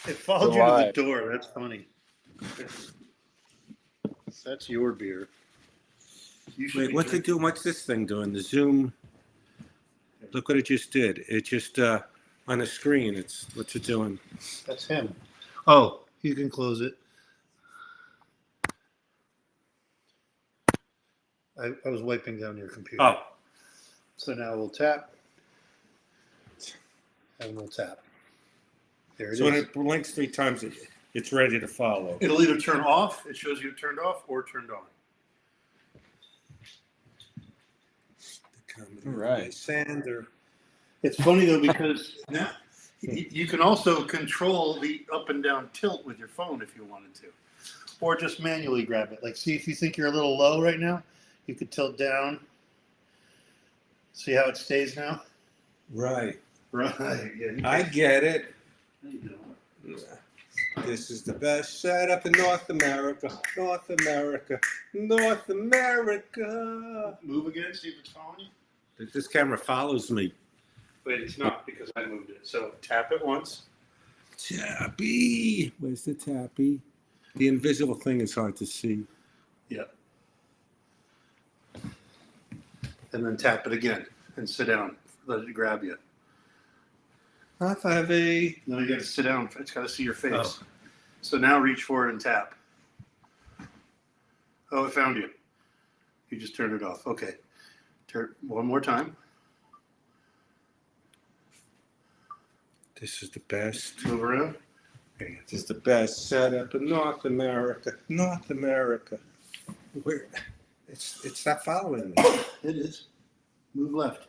It followed you to the door. That's funny. That's your beer. Wait, what's it doing? What's this thing doing? The Zoom. Look what it just did. It just on the screen. What's it doing? That's him. Oh, you can close it. I was wiping down your computer. Oh. So now we'll tap. And we'll tap. There it is. So when it blinks 3 times, it's ready to follow. It'll either turn off, it shows you it turned off, or turned on. All right. Sander. It's funny though because now you can also control the up and down tilt with your phone if you wanted to, or just manually grab it. Like, see if you think you're a little low right now, you could tilt down. See how it stays now? Right. Right. Yeah, I get it. This is the best setup in North America. North America. North America. Move again, see if it's following you. This camera follows me. Wait, it's not because I moved it. So tap it once. Tappy. Where's the tappy? The invisible thing is hard to see. Yep. And then tap it again and sit down. Let it grab you. High five. Then you got to sit down. It's got to see your face. Oh. So now reach forward and tap. Oh, it found you. You just turned it off. Okay. Turn one more time. This is the best. Move around. This is the best setup in North America. North America. Where? It's not following me. It is. Move left.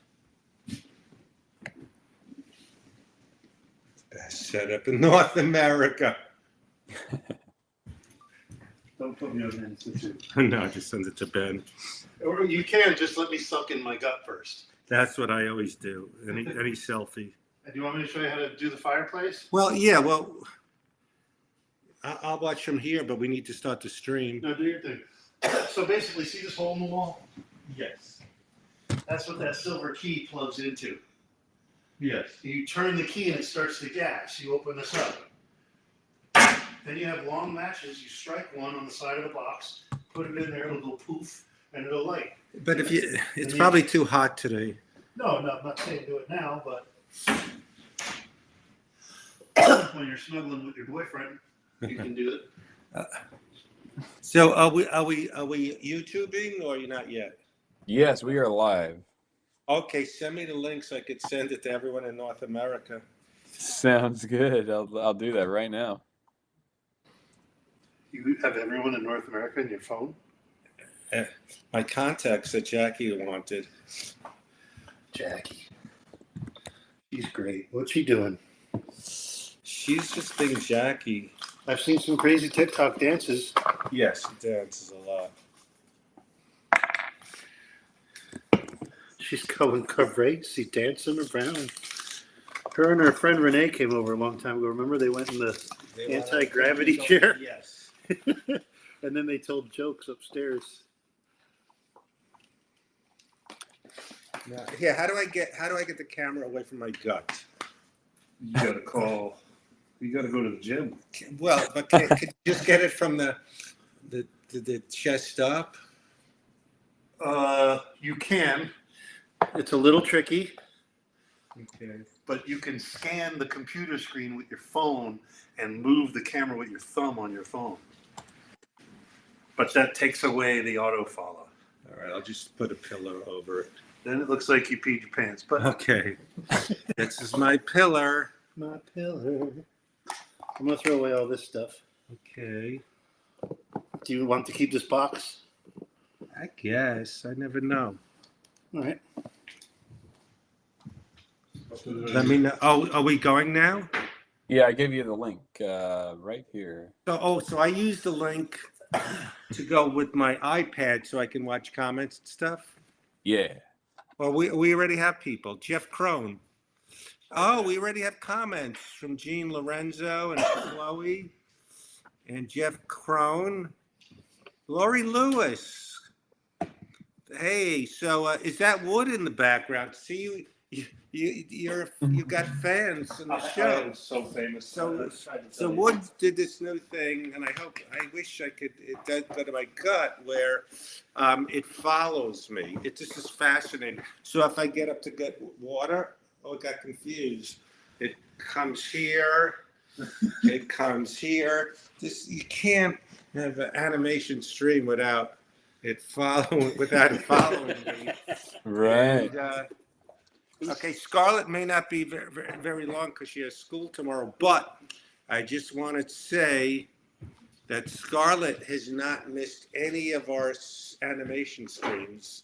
Best setup in North America. Don't put me on Institute. No, just send it to Ben. Or you can just let me suck in my gut first. That's what I always do. Any selfie. Do you want me to show you how to do the fireplace? Well, yeah. Well, I'll watch from here, but we need to start the stream. No, do your thing. So basically, see this hole in the wall? Yes. That's what that silver key plugs into. Yes. You turn the key and it starts to gas. You open this up. Then you have long matches. You strike one on the side of the box, put it in there, it'll go poof, and it'll light. But it's probably too hot today. No, I'm not saying do it now, but when you're snuggling with your boyfriend, you can do it. So are we YouTubing or you're not yet? Yes, we are live. Okay, send me the link so I could send it to everyone in North America. Sounds good. I'll do that right now. You have everyone in North America in your phone? My contacts that Jackie wanted. Jackie. She's great. What's she doing? She's just being Jackie. I've seen some crazy TikTok dances. Yes, she dances a lot. She's going crazy, dancing around. Her and her friend Renee came over a long time ago. Remember, they went in the anti-gravity chair? Yes. And then they told jokes upstairs. Now, here, how do I get the camera away from my gut? You gotta call. You gotta go to the gym. Well, but could you just get it from the chest up? You can. It's a little tricky. Okay. But you can scan the computer screen with your phone and move the camera with your thumb on your phone. But that takes away the auto follow. All right, I'll just put a pillow over it. Then it looks like you peed your pants. But Okay. This is my pillar. my pillar. I'm gonna throw away all this stuff. Okay. Do you want to keep this box? I guess. I never know. All right. Let me know. Oh, are we going now? Yeah, I gave you the link right here. So I use the link to go with my iPad so I can watch comments and stuff. Yeah. Well, we already have people. Jeff Crone. Oh, we already have comments from Gene Lorenzo and Chloe and Jeff Crone. Lori Lewis. Hey, so is that wood in the background? See, you you got fans in the I show. am so famous. So Wood did this new thing, and I wish I could. It does go to my gut where it follows me. It just is fascinating. So if I get up to get water, I got confused. It comes here. It comes here. You can't have an animation stream without it following me. Right. And, okay, Scarlett may not be very, very, very long because she has school tomorrow, but I just want to say that Scarlett has not missed any of our animation streams.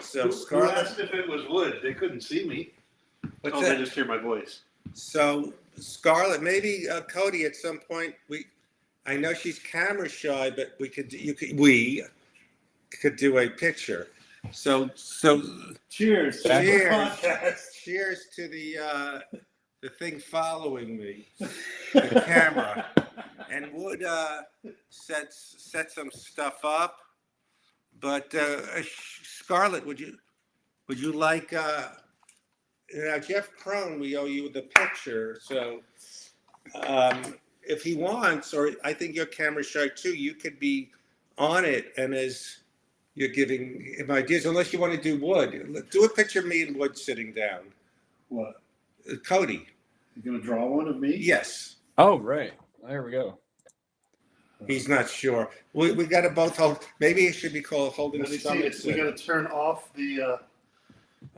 So Who Scarlett, asked if it was wood? They couldn't see me. what's They that? just hear my voice. So Scarlett, maybe Cody at some point I know she's camera shy, but we could do a picture. So Cheers. cheers to the thing following me, the camera, and Wood set some stuff up. But Scarlett, would you like? Now Jeff Crone, we owe you the picture. So if he wants, or I think you're camera shy too, you could be on it, and as you're giving him ideas, unless you want to do Wood. Do a picture of me and Wood sitting down. What? Cody. You gonna draw one of me? Yes. Oh, right. There we go. He's not sure. We got to both hold. Maybe it should be called holding Let the me see stomach. it. We gotta turn off the.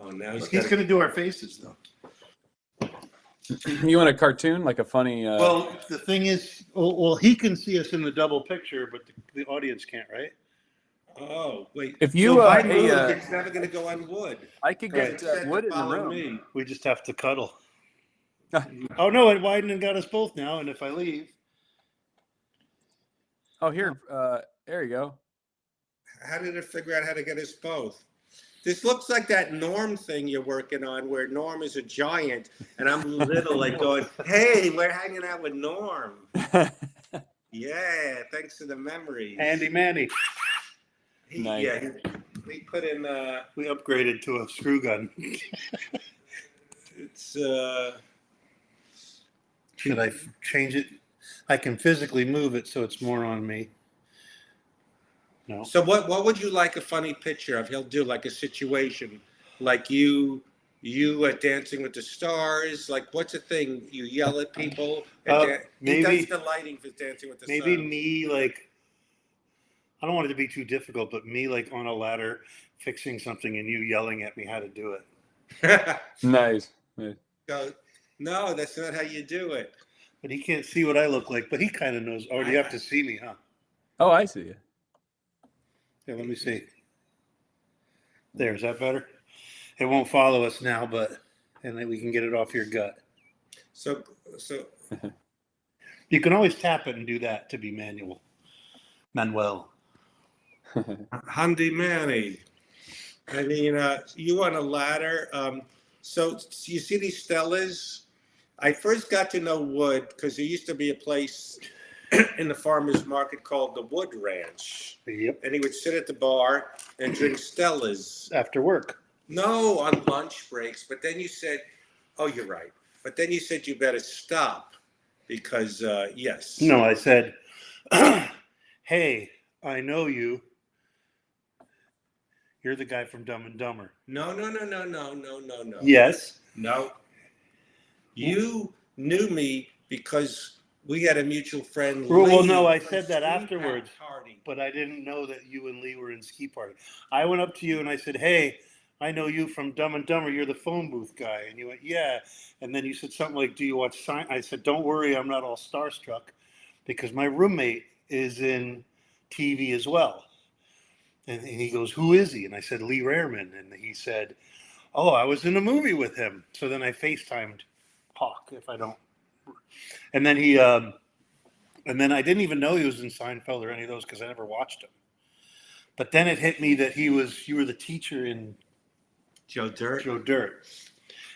Oh, now He's gonna do our faces though. You want a cartoon, like a funny? Well, the thing is, he can see us in the double picture, but the audience can't, right? Oh, wait. If you, so if I hey, move, it's never going to go on Wood. I could get Right. Wood in the Follow room. me. We just have to cuddle. Oh no! It widened and got us both now. And if I leave, Oh, here. There you go. How did it figure out how to get us both? This looks like that Norm thing you're working on, where Norm is a giant and I'm little, like going, "Hey, we're hanging out with Norm." Yeah, thanks to the memories. Andy Manny, Nice. Yeah, we put in. we upgraded to a screw gun. It's. Should I change it? I can physically move it so it's more on me. No. So what would you like a funny picture of? He'll do like a situation, like you Dancing with the Stars. Like what's the thing? You yell at people. And maybe he does the lighting for Dancing with the Stars. Maybe me, like, I don't want it to be too difficult, but me like on a ladder fixing something and you yelling at me how to do it. Nice. Go, no, that's not how you do it. But he can't see what I look like, but he kind of knows. Oh, you have to see me, huh? Oh, I see you. Yeah, let me see. There, is that better? It won't follow us now, but and then we can get it off your gut. So You can always tap it and do that to be Manuel. Handy Manny. I mean, you on a ladder. So you see these Stellas? I first got to know Wood because there used to be a place in the farmer's market called the Wood Ranch. Yep. And he would sit at the bar and drink Stellas. After work. No, on lunch breaks. But then you said, oh, you're right. But then you said you better stop because, yes. No, I said, hey, I know you. You're the guy from Dumb and Dumber. No. Yes. No. You knew me because we had a mutual friend. Well, Lee, no, I from said that Ski afterwards, Party. but I didn't know that you and Lee were in Ski Party. I went up to you and I said, hey, I know you from Dumb and Dumber. You're the phone booth guy. And you went, yeah. And then you said something like, do you watch Sign? I said, don't worry, I'm not all starstruck because my roommate is in TV as well. And he goes, who is he? And I said, Lee Rarman. And he said, oh, I was in a movie with him. So then I FaceTimed Hawk if I don't. And then and then I didn't even know he was in Seinfeld or any of those because I never watched him. But then it hit me that you were the teacher in Joe Dirt. Joe Dirt.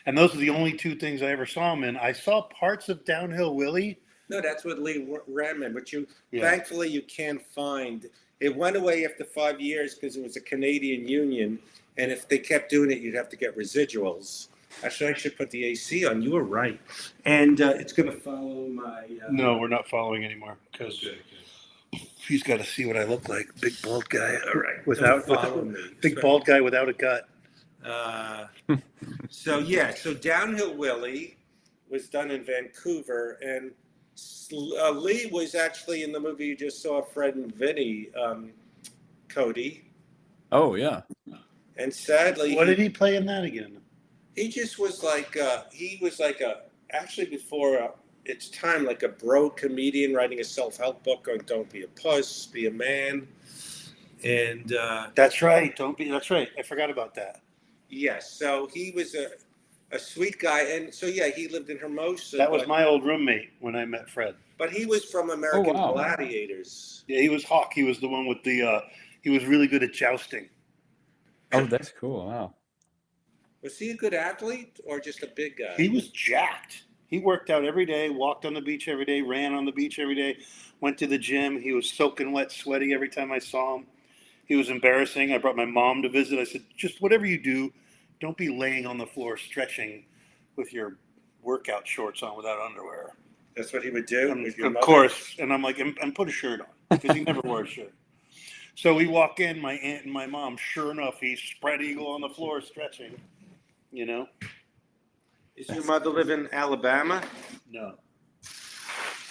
And those are the only two things I ever saw him in. I saw parts of Downhill Willie. No, that's what Lee Rarman. But Yeah. thankfully you can't find. It went away after 5 years because it was a Canadian union, and if they kept doing it, you'd have to get residuals. Actually, I should put the AC on. You were right. And it's going to follow my. No, we're not following anymore because he's got to see what I look like. Big bald guy. All right. Without Don't follow me. big bald guy without a gut. So Downhill Willie was done in Vancouver, and Lee was actually in the movie you just saw, Fred and Vinny, Cody. Oh yeah. And sadly, What did he play in that again? he just was like actually before its time, like a bro comedian writing a self-help book on don't be a puss, be a man. And That's right. That's right. I forgot about that. yes, so he was a sweet guy, and so he lived in Hermosa. That was my old roommate when I met Fred. But he was from American wow. Gladiators. Yeah, he was Hawk. He was the one with the. He was really good at jousting. Oh, that's cool. Wow. Was he a good athlete or just a big guy? He was jacked. He worked out every day, walked on the beach every day, ran on the beach every day, went to the gym. He was soaking wet, sweaty every time I saw him. He was embarrassing. I brought my mom to visit. I said, just whatever you do, don't be laying on the floor stretching with your workout shorts on without underwear. That's what he would do? Of course. And I'm like, and put a shirt on because he never wore a shirt. So we walk in, my aunt and my mom, sure enough, he's spread eagle on the floor stretching, you know? Does your mother live in Alabama? No.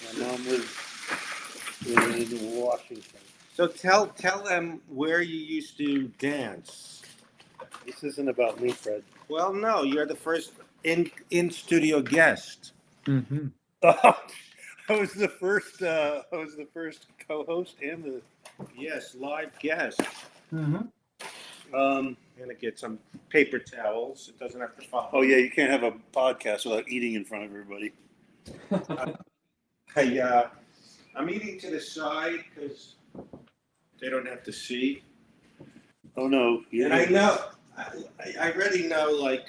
My mom lives in Washington. So tell them where you used to dance. This isn't about me, Fred. Well, no, you're the first in studio guest. Mm-hmm. I was the first co-host and the Yes, live guest. Mm-hmm. I'm gonna get some paper towels. It doesn't have to follow. Oh yeah, you can't have a podcast without eating in front of everybody. I'm eating to the side because they don't have to see. Oh no, yeah. And I know, I already know, like.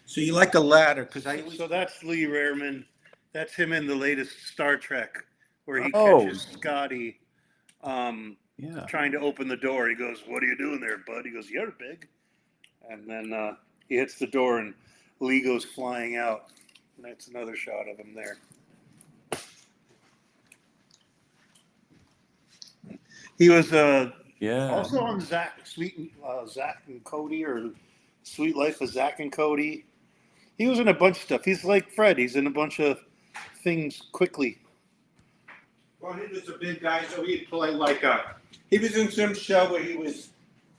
So you like a ladder because So that's Lee Rareman. That's him in the latest Star Trek, where he Oh. catches Scotty Yeah. trying to open the door. He goes, "What are you doing there, bud?" He goes, "You're big." And then he hits the door, and Lee goes flying out. And that's another shot of him there. He was Yeah. also on Zach and Cody, or Sweet Life of Zach and Cody. He was in a bunch of stuff. He's like Fred. He's in a bunch of things quickly. Well, he was a big guy, so he'd play like he was in some show where he was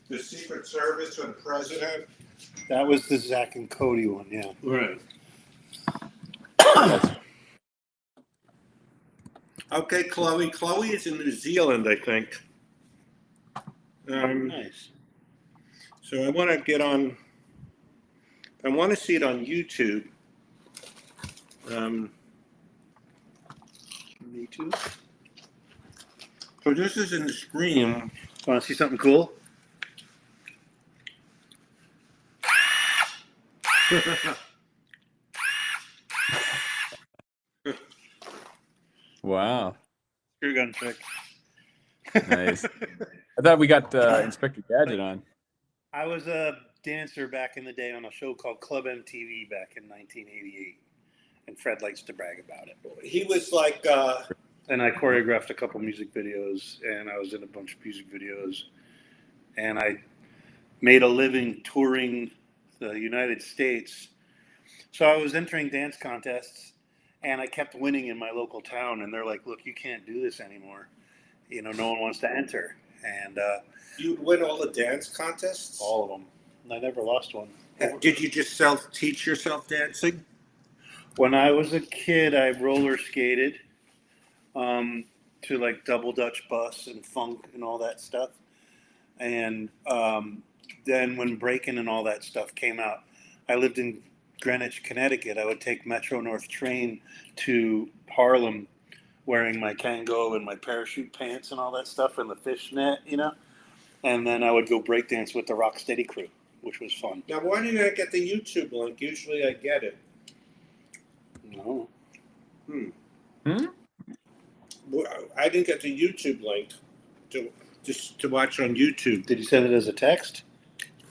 the Secret Service or the president. That was the Zach and Cody one, yeah. Right. Okay, Chloe. Chloe is in New Zealand, I think. Nice. So I want to get on. I want to see it on YouTube. Me too. So this is in the screen. Want to see something cool? Wow. Screw gun trick. Nice. I thought we got Inspector Gadget on. I was a dancer back in the day on a show called Club MTV back in 1988, and Fred likes to brag about it. He was like. And I choreographed a couple music videos, and I was in a bunch of music videos, and I made a living touring the United States. So I was entering dance contests, and I kept winning in my local town, and they're like, "Look, you can't do this anymore. You know, no one wants to enter." And You'd win all the dance contests? all of them. And I never lost one. Did you just self-teach yourself dancing? When I was a kid, I roller skated to like double Dutch bus and funk and all that stuff. And then when breaking and all that stuff came out, I lived in Greenwich, Connecticut. I would take Metro North train to Harlem wearing my Kango and my parachute pants and all that stuff and the fishnet, you know. And then I would go breakdance with the Rocksteady crew, which was fun. Now, why didn't I get the YouTube link? Usually I get it. No. Well, I didn't get the YouTube link to watch on YouTube. Did you send it as a text?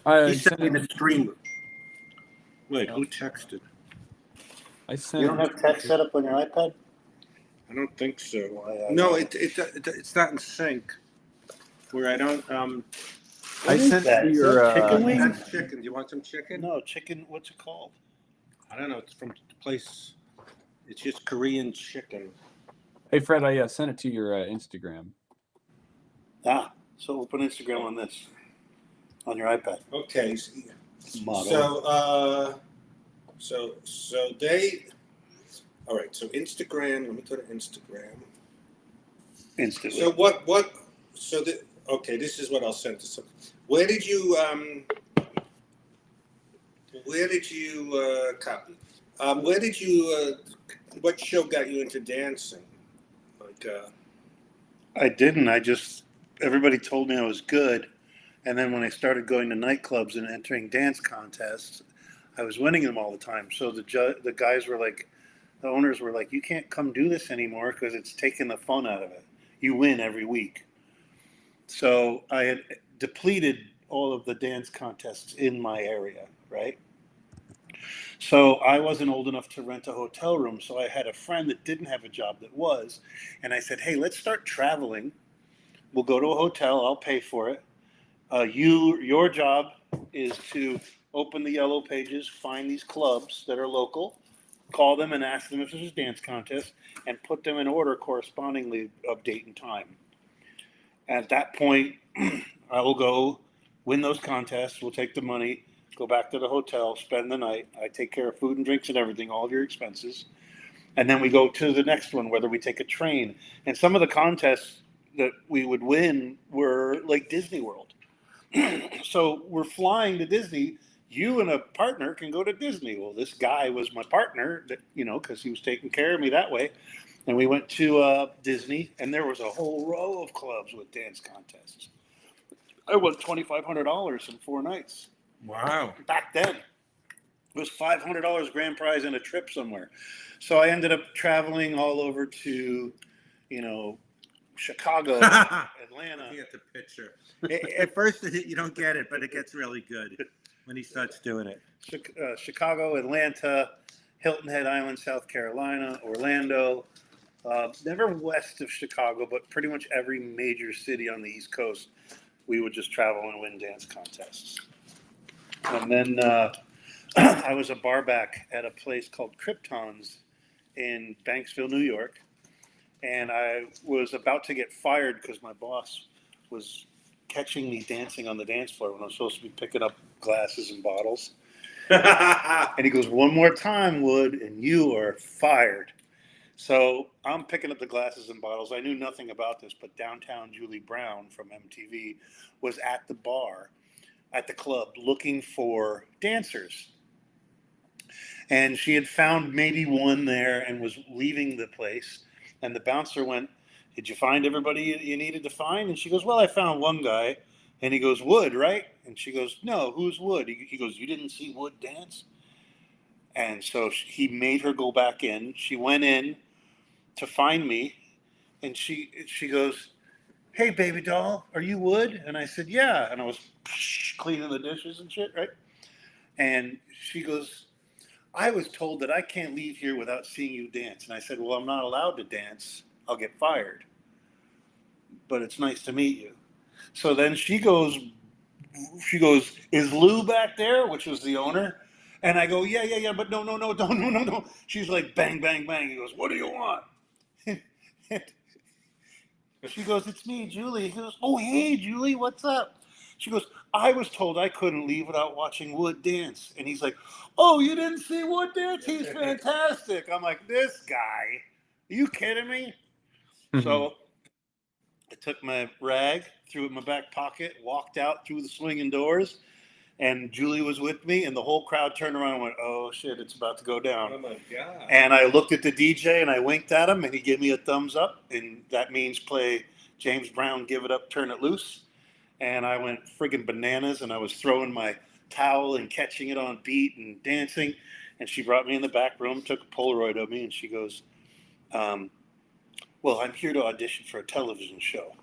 I He sent me sent. the stream. Wait, who texted? I You don't sent. have text set up on your iPad? I don't think so. Why, No, it's not in sync. Where I don't. I What is sent that? to Is your. that chicken wings? That's chicken. Do you want some chicken? No, chicken. What's it called? I don't know. It's from the place. It's just Korean chicken. Hey Fred, I sent it to your Instagram. Ah, so open Instagram on this, on your iPad. Okay. Model. So they. All right. So Instagram. Let me go to Instagram. Instantly. So what? So the okay. This is what I'll send to some. Where did you copy? Where did you? What show got you into dancing? Like. I didn't. Everybody told me I was good. And then when I started going to nightclubs and entering dance contests, I was winning them all the time. So the guys were like, the owners were like, you can't come do this anymore because it's taking the fun out of it. You win every week. So I had depleted all of the dance contests in my area, right? So I wasn't old enough to rent a hotel room. So I had a friend that didn't have a job that was. And I said, hey, let's start traveling. We'll go to a hotel. I'll pay for it. Your job is to open the yellow pages, find these clubs that are local, call them and ask them if there's a dance contest, and put them in order correspondingly of date and time. At that point, I will go win those contests. We'll take the money, go back to the hotel, spend the night. I take care of food and drinks and everything, all of your expenses. And then we go to the next one, whether we take a train. And some of the contests that we would win were like Disney World. So we're flying to Disney. You and a partner can go to Disney. Well, this guy was my partner, that because he was taking care of me that way. And we went to Disney, and there was a whole row of clubs with dance contests. I won $2,500 in 4 nights. Wow. Back then, it was $500 grand prize and a trip somewhere. So I ended up traveling all over to, Chicago, Atlanta. Look at the picture. At first, you don't get it, but it gets really good when he starts doing it. Chicago, Atlanta, Hilton Head Island, South Carolina, Orlando. Never west of Chicago, but pretty much every major city on the East Coast, we would just travel and win dance contests. And then I was a barback at a place called Krypton's in Banksville, New York. And I was about to get fired because my boss was catching me dancing on the dance floor when I was supposed to be picking up glasses and bottles. And he goes, one more time, Wood, and you are fired. So I'm picking up the glasses and bottles. I knew nothing about this, but downtown Julie Brown from MTV was at the bar, at the club, looking for dancers. And she had found maybe one there and was leaving the place. And the bouncer went, did you find everybody you needed to find? And she goes, well, I found one guy. And he goes, Wood, right? And she goes, no, who's Wood? He goes, you didn't see Wood dance? And so he made her go back in. She went in to find me. And she goes, hey, baby doll, are you Wood? And I said, yeah. And I was cleaning the dishes and shit, right? And she goes, I was told that I can't leave here without seeing you dance. And I said, well, I'm not allowed to dance. I'll get fired. But it's nice to meet you. So then she goes, is Lou back there? Which was the owner. And I go, yeah. But no, no. She's like, bang, bang, bang. He goes, what do you want? She goes, it's me, Julie. He goes, oh, hey, Julie, what's up? She goes, I was told I couldn't leave without watching Wood dance. And he's like, oh, you didn't see Wood dance? He's fantastic. I'm like, this guy, are you kidding me? So I took my rag, threw it in my back pocket, walked out through the swinging doors, and Julie was with me, and the whole crowd turned around and went, oh, shit, it's about to go down. Oh, my God. And I looked at the DJ, and I winked at him, and he gave me a thumbs up, and that means play James Brown, Give It Up, Turn It Loose. And I went friggin' bananas, and I was throwing my towel and catching it on beat and dancing. And she brought me in the back room, took a Polaroid of me, and she goes, well, I'm here to audition for a television show,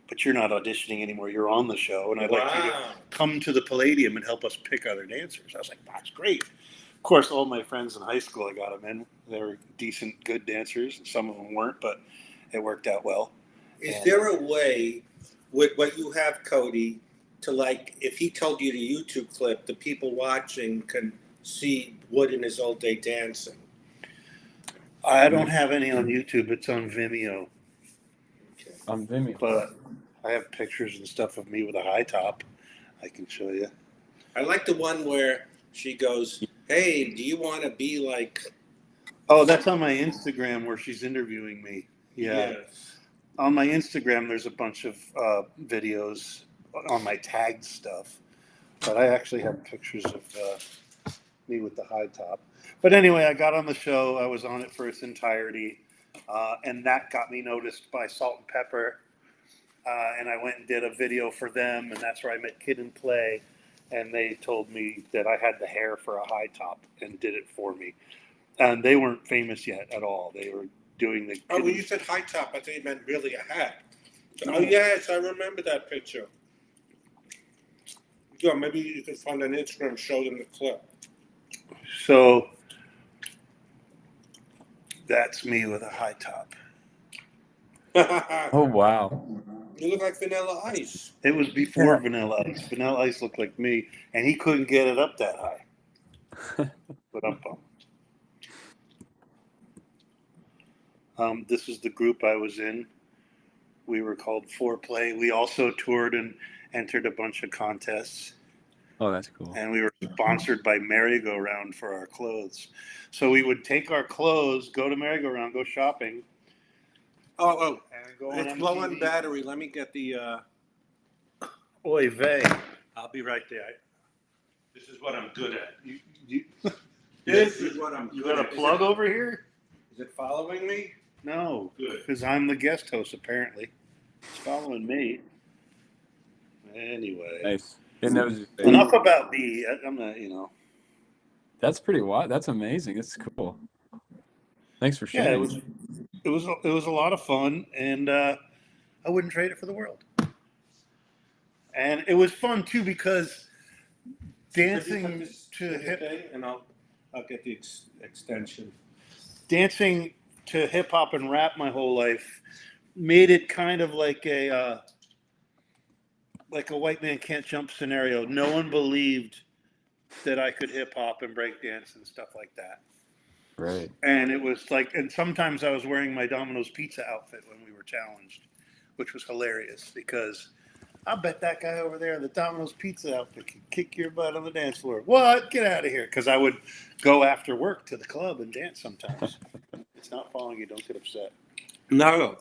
but you're not auditioning anymore. You're on the show, and I'd like you to come to the Palladium and help us pick other dancers. I was like, that's great. Of course, all my friends in high school, I got them in. They were decent, good dancers, and some of them weren't, but it worked out well. Is there a way with what you have, Cody, to like, if he told you the YouTube clip, the people watching can see Wood in his old day dancing? I don't have any on YouTube. It's on Vimeo. Okay. On Vimeo. But I have pictures and stuff of me with a high top. I can show you. I like the one where she goes, hey, do you want to be like... Oh, that's on my Instagram where she's interviewing me. Yeah. Yes. On my Instagram, there's a bunch of videos on my tagged stuff. But I actually have pictures of me with the high top. But anyway, I got on the show. I was on it for its entirety. And that got me noticed by Salt and Pepper. And I went and did a video for them. And that's where I met Kid and Play. And they told me that I had the hair for a high top and did it for me. And they weren't famous yet at all. They were doing the... Oh, when you said high top, I thought you meant really a hat. Oh, yes, I remember that picture. Yeah, maybe you could find on Instagram and show them the clip. So that's me with a high top. Oh, wow. You look like Vanilla Ice. It was before Vanilla Ice. Vanilla Ice looked like me, and he couldn't get it up that high. But I'm bummed. This is the group I was in. We were called Foreplay. We also toured and entered a bunch of contests. Oh, that's cool. And we were sponsored by Merry-Go-Round for our clothes. So we would take our clothes, go to Merry-Go-Round, go shopping. Oh, And go it's on low on MTV. battery. Let me get the... Oy vey. I'll be right there. This is what I'm good at. You This is what I'm you good got a at. plug over here? Is it following me? No, Good. because I'm the guest host, apparently. It's following me. Anyway. Nice. Didn't know it was your face. Enough about me. I'm not, That's pretty wild. That's amazing. That's cool. Thanks for Yeah, sharing. it was a lot of fun, and I wouldn't trade it for the world. And it was fun too because dancing to hip, and I'll get the extension. dancing to hip hop and rap my whole life made it kind of like a white man can't jump scenario. No one believed that I could hip hop and break dance and stuff like that. Right. And it was like, and sometimes I was wearing my Domino's Pizza outfit when we were challenged, which was hilarious because I bet that guy over there in the Domino's Pizza outfit can kick your butt on the dance floor. What? Get out of here. Because I would go after work to the club and dance sometimes. It's not following you. Don't get upset. No.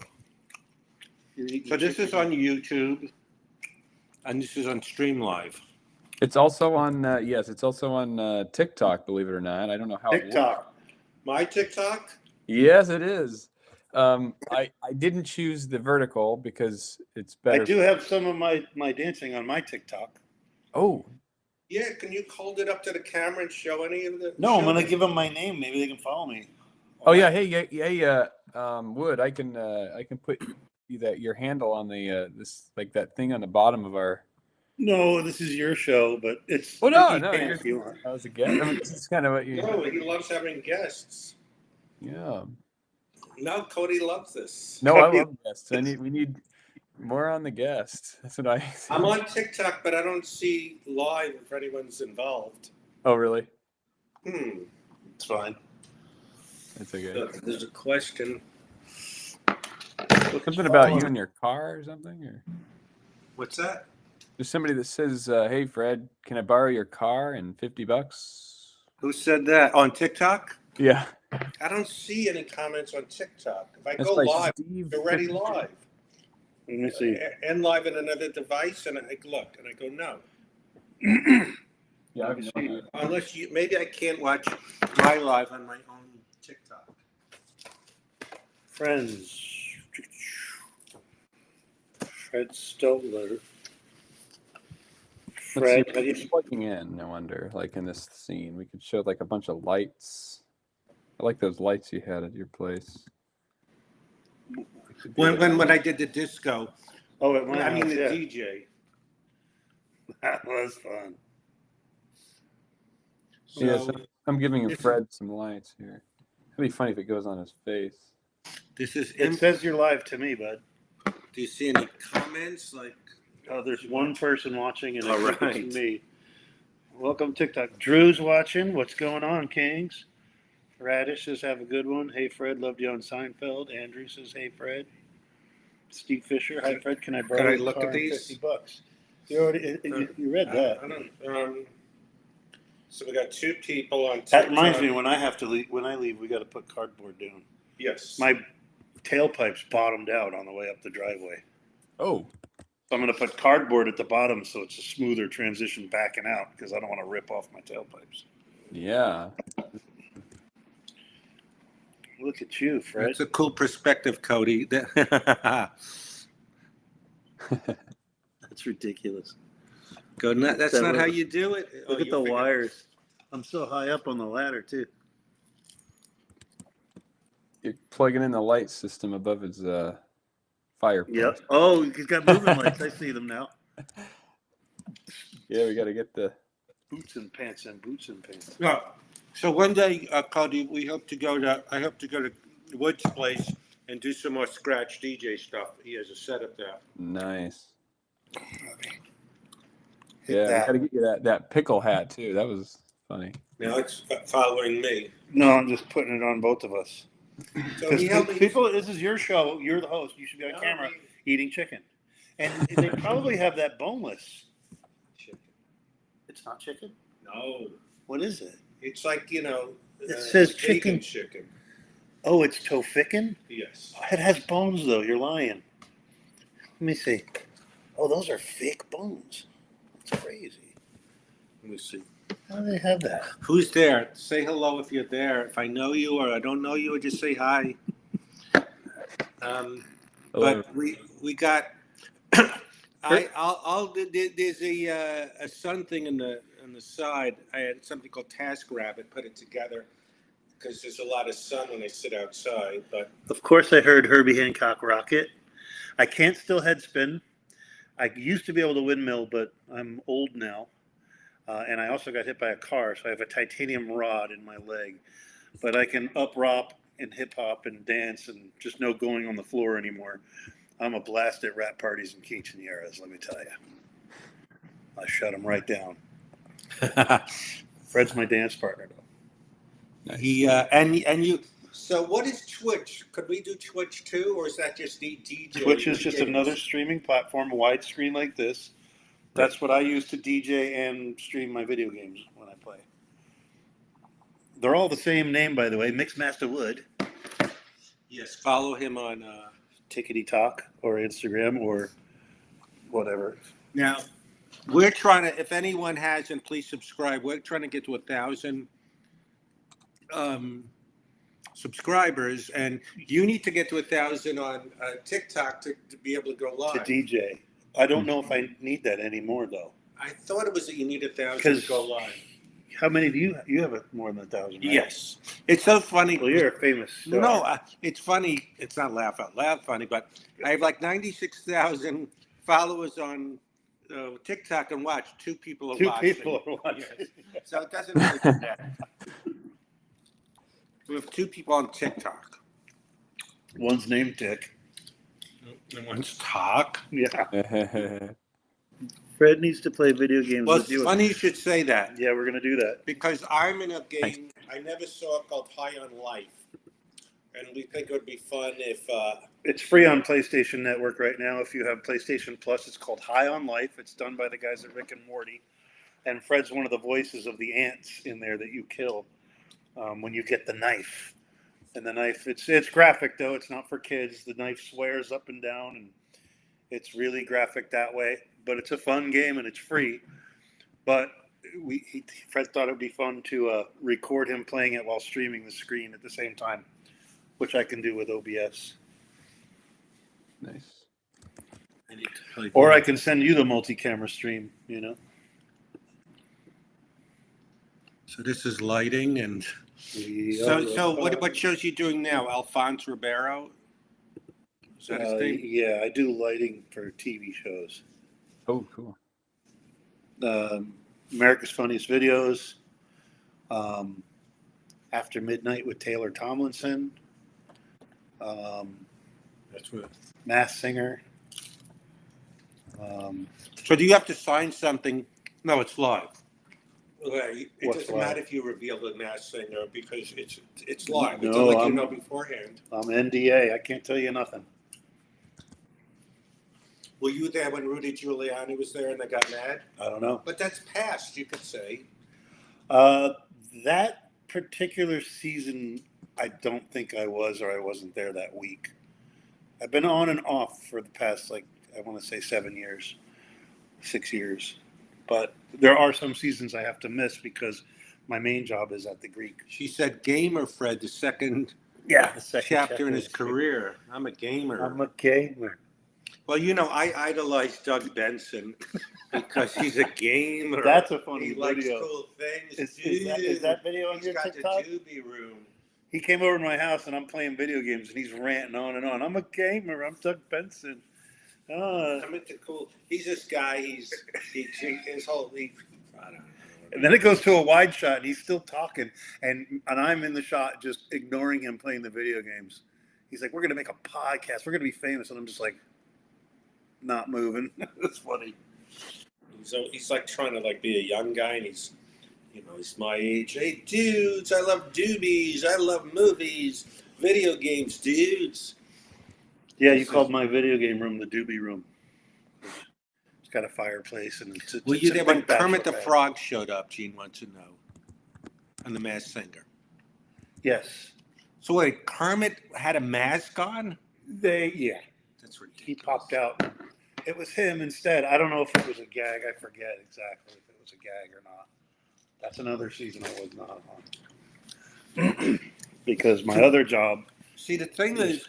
You're So this is on YouTube, and this is on Stream Live. It's also on, it's also on TikTok, believe it or not. I don't know how it works. TikTok. My TikTok? Yes, it is. I didn't choose the vertical because it's better. I do have some of my dancing on my TikTok. Oh, Yeah, can you hold it up to the camera and show any of the... No, I'm going to give them my name. Maybe they can follow me. oh yeah. Hey, Wood, I can put your handle on the this like that thing on the bottom of our. No, this is your show, but it's... Oh no, you no, can if you want. I was a guest. I mean, this is kind of what you. No, he loves having guests. Yeah. No, Cody loves this. No, I love guests. We need more on the guest. That's what I. I'm on TikTok, but I don't see live if anyone's involved. Oh really? It's fine. That's okay. So there's a question. Something about you and your car or something, or What's that? there's somebody that says, "Hey Fred, can I borrow your car and $50?" Who said that? On TikTok? Yeah. I don't see any comments on TikTok. If I That's go by live, Steve they're already 52. live. Let me see. And live in another device, and I look, and I go, no. Yeah. Unless you, maybe I can't watch my live on my own TikTok. Friends. Fred Stoller. Fred, how do you Plugging in, I wonder, like in this scene, we could show like a bunch of lights. I like those lights you had at your place. When I did the disco, Oh, at my I mean house, the yeah. DJ. That was fun. Yeah, So so I'm giving this is- Fred some lights here. It'd be funny if it goes on his face. this is. It says you're live to me, bud. Do you see any comments? Like, Oh, there's one person watching, and I All think right. it's me. Welcome, TikTok. Drew's watching. What's going on, Kings? Radish says, have a good one. Hey, Fred, loved you on Seinfeld. Andrew says, hey, Fred. Steve Fisher, hi, Fred. Can I borrow Can I your look car at and these? $50? You already you read that. I don't. So we got 2 people on TikTok. That reminds me, when I have to leave, when I leave, we got to put cardboard down. Yes. My tailpipe's bottomed out on the way up the driveway. Oh, So I'm going to put cardboard at the bottom so it's a smoother transition backing out because I don't want to rip off my tailpipes. yeah. Look at you, Fred. That's a cool perspective, Cody. That's ridiculous. Go. That's That not was- how you do it. Look at the wires. I'm so high up on the ladder, too. You're plugging in the light system above his fireplace. Yep. Oh, he's got moving lights. I see them now. Yeah, we got to get the. Boots and pants and boots and pants. Yeah. So one day, Cody, I hope to go to Wood's place and do some more scratch DJ stuff. He has a setup there. Nice. Hit Yeah, that. we got to get you that pickle hat too. That was funny. Now it's following me. No, I'm just putting it on both of us. So he helped me. People, this is your show. You're the host. You should be on camera eating chicken. And they probably have that boneless. Chicken. It's not chicken? No, What is it? it's like It says bacon chicken. chicken. Oh, it's tofican? Yes. It has bones, though. You're lying. Let me see. Oh, those are fake bones. That's crazy. Let me see. How do they have that? Who's there? Say hello if you're there. If I know you or I don't know you, or just say hi. Hello. But we got. There's a sun thing on the side. I had something called TaskRabbit. Put it together because there's a lot of sun when I sit outside. But Of course, I heard Herbie Hancock rocket. I can't still head spin. I used to be able to windmill, but I'm old now. And I also got hit by a car, so I have a titanium rod in my leg. But I can up-rop and hip-hop and dance and just no going on the floor anymore. I'm a blast at rap parties and quinceañeras, let me tell you. I shut them right down. Fred's my dance partner, though. he and you. So what is Twitch? Could we do Twitch too, or is that just DJ? Twitch is just another streaming platform, widescreen like this. That's what I use to DJ and stream my video games when I play. They're all the same name, by the way, Mixmaster Wood. Yes, follow him on. Tickety Talk or Instagram or whatever. Now, we're trying to. If anyone hasn't, please subscribe. We're trying to get to 1,000 subscribers, and you need to get to 1,000 on TikTok to be able to go live. To DJ. I don't know if I need that anymore, though. I thought it was that you need 1,000 to go live. How many do you have more than 1,000, right? Yes, it's so funny. Well, you're a famous star. No, it's funny. It's not laugh out loud funny, but I have like 96,000 followers on TikTok and watch. 2 people are Two watching. people are watching. Yes. So it doesn't really do that. We have 2 people on TikTok. One's named Dick. And one's Talk. Yeah. Fred needs to play video games Well, with it's you. funny you should say that Yeah, we're going to do that. because I'm in a game I never saw called High on Life. And we think it would be fun if It's free on PlayStation Network right now. If you have PlayStation Plus, it's called High on Life. It's done by the guys at Rick and Morty. And Fred's one of the voices of the ants in there that you kill when you get the knife. And the knife, it's graphic, though. It's not for kids. The knife swears up and down, and it's really graphic that way. But it's a fun game, and it's free. But Fred thought it would be fun to record him playing it while streaming the screen at the same time, which I can do with OBS. Nice. Or I can send you the multi-camera stream, you know? So this is lighting and Yeah. so what shows you doing now? Alphonse Ribeiro? Is that his thing? Yeah, I do lighting for TV shows. Oh, cool. America's Funniest Videos, After Midnight with Taylor Tomlinson, That's what. Masked Singer. So do you have to sign something? No, it's live. It What's doesn't live? matter if you reveal the Masked Singer because it's live. It's No, like you I'm- know beforehand. I'm NDA. I can't tell you nothing. Were you there when Rudy Giuliani was there and they got mad? I don't know. But that's past, you could say. That particular season, I don't think I was, or I wasn't there that week. I've been on and off for the past, like, I want to say 7 years, 6 years. But there are some seasons I have to miss because my main job is at the Greek. She said, "Gamer Fred, the second The second chapter in his is- career. I'm a gamer." I'm a gamer. Well, you know, I idolize Doug Benson because he's a gamer. That's a funny He likes video. cool things. Is that video on He's your got TikTok? the doobie room. He came over to my house and I'm playing video games and he's ranting on and on. I'm a gamer. I'm Doug Benson. I'm into cool. He's this guy. His whole. I don't know. And then it goes to a wide shot and he's still talking and I'm in the shot just ignoring him playing the video games. He's like, "We're going to make a podcast. We're going to be famous." And I'm just like, not moving. It's funny. So he's like trying to like be a young guy, and he's my age. Hey, dudes, I love doobies. I love movies, video games, dudes. Yeah, you called my video game room the doobie room. It's got a fireplace and it's Were it's you a there big when Kermit the bachelor pad. Frog showed up? Gene wants to know. And the Masked Singer. Yes. So wait, Kermit had a mask on? Yeah. That's ridiculous. He popped out. It was him instead. I don't know if it was a gag. I forget exactly if it was a gag or not. That's another season I was not on. Because my other job. See, the thing is,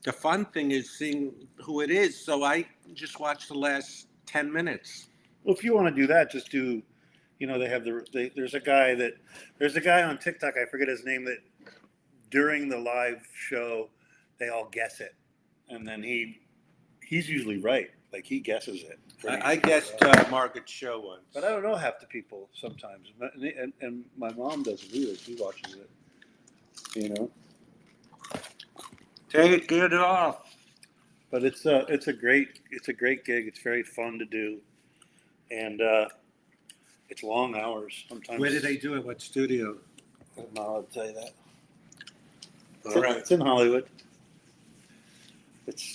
the fun thing is seeing who it is. So I just watched the last 10 minutes. Well, if you want to do that, just do. They have there's a guy on TikTok. I forget his name. That during the live show, they all guess it, and then he's usually right. Like he guesses it. I guessed Margaret Cho once. But I don't know half the people sometimes, and my mom doesn't either. She watches it. Take it off. But it's a great gig. It's very fun to do, and it's long hours sometimes. Where did they do it? What studio? I'm not allowed to tell you that. All right. It's in Hollywood.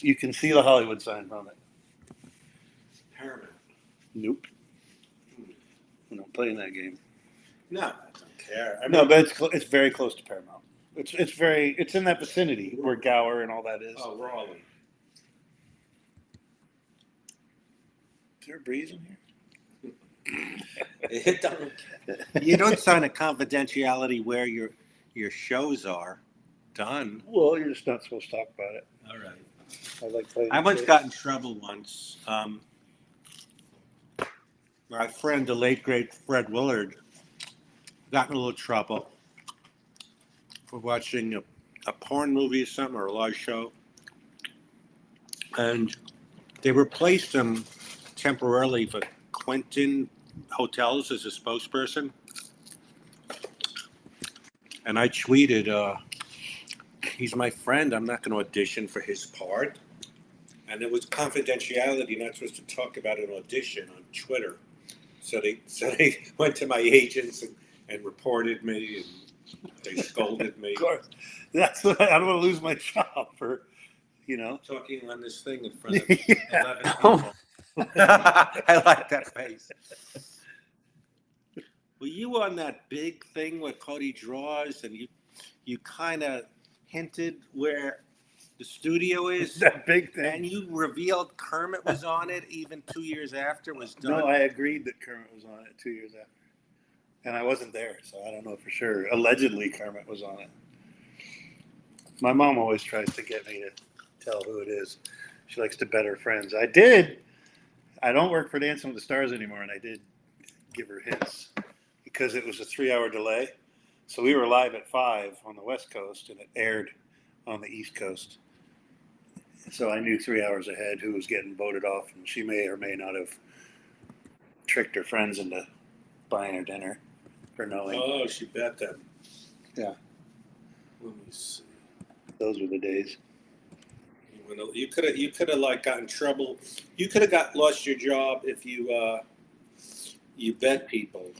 You can see the Hollywood sign from it. Paramount. Nope. I'm not playing that game. No, I don't care. I mean, No, but it's very close to Paramount. It's in that vicinity where Gower and all that is. Oh, Raleigh. Is there a breeze in here? You don't sign a confidentiality where your shows are done. Well, you're just not supposed to talk about it. All right. I like playing. I once games. got in trouble once. My friend, the late great Fred Willard, got in a little trouble for watching a porn movie or something or a live show, and they replaced him temporarily for Quentin Hotels as a spokesperson. And I tweeted, he's my friend. I'm not going to audition for his part. And it was confidentiality, not supposed to talk about an audition on Twitter. So they went to my agents and reported me, and they scolded me. Of course, I don't want to lose my job for, Talking on this thing in front of Yeah. 11 people. I like that face. Were you on that big thing where Cody draws, and you kind of hinted where the studio is, that big thing. and you revealed Kermit was on it even 2 years after it was done? No, I agreed that Kermit was on it 2 years after, and I wasn't there, so I don't know for sure. Allegedly, Kermit was on it. My mom always tries to get me to tell who it is. She likes to bet her friends. I did. I don't work for Dancing with the Stars anymore, and I did give her hints because it was a 3-hour delay. So we were live at 5 on the West Coast, and it aired on the East Coast. So I knew 3 hours ahead who was getting voted off, and she may or may not have tricked her friends into buying her dinner for knowing. Oh, she bet them. Yeah. Let me see. Those were the days. You could have like got in trouble. You could have lost your job if you bet people.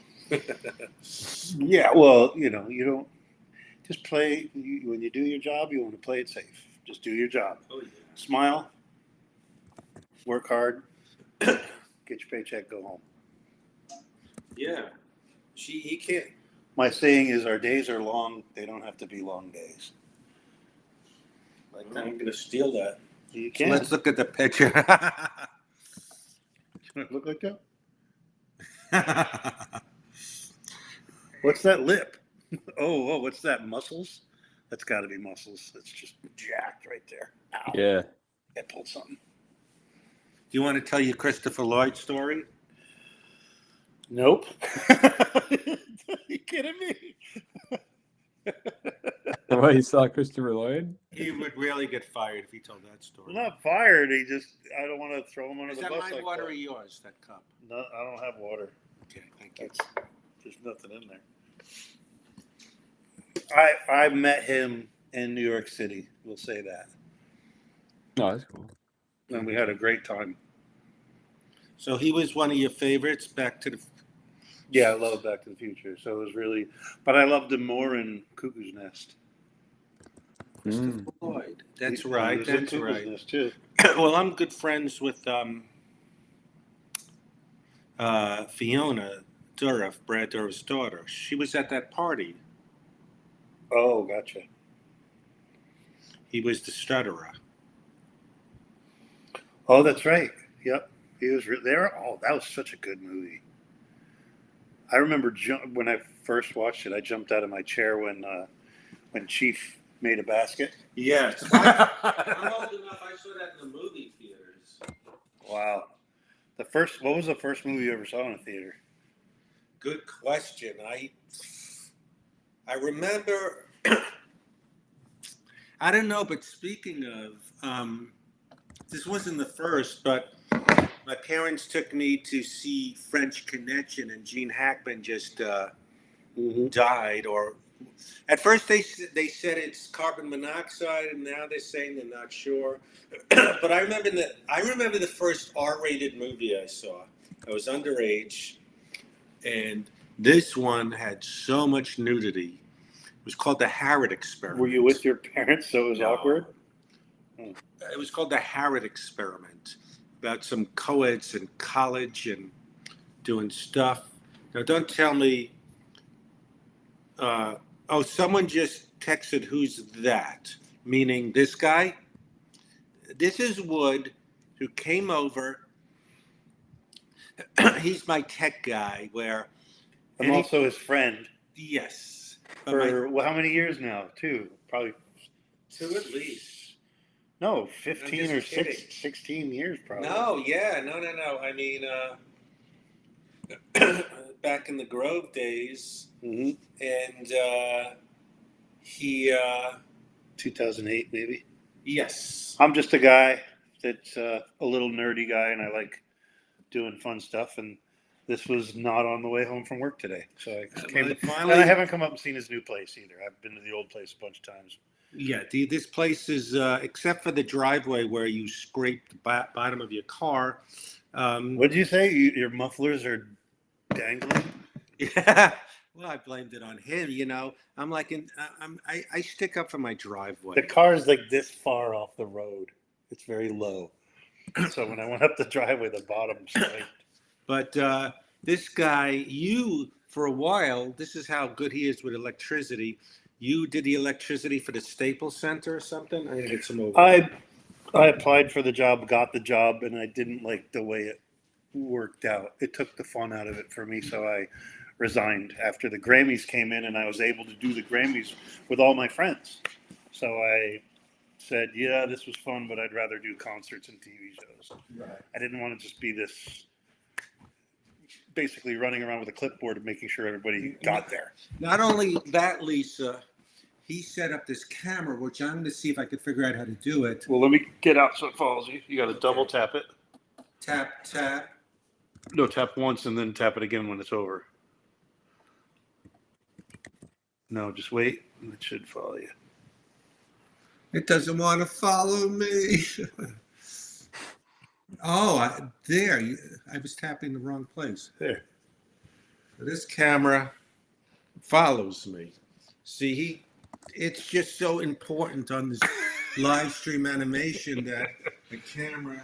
Yeah, well, you don't just play. When you do your job, you want to play it safe. Just do your job. Oh yeah. Smile, work hard, get your paycheck, go home. Yeah. He can't. My saying is, our days are long. They don't have to be long days. Like that. I'm gonna steal that. You So can. let's look at the picture. Look like that. What's that lip? Oh, what's that? Muscles? That's got to be muscles. That's just jacked right there. Ow. Yeah. I pulled something. Do you want to tell your Christopher Lloyd story? Nope. Are you kidding me? Well, you saw Christopher Lloyd? He would really get fired if he told that story. Well, not fired. I don't want to throw him under Is the that bus my like water that. or yours, that cup? No, I don't have water. Okay, thank you. There's nothing in there. I met him in New York City. We'll say that, No, that's cool. and we had a great time. So he was one of your favorites, Back to the... Yeah, I love Back to the Future. So it was really, but I loved him more in Cuckoo's Nest. Mm. Lloyd. That's He right, was in that's Cuckoo's right. Nest too. Well, I'm good friends with Fiona Dourif, Brad Dourif's daughter. She was at that party. Oh, gotcha. He was the stutterer. Oh, that's right. Yep, he was there. Oh, that was such a good movie. I remember when I first watched it, I jumped out of my chair when Chief made a basket. Yes. I'm old enough, I saw that in the movie theaters. Wow. What was the first movie you ever saw in a theater? Good question. I remember, I don't know, but speaking of, this wasn't the first, but my parents took me to see French Connection, and Gene Hackman just died. Or at first they said it's carbon monoxide, and now they're saying they're not sure. But I remember the first R-rated movie I saw. I was underage, and this one had so much nudity. It was called The Harrod Experiment. Were you with your parents, so it was No. awkward? It was called The Harrod Experiment, about some co-eds in college and doing stuff. Now, don't tell me, someone just texted, who's that? Meaning this guy? This is Wood, who came over. He's my tech guy, I'm also his friend. Yes. For how many years now? Probably 2 at least. No, 15 or kidding. 16 years probably. No. I mean, back in the Grove days, Mm-hmm. and he, 2008 maybe. yes. I'm just a guy that's a little nerdy guy, and I like doing fun stuff. And this was not on the way home from work today, so I came. And I haven't come up and seen his new place either. I've been to the old place a bunch of times. Yeah, this place is, except for the driveway where you scrape the bottom of your car. What did you say? Your mufflers are dangling? Yeah. Well, I blamed it on him. I'm like, I stick up for my driveway. The car is like this far off the road. It's very low. So when I went up the driveway, the bottom scraped. But this guy, for a while, this is how good he is with electricity. You did the electricity for the Staples Center or something? I need to get some over. I applied for the job, got the job, and I didn't like the way it worked out. It took the fun out of it for me, so I resigned after the Grammys came in, and I was able to do the Grammys with all my friends. So I said, yeah, this was fun, but I'd rather do concerts and TV shows. Right. I didn't want to just be this basically running around with a clipboard and making sure everybody got there. Not only that, Lisa, he set up this camera, which I'm going to see if I could figure out how to do it. Well, let me get out so it follows you. You got to double tap it. Tap, tap. No, tap once and then tap it again when it's over. No, just wait. It should follow you. It doesn't want to follow me. There. I was tapping the wrong place. There. This camera follows me. See, it's just so important on this live stream animation that the camera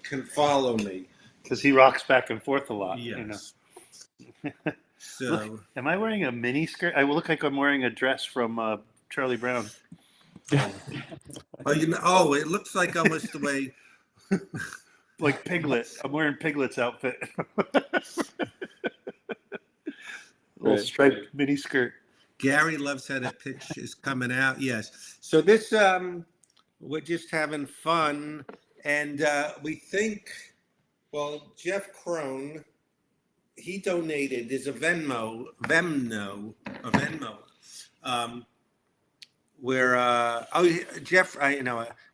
can follow me. Because he rocks back and forth a lot. Yes. You know? So, Look, am I wearing a mini skirt? I look like I'm wearing a dress from Charlie Brown. it looks like almost the way. Like Piglet. I'm wearing Piglet's outfit. Little striped mini skirt. Gary loves how the pitch is coming out. Yes. So this, we're just having fun, and we think. Well, Jeff Crone, he donated. There's a Venmo, where Jeff,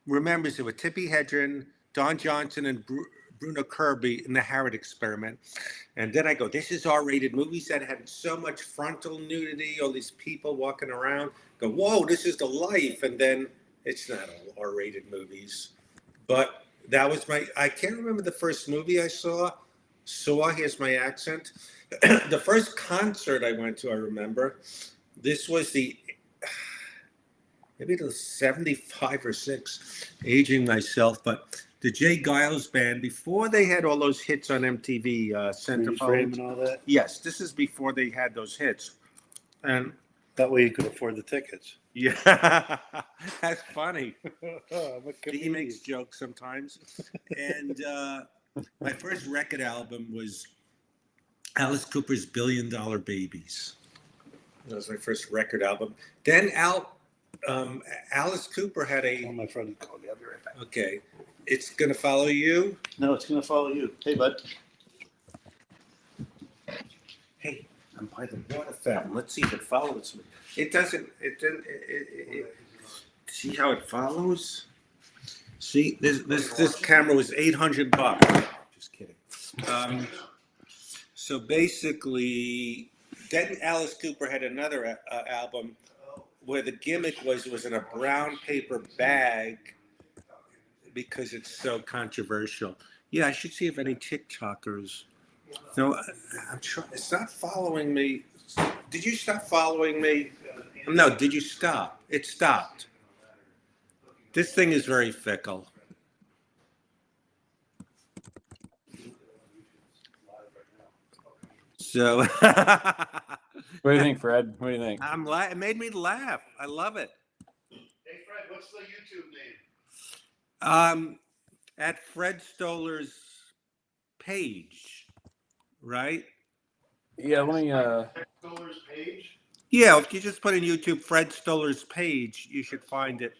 remembers it with Tippi Hedren, Don Johnson, and Bruno Kirby in the Harrod Experiment. And then I go, this is R-rated movies that had so much frontal nudity, all these people walking around. Go, whoa, this is the life. And then it's not all R-rated movies. But that was I can't remember the first movie I saw, here's my accent. The first concert I went to, I remember, this was maybe it was 75 or 6, aging myself, but the Jay Giles Band, before they had all those hits on MTV, Centerfold and all that. Yes, this is before they had those hits. And that way you could afford the tickets. Yeah, that's funny. He makes jokes sometimes. And my first record album was Alice Cooper's $1 Billion Babies. That was my first record album. Then Alice Cooper had Oh, my friend called me. I'll be right back. Okay. It's going to follow you? No, it's going to follow you. Hey, bud. Hey, I'm by the water fountain. Let's see if it follows me. It doesn't. See how it follows? See, this camera was $800. Just kidding. So basically, then Alice Cooper had another album where the gimmick was it was in a brown paper bag because it's so controversial. Yeah, I should see if any TikTokers. No, I'm trying. It's not following me. Did you stop following me? No, did you stop? It stopped. This thing is very fickle. So, What do you think, Fred? What do you think? It made me laugh. I love it. Hey, Fred, what's the YouTube name? At Fred Stoller's page, right? Yeah, let me. Stoller's page. Yeah, if you just put in YouTube Fred Stoller's page, you should find it.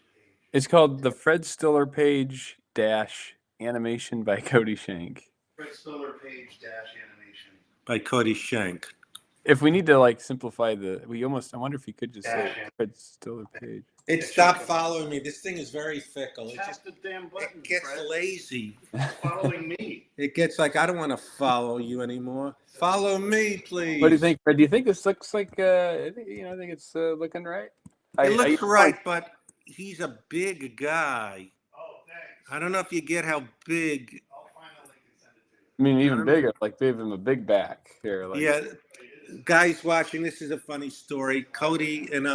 It's called the Fred Stoller Page Dash Animation by Cody Shank. Fred Stoller page dash animation. By Cody Shank. If we need to like simplify I wonder if you could just say Dash. Fred Stoller Page. It stopped following me. This thing is very fickle. It Tap just the damn button, it gets Fred. lazy. It's following me. It gets like, I don't want to follow you anymore. Follow me, please. What do you think, Fred? Do you think this looks like? I think it's looking right. It looks right, but he's a big guy. Oh, thanks. I don't know if you get how big. I'll find a link and send it to you. I mean, even bigger. Like they have him a big back here. Like, Yeah, guys watching, this is a funny story. Cody and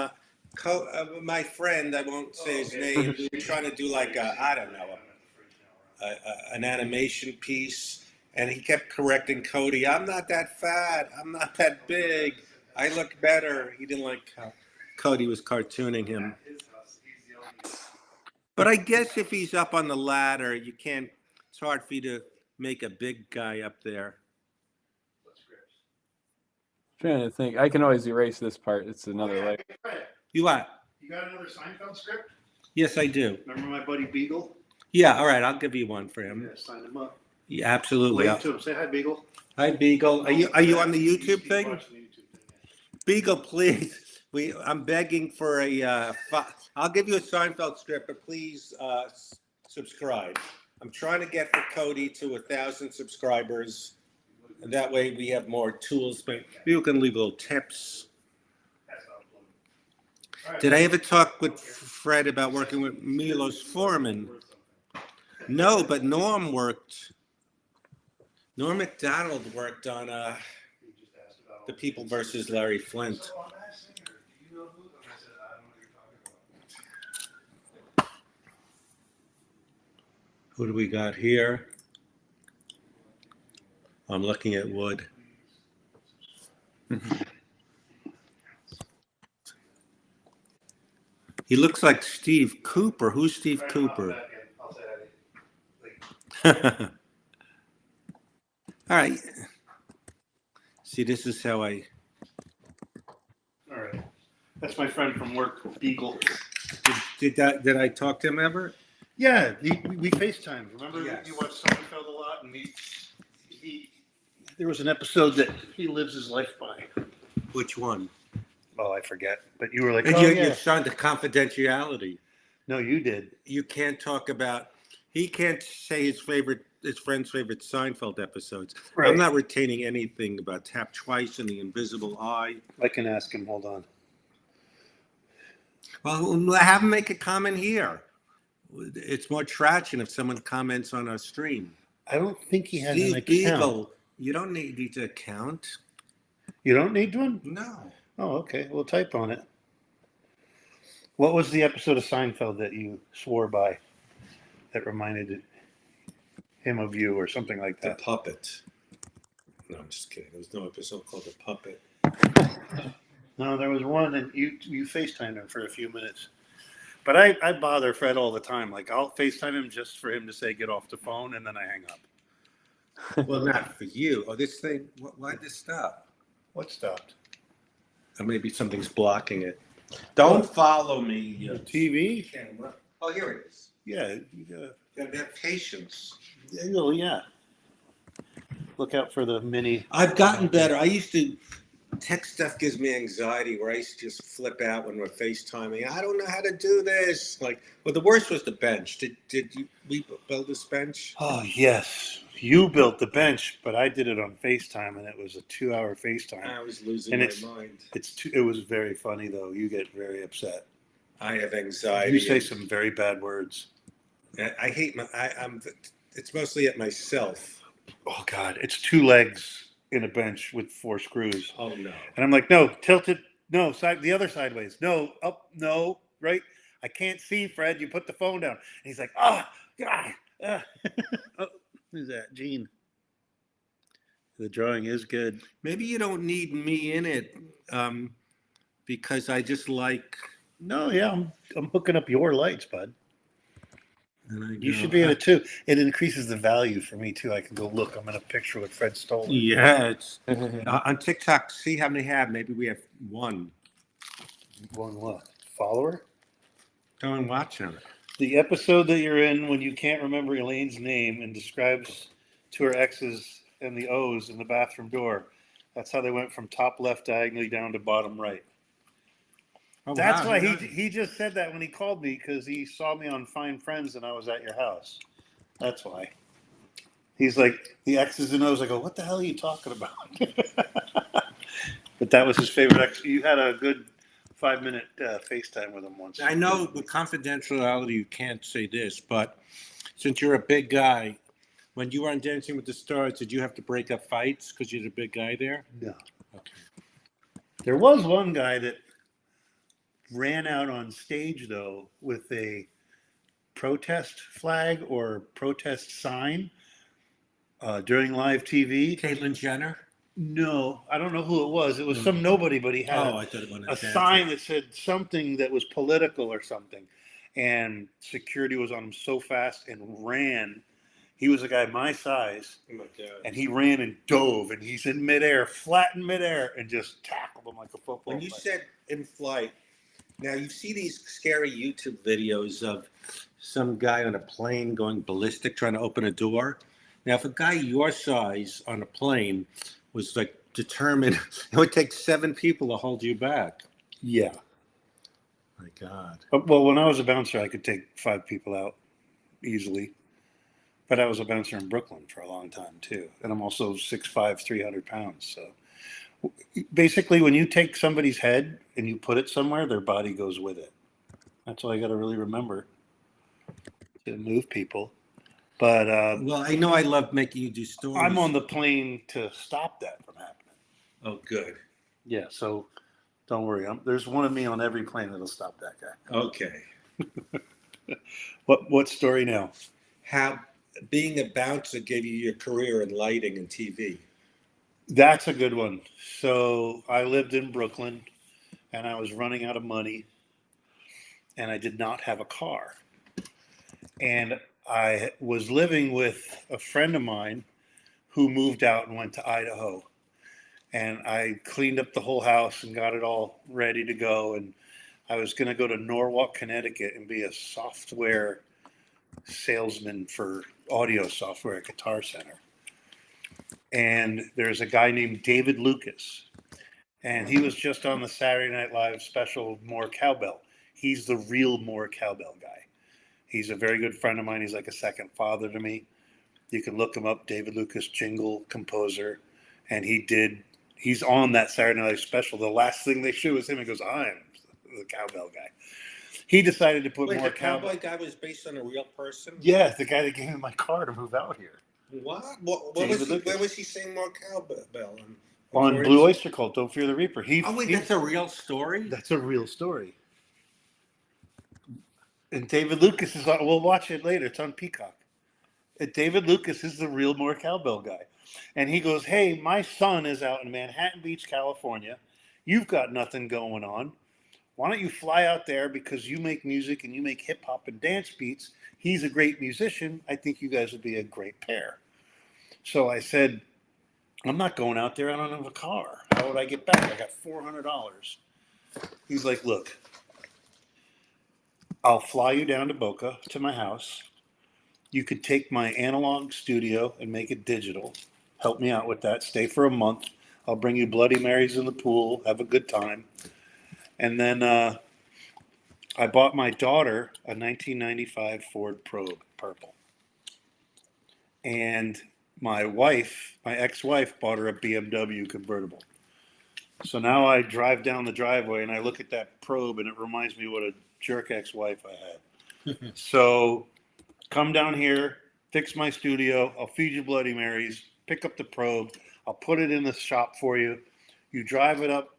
my friend, I won't say his name, we were trying to do like an animation piece, and he kept correcting Cody. I'm not that fat. I'm not that big. I look better. He didn't like how Cody was cartooning him. But I guess if he's up on the ladder, you can't. It's hard for you to make a big guy up there. trying to think. I can always erase this part. It's another layer. Hey, Fred, You what? you got another Seinfeld script? Yes, I do. Remember my buddy Beagle? Yeah, all right. I'll give you one for him. Yeah, sign him up. Yeah, absolutely. Wave to him. Say hi, Beagle. Hi, Beagle. Are you on the YouTube thing? Watching the YouTube thing. Beagle, please. I'm begging for I'll give you a Seinfeld strip, but please subscribe. I'm trying to get for Cody to 1,000 subscribers, and that way we have more tools. But people can leave little tips. Did I ever talk with Fred about working with Milos Forman? No, but Norm Macdonald worked on The People versus Larry Flint. Who do we got here? I'm looking at Wood. He looks like Steve Cooper. Who's Steve Cooper? All right. See, this is how I... All right. That's my friend from work, Beagle. Did I talk to him ever? Yeah, we FaceTimed. Remember, Yes. you watched Seinfeld a lot, and there was an episode that he lives his life by. Which one? Oh, I forget. But you were like, You signed the confidentiality. No, you did. You can't talk about... He can't say his friend's favorite Seinfeld episodes. Right. I'm not retaining anything about Tap Twice and The Invisible Eye. I can ask him. Hold on. Well, have him make a comment here. It's more traction if someone comments on our stream. I don't think he has an Steve account. Beagle, you don't need to account. You don't need one? No. Oh, okay. We'll type on it. What was the episode of Seinfeld that you swore by that reminded him of you or something like The that? Puppet. No, I'm just kidding. There was no episode called The Puppet. No, there was one, and you FaceTimed him for a few minutes. But I bother Fred all the time. Like, I'll FaceTime him just for him to say, get off the phone, and then I hang up. Well, not for you. Oh, this thing, why'd this stop? What stopped? Or maybe something's blocking it. Don't follow me. TV? Camera. Oh, here it is. Yeah. You gotta have patience. yeah. Look out for the mini. I've gotten better. I used to... Tech stuff gives me anxiety where I used to just flip out when we're FaceTiming. I don't know how to do this. Well, the worst was the bench. Did we build this bench? Oh, yes. You built the bench, but I did it on FaceTime, and it was a 2-hour FaceTime. I was losing And my mind. It was very funny, though. You get very upset. I have anxiety. You say some very bad words. I hate it's mostly at myself. Oh, God. It's 2 legs in a bench with 4 screws. Oh, no. And I'm like, no, tilt it. No, the other sideways. No, up, no, right. I can't see, Fred. You put the phone down. And he's like, God. Oh, who's that? Gene. The drawing is good. Maybe you don't need me in it because I just like... No, yeah, I'm hooking up your lights, bud. You should be in it too. It increases the value for me too. I can go look. I'm in a picture with Fred Stoller. Yeah, it's on TikTok. See how many have. Maybe we have one. One what? Follower? Go and watch them. The episode that you're in when you can't remember Elaine's name and describes to her exes and the O's in the bathroom door. That's how they went from top left diagonally down to bottom right. Oh, That's wow, why yeah. he just said that when he called me because he saw me on Fine Friends and I was at your house. That's why. He's like, the X's and O's. I go, what the hell are you talking about? But that was his favorite X. You had a good 5-minute FaceTime with him once. I know with confidentiality you can't say this, but since you're a big guy, when you were on Dancing with the Stars, did you have to break up fights because you're the big guy there? No. Okay. There was one guy that ran out on stage, though, with a protest flag or protest sign during live TV. Caitlyn Jenner? No, I don't know who it was. It was some nobody, but he had I thought it was a sign that said something that was political or something. And security was on him so fast and ran. He was a guy my size, Oh my God. and he ran and dove, and he's in midair, flat in midair, and just tackled him like a football When you player. said in flight, now you see these scary YouTube videos of some guy on a plane going ballistic trying to open a door. Now, if a guy your size on a plane was like determined, it would take 7 people to hold you back. Yeah. My God. Well, when I was a bouncer, I could take 5 people out easily. But I was a bouncer in Brooklyn for a long time too, and I'm also 6'5", 300 pounds. So basically, when you take somebody's head and you put it somewhere, their body goes with it. That's all I got to really remember to move people. But Well, I know I love making you do stories. I'm on the plane to stop that from happening. Oh, good. Yeah, so don't worry. There's one of me on every plane that'll stop that guy. Okay. What story now? How being a bouncer gave you your career in lighting and TV. That's a good one. So I lived in Brooklyn, and I was running out of money, and I did not have a car. And I was living with a friend of mine who moved out and went to Idaho. And I cleaned up the whole house and got it all ready to go. And I was going to go to Norwalk, Connecticut and be a software salesman for audio software at Guitar Center. And there's a guy named David Lucas. And he was just on the Saturday Night Live special More Cowbell. He's the real More Cowbell guy. He's a very good friend of mine. He's like a second father to me. You can look him up, David Lucas, jingle composer. And he's on that Saturday Night Live special. The last thing they show is him. He goes, I'm the cowbell guy. He decided to put Wait, more the cowboy guy was based on a real person? Yeah, the guy that gave me my car to move out here. What? Where was he saying More Cowbell? On Blue Oyster Cult, Don't Fear the Reaper. That's a real story? That's a real story. And David Lucas is on, we'll watch it later. It's on Peacock. And David Lucas is the real More Cowbell guy. And he goes, hey, my son is out in Manhattan Beach, California. You've got nothing going on. Why don't you fly out there because you make music and you make hip hop and dance beats. He's a great musician. I think you guys would be a great pair. So I said, I'm not going out there. I don't have a car. How would I get back? I got $400. He's like, look, I'll fly you down to Boca to my house. You could take my analog studio and make it digital. Help me out with that. Stay for a month. I'll bring you Bloody Marys in the pool. Have a good time. And then I bought my daughter a 1995 Ford Probe Purple. And my ex-wife, bought her a BMW convertible. So now I drive down the driveway and I look at that Probe and it reminds me what a jerk ex-wife I had. So come down here, fix my studio. I'll feed you Bloody Marys, pick up the Probe. I'll put it in the shop for you. You drive it up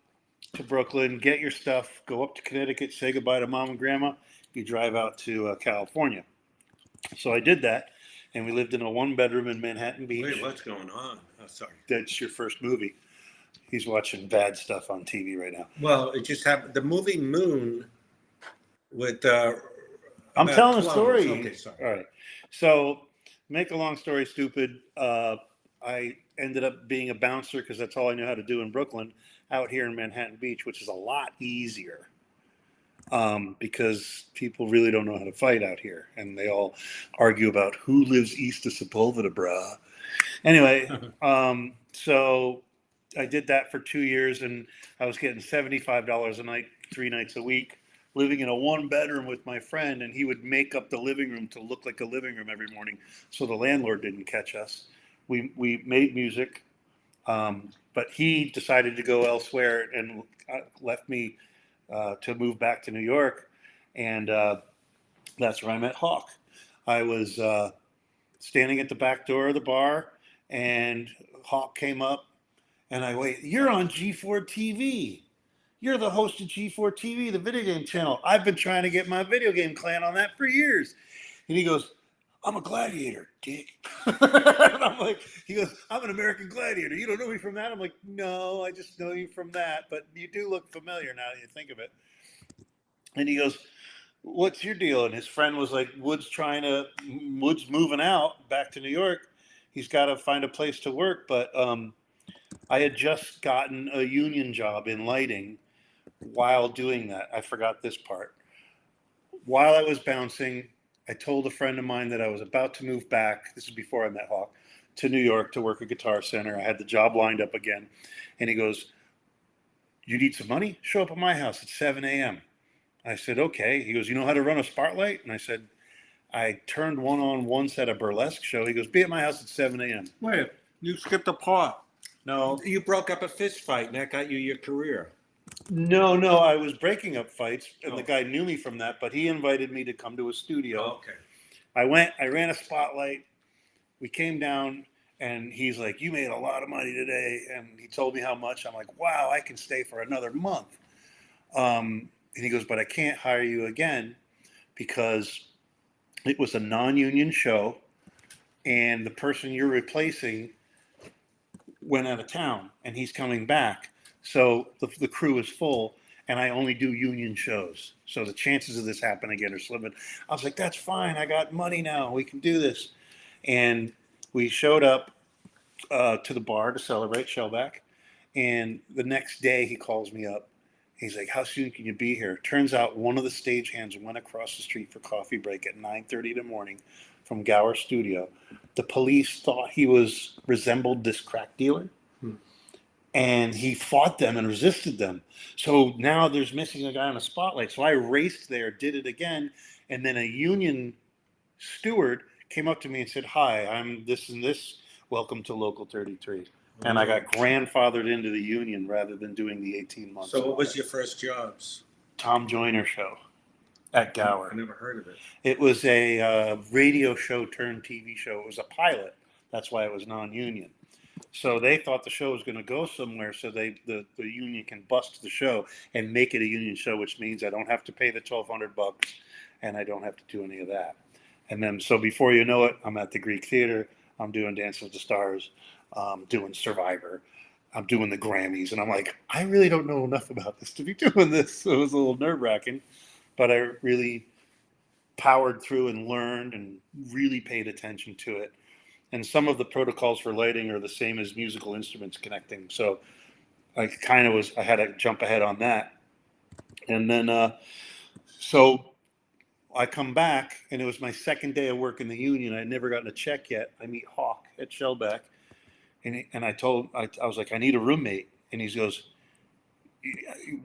to Brooklyn, get your stuff, go up to Connecticut, say goodbye to mom and grandma. You drive out to California. So I did that, and we lived in a 1-bedroom in Manhattan Beach. Wait, what's going on? Oh, sorry. That's your first movie. He's watching bad stuff on TV right now. Well, it just happened. The movie Moon with... I'm telling a story. Okay, sorry. All right. So, make a long story stupid, I ended up being a bouncer because that's all I knew how to do in Brooklyn, out here in Manhattan Beach, which is a lot easier because people really don't know how to fight out here. And they all argue about who lives east of Sepulveda, brah. Anyway, so I did that for 2 years, and I was getting $75 a night, 3 nights a week, living in a 1-bedroom with my friend, and he would make up the living room to look like a living room every morning so the landlord didn't catch us. We made music, but he decided to go elsewhere and left me to move back to New York, and that's where I met Hawk. I was standing at the back door of the bar, and Hawk came up, and I wait. You're on G4 TV. You're the host of G4 TV, the video game channel. I've been trying to get my video game clan on that for years. And he goes, I'm a gladiator, dick. And I'm like, he goes, I'm an American Gladiator. You don't know me from that? I'm like, no, I just know you from that. But you do look familiar now that you think of it. And he goes, what's your deal? And his friend was like, Wood's moving out back to New York. He's got to find a place to work. But I had just gotten a union job in lighting while doing that. I forgot this part. While I was bouncing, I told a friend of mine that I was about to move back. This is before I met Hawk, to New York to work at Guitar Center. I had the job lined up again. And he goes, You need some money? Show up at my house at 7 a.m. I said, okay. He goes, you know how to run a spotlight? And I said, I turned one on once at a burlesque show. He goes, be at my house at 7 a.m. Wait, you skipped a part. No, You broke up a fist fight, and that got you your career. no. I was breaking up fights, and the Oh. guy knew me from that, but he invited me to come to a studio. Okay. I went, I ran a spotlight. We came down, and he's like, you made a lot of money today. And he told me how much. I'm like, wow, I can stay for another month. And he goes, but I can't hire you again because it was a non-union show, and the person you're replacing went out of town, and he's coming back. So the crew is full, and I only do union shows. So the chances of this happening again are slim. I was like, that's fine. I got money now. We can do this. And we showed up to the bar to celebrate Shellback. And the next day he calls me up. He's like, how soon can you be here? Turns out one of the stagehands went across the street for coffee break at 9:30 in the morning from Gower Studio. The police thought he resembled this crack dealer. And he fought them and resisted them. So now there's missing a guy on a spotlight. So I raced there, did it again. And then a union steward came up to me and said, hi, I'm this and this. Welcome to Local 33. And I got grandfathered into the union rather than doing the 18 months. So what was your first jobs? Tom Joyner show at Gower. I never heard of it. It was a radio show turned TV show. It was a pilot. That's why it was non-union. So they thought the show was going to go somewhere, so the union can bust the show and make it a union show, which means I don't have to pay the $1,200 and I don't have to do any of that. And then, so before you know it, I'm at the Greek Theater. I'm doing Dance with the Stars, doing Survivor. I'm doing the Grammys. And I'm like, I really don't know enough about this to be doing this. So it was a little nerve-wracking, but I really powered through and learned and really paid attention to it. And some of the protocols for lighting are the same as musical instruments connecting. So I had to jump ahead on that. And then, so I come back, and it was my second day of work in the union. I had never gotten a check yet. I meet Hawk at Shellback, and I was like, I need a roommate. And he goes,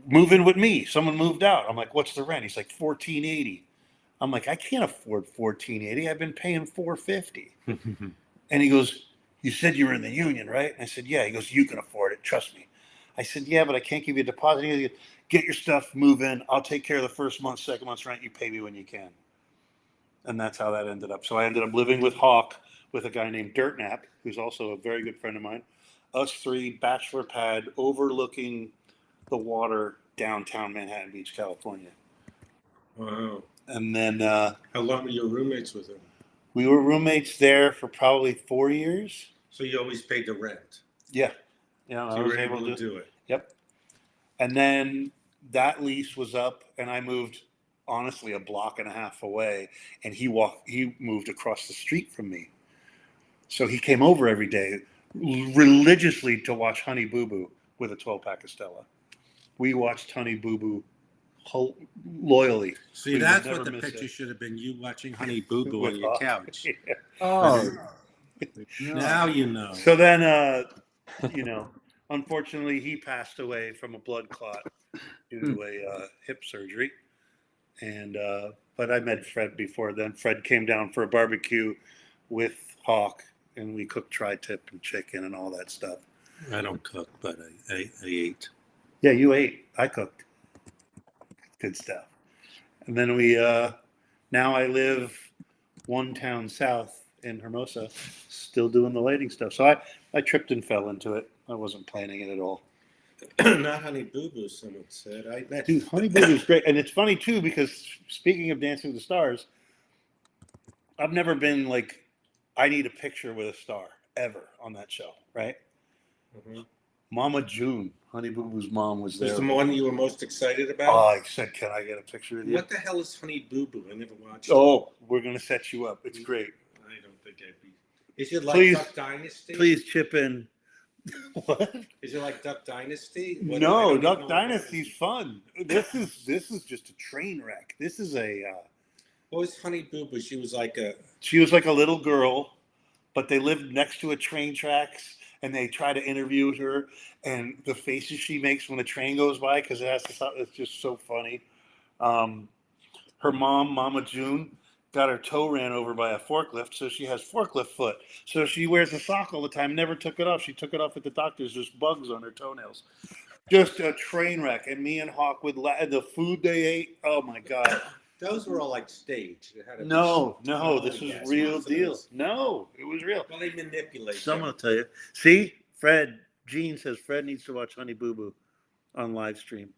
move in with me. Someone moved out. I'm like, what's the rent? He's like, $1,480. I'm like, I can't afford $1,480. I've been paying $450. And he goes, you said you were in the union, right? And I said, yeah. He goes, you can afford it. Trust me. I said, yeah, but I can't give you a deposit. He goes, get your stuff, move in. I'll take care of the first month, second month's rent. You pay me when you can. And that's how that ended up. So I ended up living with Hawk with a guy named Dirtnap, who's also a very good friend of mine. Us three, bachelor pad, overlooking the water, downtown Manhattan Beach, California. Wow. And then How long were your roommates with him? we were roommates there for probably 4 years. So you always paid the rent. Yeah. Yeah, So I you was were able able to to do it. Yep. And then that lease was up, and I moved, honestly, a block and a half away, and he moved across the street from me. So he came over every day religiously to watch Honey Boo Boo with a 12-pack of Stella. We watched Honey Boo Boo loyally. See, We that's would what the never miss picture it. should have been, you watching Honey Boo Boo With on your Hawk. couch. Yeah. Oh, Now you know. So then, unfortunately, he passed away from a blood clot due to a hip surgery. And but I met Fred before then. Fred came down for a barbecue with Hawk, and we cooked tri-tip and chicken and all that stuff. I don't cook, but I ate. Yeah, you ate. I cooked. Good stuff. And then now I live one town south in Hermosa, still doing the lighting stuff. So I tripped and fell into it. I wasn't planning it at all. Not Honey Boo Boo, someone said. Dude, Honey Boo Boo is great. And it's funny, too, because speaking of Dancing with the Stars, I've never been like, I need a picture with a star, ever, on that show, right? Mm-hmm. Mama June, Honey Boo Boo's mom, was there. Was the one you were most excited Oh, about? I said, can I get a picture with you? What the hell is Honey Boo Boo? I never watched it. Oh, we're going to set you up. It's great. I don't think I'd be. Is it like Please- Duck Dynasty? Please chip in. What? Is it like Duck Dynasty? I No, don't even know Duck what Dynasty's that is. fun. This is just a train wreck. This is What was Honey Boo Boo? She was like a. she was like a little girl, but they lived next to a train tracks, and they try to interview her, and the faces she makes when the train goes by because it has to stop. It's just so funny. Her mom, Mama June, got her toe ran over by a forklift, so she has forklift foot. So she wears a sock all the time. Never took it off. She took it off at the doctor's. There's bugs on her toenails. Just a train wreck. And me and Hawk would the food they ate. Oh my god. Those were all like staged. It had to be No, Oh, this was yes, real yes, it deal. is. No, it was real. Well, they manipulate. Someone will them. tell you. See, Fred. Gene says Fred needs to watch Honey Boo Boo on live stream.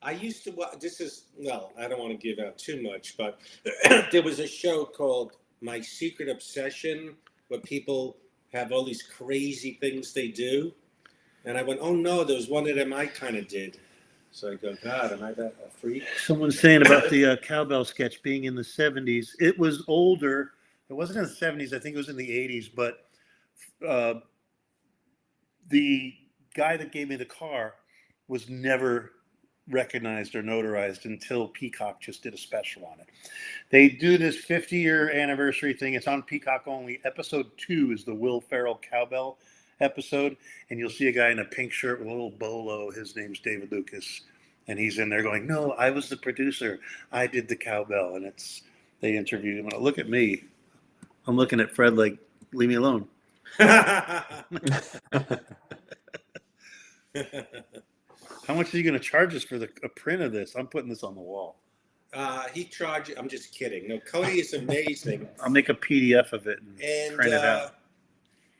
I used to watch. This is well. I don't want to give out too much, but there was a show called My Secret Obsession, where people have all these crazy things they do, and I went, "Oh no, there was one of them I kind of did." So I go, "God, am I that a freak?" Someone's saying about the cowbell sketch being in the 70s. It was older. It wasn't in the 70s. I think it was in the 80s. But the guy that gave me the car was never recognized or notarized until Peacock just did a special on it. They do this 50-year anniversary thing. It's on Peacock only. Episode 2 is the Will Ferrell cowbell episode, and you'll see a guy in a pink shirt with a little bolo. His name's David Lucas, and he's in there going, "No, I was the producer. I did the cowbell." And they interviewed him. And look at me. I'm looking at Fred like, leave me alone. How much are you going to charge us for a print of this? I'm putting this on the wall. He charged. I'm just kidding. No, Cody is amazing. I'll make a PDF of it and print it out.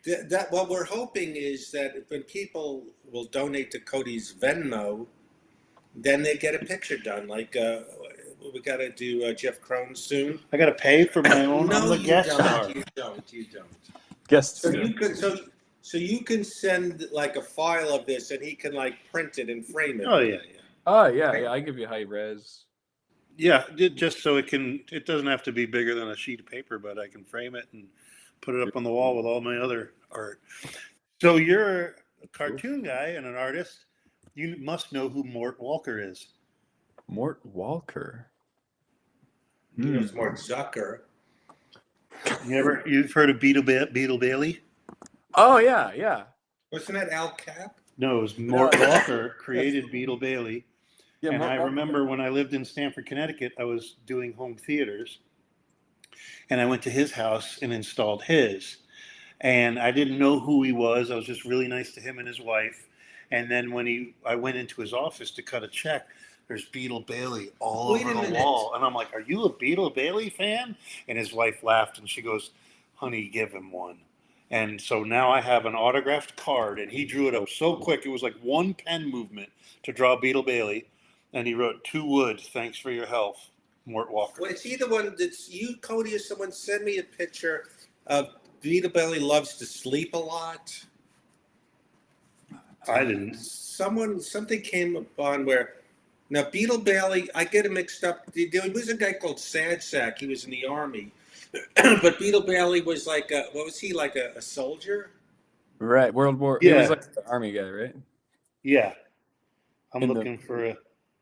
That what we're hoping is that when people will donate to Cody's Venmo, then they get a picture done. Like we got to do Jeff Crone soon. I got to pay for my own. No, I'm the guest star. You don't. Guests. So you can send like a file of this, and he can like print it and frame it. Oh yeah. Oh yeah. I give you high res. Yeah, just so it doesn't have to be bigger than a sheet of paper, but I can frame it and put it up on the wall with all my other art. So you're a cartoon guy and an artist. You must know who Mort Walker is. Mort Walker. It's Mort Zucker. You've heard of Beetle Bailey? Oh yeah. Wasn't that Al Cap? No, it was Mort Walker created Beetle Bailey. Yeah, And Mort I Walker. remember when I lived in Stamford, Connecticut, I was doing home theaters. And I went to his house and installed his. And I didn't know who he was. I was just really nice to him and his wife. And then when I went into his office to cut a check, there's Beetle Bailey all over the wall. And I'm like, "Are you a Beetle Bailey fan?" And his wife laughed and she goes, "Honey, give him one." And so now I have an autographed card, and he drew it up so quick. It was like one pen movement to draw Beetle Bailey. And he wrote, "To Wood, thanks for your help, Mort Walker." Well, it's either one that's you, Cody, or someone send me a picture of Beetle Bailey loves to sleep a lot. I didn't. Something came upon where now Beetle Bailey, I get him mixed up. There was a guy called Sad Sack. He was in the army, but Beetle Bailey was like what was he like a soldier? Right, World War. Yeah. He was like the army guy, right? Yeah. I'm In looking for a...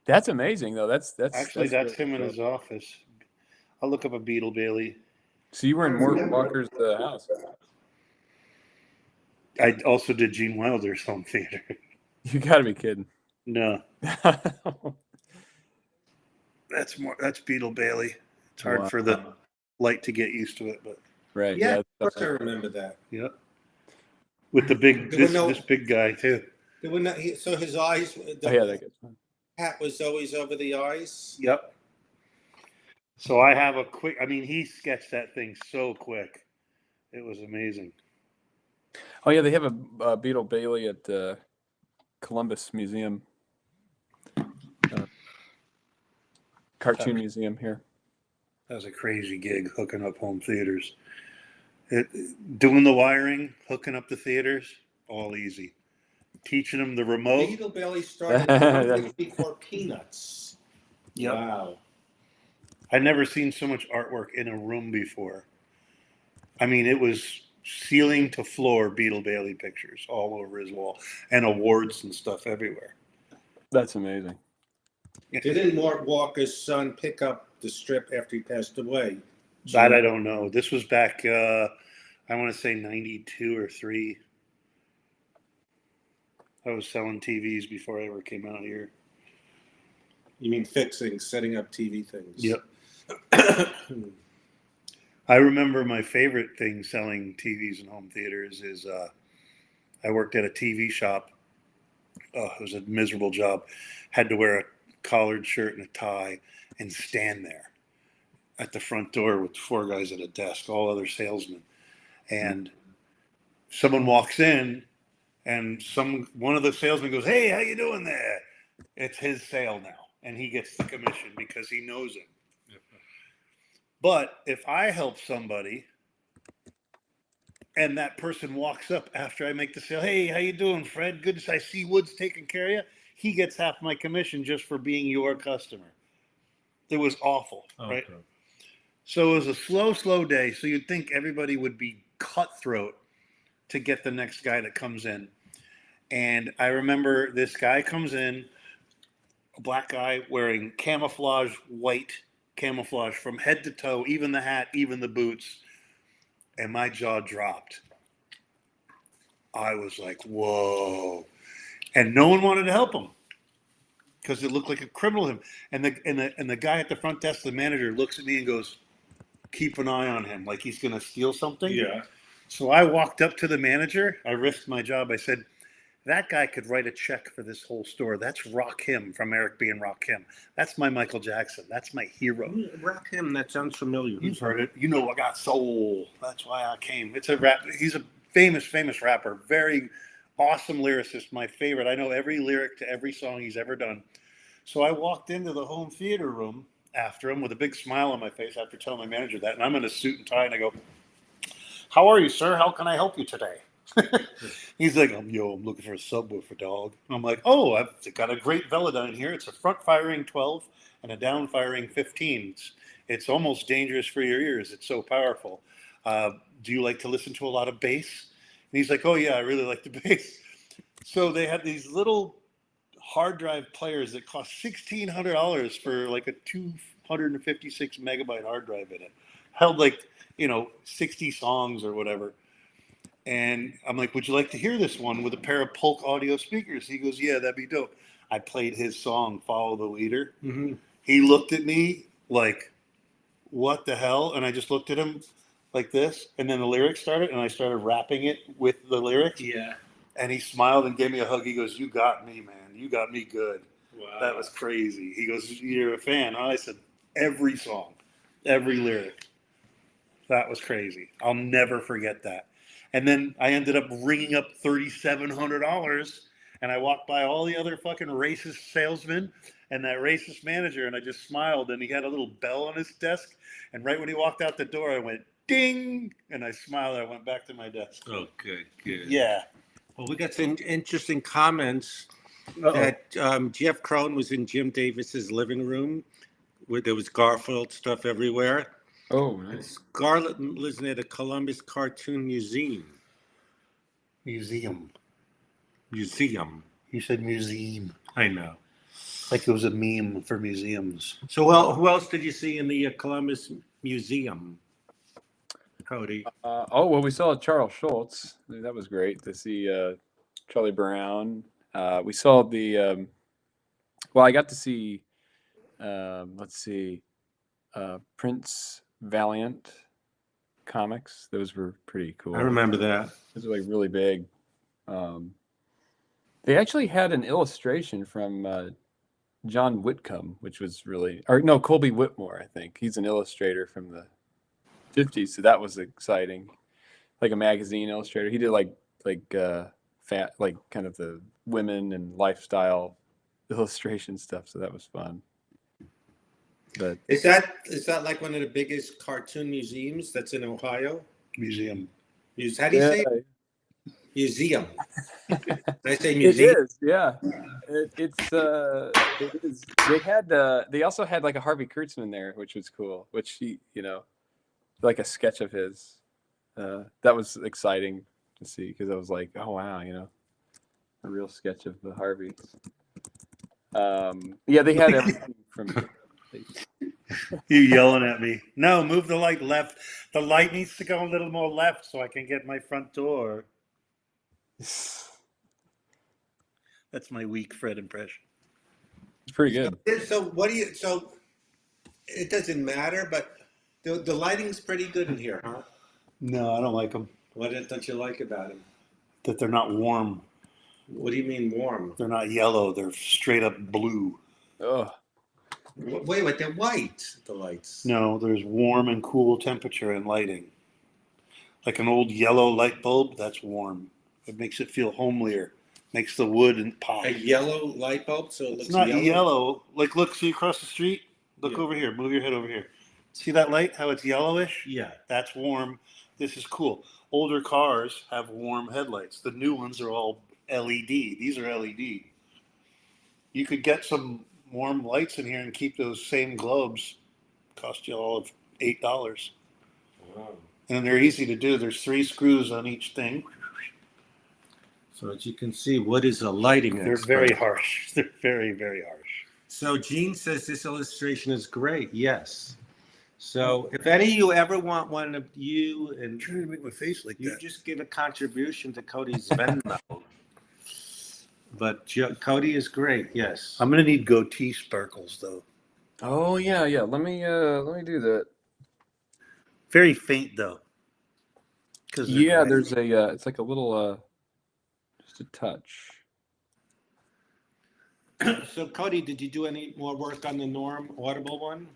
That's amazing, though. That's Actually, that's him in his office. I'll look up a Beetle Bailey. So you were in Mort Walker's house. I also did Gene Wilder's home theater. You got to be kidding. No, that's Beetle Bailey. It's hard for the light to get used to it, but Right. Yeah, of course that's I remember that. yeah. With the big this big guy too. There were not, so his eyes. The that gets hat was always over the eyes. Yep. So I have a quick. I mean, he sketched that thing so quick. It was amazing. Oh yeah, they have a Beetle Bailey at Columbus Museum, cartoon museum here. That was a crazy gig, hooking up home theaters. Doing the wiring, hooking up the theaters, all easy. Teaching them the remote. Beetle Bailey started before Peanuts. Yep. Wow. I'd never seen so much artwork in a room before. I mean, it was ceiling to floor Beetle Bailey pictures all over his wall and awards and stuff everywhere. That's amazing. Didn't Mort Walker's son pick up the strip after he passed away? That I don't know. This was back, I want to say 92 or 3. I was selling TVs before I ever came out here. You mean fixing, setting up TV things? Yep. I remember my favorite thing selling TVs and home theaters is I worked at a TV shop. Oh, it was a miserable job. Had to wear a collared shirt and a tie and stand there at the front door with 4 guys at a desk, all other salesmen. And someone walks in and one of the salesmen goes, "Hey, how you doing there?" It's his sale now. And he gets the commission because he knows him. But if I help somebody and that person walks up after I make the sale, "Hey, how you doing, Fred? Good to I see Wood's taking care of you." He gets half my commission just for being your customer. It was awful, right? So it was a slow day. So you'd think everybody would be cutthroat to get the next guy that comes in. And I remember this guy comes in, a black guy wearing camouflage, white camouflage from head to toe, even the hat, even the boots. And my jaw dropped. I was like, whoa. And no one wanted to help him because it looked like a criminal to him. And the guy at the front desk, the manager, looks at me and goes, "Keep an eye on him, like he's going to steal something." Yeah. So I walked up to the manager. I risked my job. I said, "That guy could write a check for this whole store. That's Rakim from Eric B. and Rakim. That's my Michael Jackson. That's my hero." Rakim, that sounds familiar. You've heard it. You know I got soul. That's why I came. It's a rap. He's a famous rapper. Very awesome lyricist. My favorite. I know every lyric to every song he's ever done. So I walked into the home theater room after him with a big smile on my face after telling my manager that. And I'm in a suit and tie and I go, "How are you, sir? How can I help you today?" He's like, I'm looking for a subwoofer, dog. And I'm like, "Oh, I've got a great Velodyne here. It's a front firing 12 and a down firing 15. It's almost dangerous for your ears. It's so powerful. Do you like to listen to a lot of bass?" And he's like, "Oh yeah, I really like the bass." So they had these little hard drive players that cost $1,600 for like a 256 megabyte hard drive in it. Held like, 60 songs or whatever. And I'm like, "Would you like to hear this one with a pair of Polk audio speakers?" He goes, "Yeah, that'd be dope." I played his song, "Follow the Leader." Mm-hmm. He looked at me like, "What the hell?" And I just looked at him like this. And then the lyrics started, and I started rapping it with the lyrics. Yeah. And he smiled and gave me a hug. He goes, "You got me, man. You got me good." Wow. That was crazy. He goes, "You're a fan, huh?" I said, "Every song, every lyric." That was crazy. I'll never forget that. And then I ended up ringing up $3,700, and I walked by all the other fucking racist salesmen and that racist manager, and I just smiled, and he had a little bell on his desk. And right when he walked out the door, I went, "Ding!" And I smiled. I went back to my desk. Oh, good. Yeah. Well, we got some interesting comments that Jeff Crone was in Jim Davis's living room where there was Garfield stuff everywhere. Oh, nice. Scarlett lives at a Columbus Cartoon Museum. Museum. You said museum. I know. Like it was a meme for museums. So, well, who else did you see in the Columbus Museum, Cody? Well, we saw Charles Schultz. That was great to see Charlie Brown. We saw the. Well, I got to see. Prince Valiant comics. Those were pretty cool. I remember that. Those were like really big. They actually had an illustration from John Whitcomb, which was Colby Whitmore, I think. He's an illustrator from the 50s, so that was exciting. Like a magazine illustrator. He did like kind of the women and lifestyle illustration stuff, so that was fun. But Is that like one of the biggest cartoon museums that's in Ohio? Museum. How do you say it? Museum. Did I say museum? It is, yeah. It is. They also had like a Harvey Kurtzman there, which was cool. Which he, like a sketch of his. That was exciting to see because I was like, oh wow, a real sketch of the Harveys. Yeah, they had everything from. You yelling at me? No, move the light left. The light needs to go a little more left so I can get my front door. That's my weak Fred impression. It's pretty good. So what do you? So it doesn't matter, but the lighting's pretty good in here, huh? No, I don't like them. What don't you like about them? That they're not warm. What do you mean warm? They're not yellow. They're straight up blue. Oh, Wait, they're white. The lights. No, there's warm and cool temperature and lighting. Like an old yellow light bulb, that's warm. It makes it feel homelier. Makes the wood and pop. A yellow light bulb, so it It's looks not yellow. yellow. Like, look, see across the street? Look Yeah. over here. Move your head over here. See that light? How it's yellowish? Yeah. That's warm. This is cool. Older cars have warm headlights. The new ones are all LED. These are LED. You could get some warm lights in here and keep those same globes. Cost you all of $8. Wow. And they're easy to do. There's 3 screws on each thing. So as you can see, what is a lighting They're expert? very harsh. They're very, very harsh. So Gene says this illustration is great. Yes. So if any of you ever want one of you, and I'm trying to make my face like you that. just give a contribution to Cody's Venmo. But Cody is great. Yes. I'm gonna need goatee sparkles though. oh yeah. Let me do that. Very faint though. Yeah, there's a it's like a little just a touch. So Cody, did you do any more work on the Norm Audible one?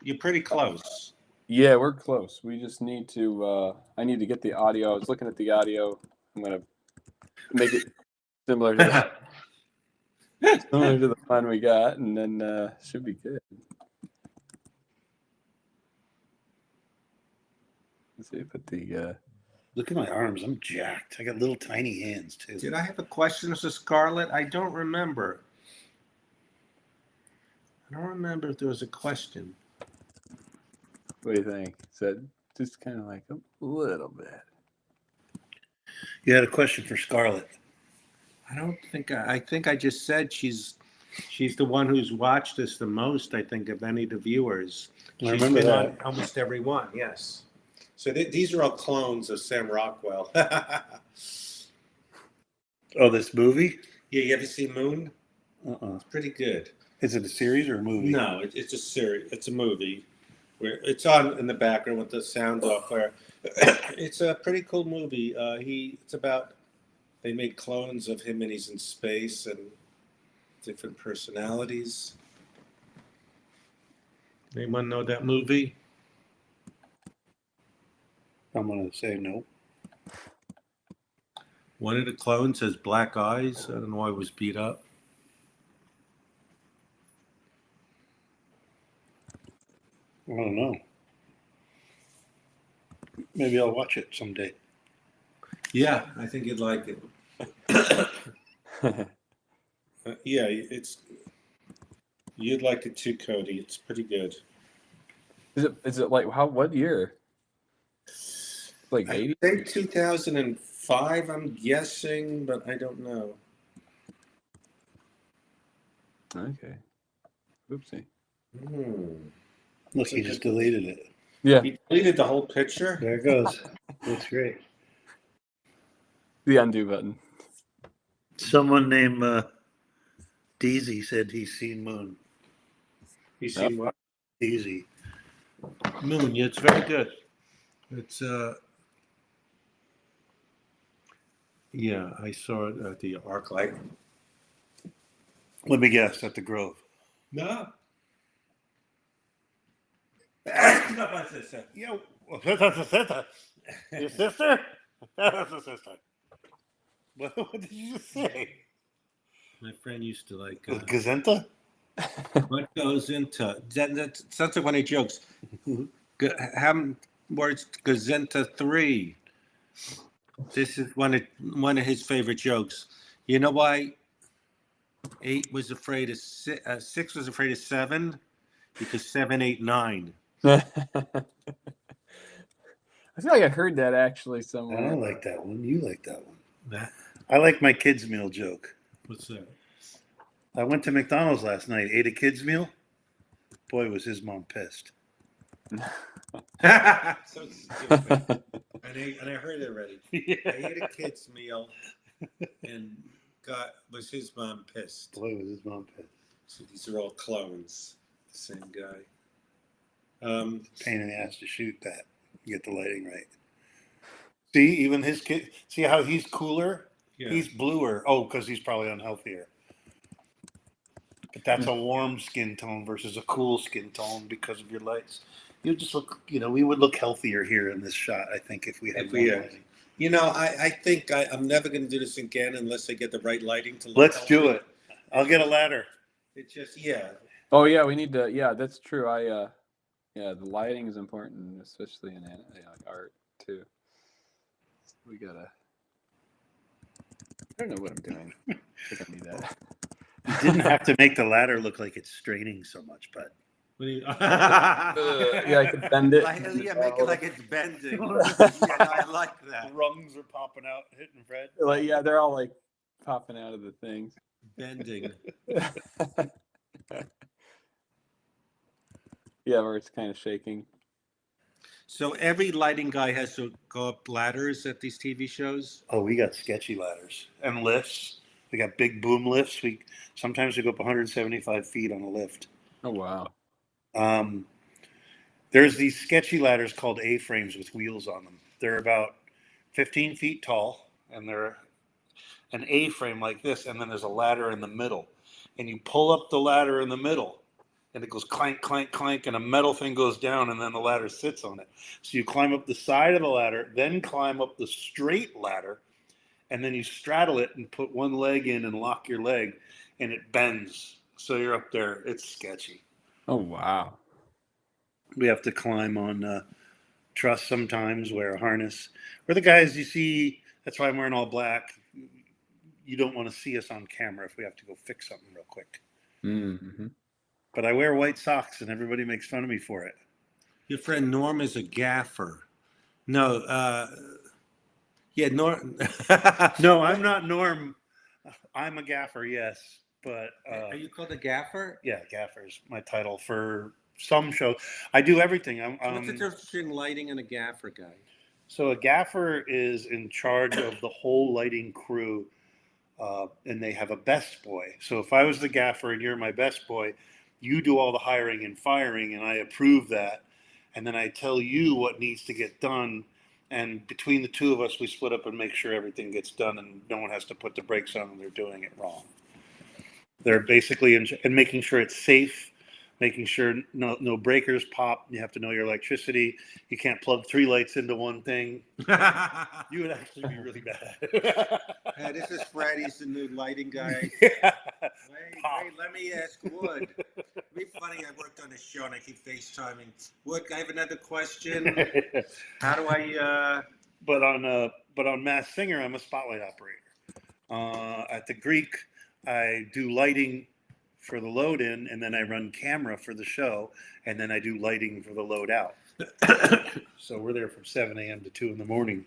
You're pretty close. Yeah, we're close. We just need to I need to get the audio. I was looking at the audio. I'm gonna make it similar to the one we got, and then should be good. Let's see, put the Look at my arms. I'm jacked. I got little tiny hands too. Did I have a question for Scarlett? I don't remember. I don't remember if there was a question. what do you think? Said just kind of like a little bit. You had a question for Scarlett. I don't think I think I just said she's the one who's watched us the most, I think, of any of the viewers. I remember been that. on almost every one, yes. So these are all clones of Sam Rockwell. Oh, this movie? Yeah, you ever see Moon? It's pretty good. Is it a series or a movie? No, it's a series. It's a movie where it's on in the background with the sound off. Where it's a pretty cool movie. It's about they made clones of him and he's in space and different personalities. Anyone know that movie? I'm gonna say no. One of the clones has black eyes. I don't know why it was beat up. I don't know. Maybe I'll watch it someday. Yeah, I think you'd like it. Yeah, you'd like it too, Cody. It's pretty good. Is it like what year? Like I 80? think 2005, I'm guessing, but I don't know. Okay. Oopsie. Look, he just deleted it. Yeah, He deleted the whole picture? There it goes. That's great. the undo button. Someone named Deezy said he's seen Moon. You see what? Deezy. Moon, yeah, it's very good. It's, yeah, I saw it at the ArcLight. Let me guess, at the Grove. No. Not my sister. Yo, that's a sister. Your sister? That's a sister. What did you just say? My friend used to like. Gazenta? What goes into that's such a funny jokes. How words Gazenta 3? This is one of his favorite jokes. You know why 8 was afraid of 6 was afraid of 7? Because 7, 8, 9. I feel like I heard that actually I somewhere. don't like that one. You like that one. That, I like my kids' meal joke. what's that? I went to McDonald's last night, ate a kids' meal. Boy, was his mom pissed. So stupid. And I heard it already. Yeah. I ate a kid's meal, and was his mom pissed? Boy, was his mom pissed. So these are all clones. The same guy. Pain in the ass to shoot that. Get the lighting right. See, even his kid. See how he's cooler? Yeah. He's bluer. Oh, because he's probably unhealthier. But that's a warm skin tone versus a cool skin tone because of your lights. You just look, we would look healthier here in this shot, I think, if we had If more we lighting. I think I'm never going to do this again unless I get the right lighting to look Let's healthy. do it. I'll get a ladder. It's just, Oh yeah, we need to. Yeah, that's true. Yeah, the lighting is important, especially in like art too. We gotta. I don't know what I'm doing. I think I need that. You didn't have to make the ladder look like it's straining so much, but Yeah, I could bend it. Yeah, make it like it's bending. Yeah, no, I like that. rungs are popping out, hitting Fred. Like, yeah, they're all like popping out of the things. Bending. Yeah, where it's kind of shaking. So every lighting guy has to go up ladders at these TV shows? Oh, we got sketchy ladders and lifts. We got big boom lifts. Sometimes we go up 175 feet on a lift. Oh wow. There's these sketchy ladders called A-frames with wheels on them. They're about 15 feet tall, and they're an A-frame like this, and then there's a ladder in the middle. And you pull up the ladder in the middle, and it goes clank, clank, clank, and a metal thing goes down, and then the ladder sits on it. So you climb up the side of the ladder, then climb up the straight ladder, and then you straddle it and put one leg in and lock your leg, and it bends. So you're up there. It's sketchy. Oh wow. We have to climb on truss sometimes, wear a harness. We're the guys you see. That's why I'm wearing all black. You don't want to see us on camera if we have to go fix something real quick. Mm-hmm. But I wear white socks, and everybody makes fun of me for it. Your friend Norm is a gaffer. No, yeah, Norm. No, I'm not Norm. I'm a gaffer, yes. But Are you called a gaffer? yeah, gaffer is my title for some shows. I do everything. What's the difference between lighting and a gaffer guy? So a gaffer is in charge of the whole lighting crew, and they have a best boy. So if I was the gaffer and you're my best boy, you do all the hiring and firing, and I approve that. And then I tell you what needs to get done. And between the two of us, we split up and make sure everything gets done, and no one has to put the brakes on when they're doing it wrong. They're basically and making sure it's safe, making sure no breakers pop. You have to know your electricity. You can't plug 3 lights into one thing. You would actually be really bad. Hey, this is Fred. He's the new lighting guy. Yeah. Wait, let me ask Wood. It'd be funny. I worked on a show and I keep FaceTiming. Wood, I have another question. How do I? But on Masked Singer, I'm a spotlight operator. At the Greek, I do lighting for the load in, and then I run camera for the show, and then I do lighting for the load out. So we're there from 7 a.m. to 2 in the morning,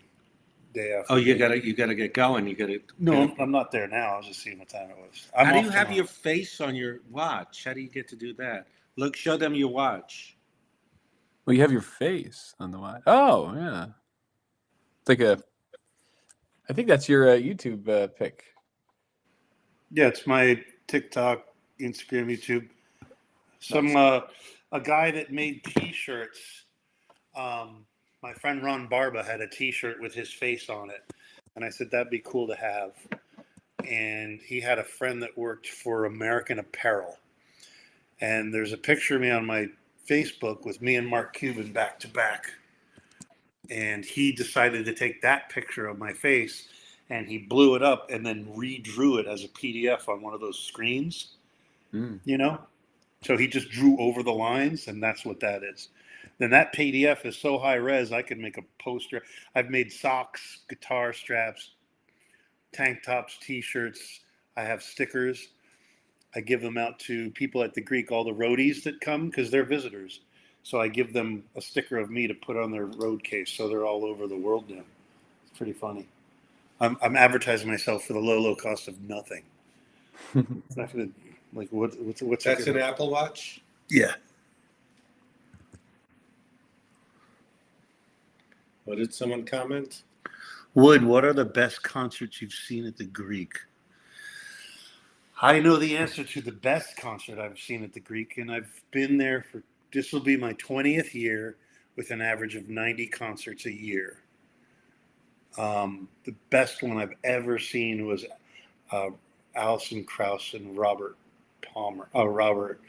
day after. Oh, you gotta get going. You gotta. No, I'm not there now. I was just seeing what time it was. How do you have your face on your watch? How do you get to do that? Look, show them your watch. Well, you have your face on the watch. Oh yeah. It's like I think that's your YouTube pic. Yeah, it's my TikTok, Instagram, YouTube. A guy that made T-shirts. My friend Ron Barba had a T-shirt with his face on it, and I said that'd be cool to have. And he had a friend that worked for American Apparel, and there's a picture of me on my Facebook with me and Mark Cuban back to back. And he decided to take that picture of my face, and he blew it up and then redrew it as a PDF on one of those screens. So he just drew over the lines, and that's what that is. Then that PDF is so high res, I could make a poster. I've made socks, guitar straps, tank tops, T-shirts. I have stickers. I give them out to people at the Greek, all the roadies that come, because they're visitors. So I give them a sticker of me to put on their road case, so they're all over the world now. It's pretty funny. I'm advertising myself for the low cost of nothing. It's not gonna, like, what's That's an Apple Watch? Yeah. What did someone comment? Wood, what are the best concerts you've seen at the Greek? I know the answer to the best concert I've seen at the Greek, and I've been there for, this will be my 20th year with an average of 90 concerts a year. The best one I've ever seen was Alison Krauss and Robert Palmer. Oh, Robert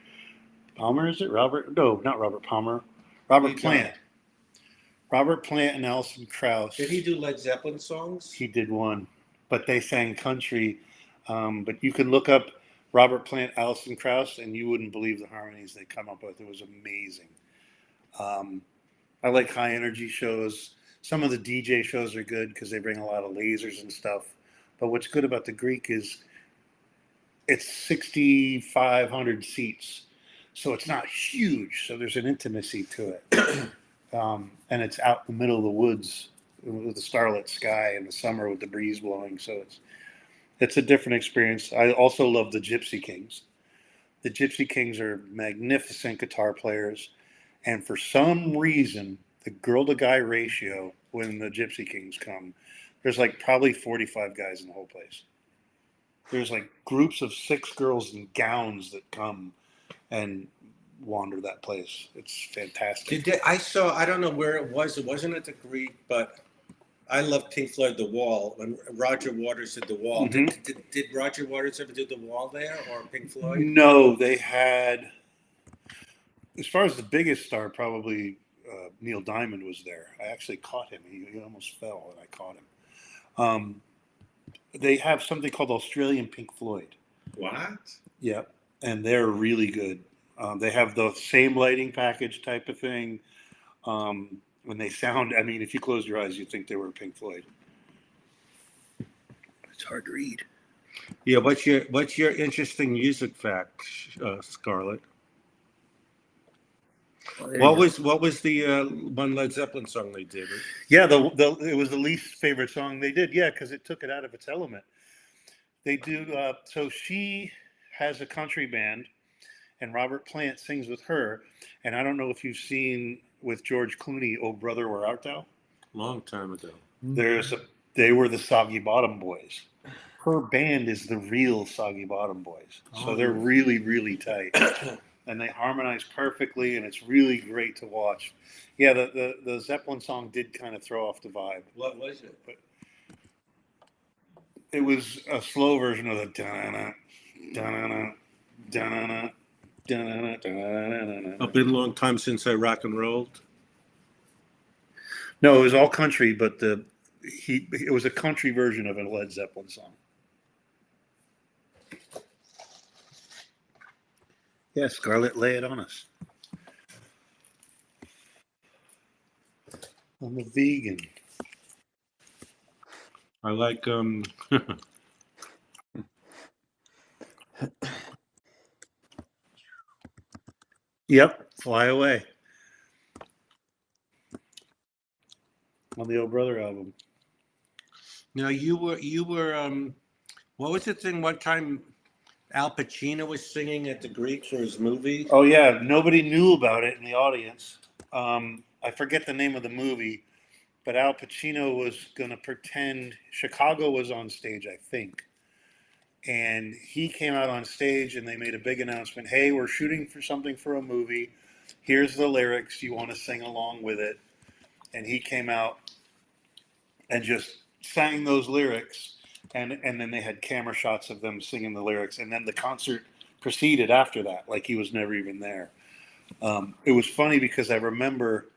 Palmer, is it? Robert? No, not Robert Palmer. Robert Plant. Robert Plant and Alison Krauss. Did he do Led Zeppelin songs? He did one, but they sang country. But you can look up Robert Plant, Alison Krauss, and you wouldn't believe the harmonies they come up with. It was amazing. I like high energy shows. Some of the DJ shows are good because they bring a lot of lasers and stuff. But what's good about the Greek is it's 6,500 seats. So it's not huge. So there's an intimacy to it. And it's out in the middle of the woods with the starlit sky in the summer with the breeze blowing. So it's a different experience. I also love the Gypsy Kings. The Gypsy Kings are magnificent guitar players. And for some reason, the girl-to-guy ratio when the Gypsy Kings come, there's like probably 45 guys in the whole place. There's like groups of 6 girls in gowns that come and wander that place. It's fantastic. I don't know where it was. It wasn't at the Greek, but I love Pink Floyd, The Wall. When Roger Waters did The Wall. Mhm. Did Roger Waters ever do The Wall there or Pink Floyd? No, they had, as far as the biggest star, probably Neil Diamond was there. I actually caught him. He almost fell, and I caught him. They have something called Australian Pink Floyd. What? Yeah, and they're really good. They have the same lighting package type of thing. When they sound, I mean, if you close your eyes, you think they were Pink Floyd. It's hard to read. Yeah, what's your interesting music fact, Scarlett? Well, What was the one Led Zeppelin song they did? yeah, it was the least favorite song they did. Yeah, because it took it out of its element. They do. So she has a country band, and Robert Plant sings with her. And I don't know if you've seen with George Clooney, "Oh Brother, Where Art Thou?" Long time ago. They were the Soggy Bottom Boys. Her band is the real Soggy Bottom Boys. So they're really, really tight. And they harmonize perfectly, and it's really great to watch. Yeah, the Zeppelin song did kind of throw off the vibe. What was it? But it was a slow version of the da-na-na, da-na-na, da-na-na, da-na-na, da-na-na. It's been a long time since I rock and rolled. No, it was all country, but it was a country version of a Led Zeppelin song. Yeah, Scarlett, lay it on us. I'm a vegan. I like Yep, Fly Away. On the Oh Brother album. Now you were what was the thing one time Al Pacino was singing at the Greek for his movie? Oh yeah, nobody knew about it in the audience. I forget the name of the movie, but Al Pacino was going to pretend Chicago was on stage, I think. And he came out on stage and they made a big announcement. Hey, we're shooting for something for a movie. Here's the lyrics. You want to sing along with it? And he came out and just sang those lyrics. And then they had camera shots of them singing the lyrics. And then the concert proceeded after that, like he was never even there. It was funny because I remember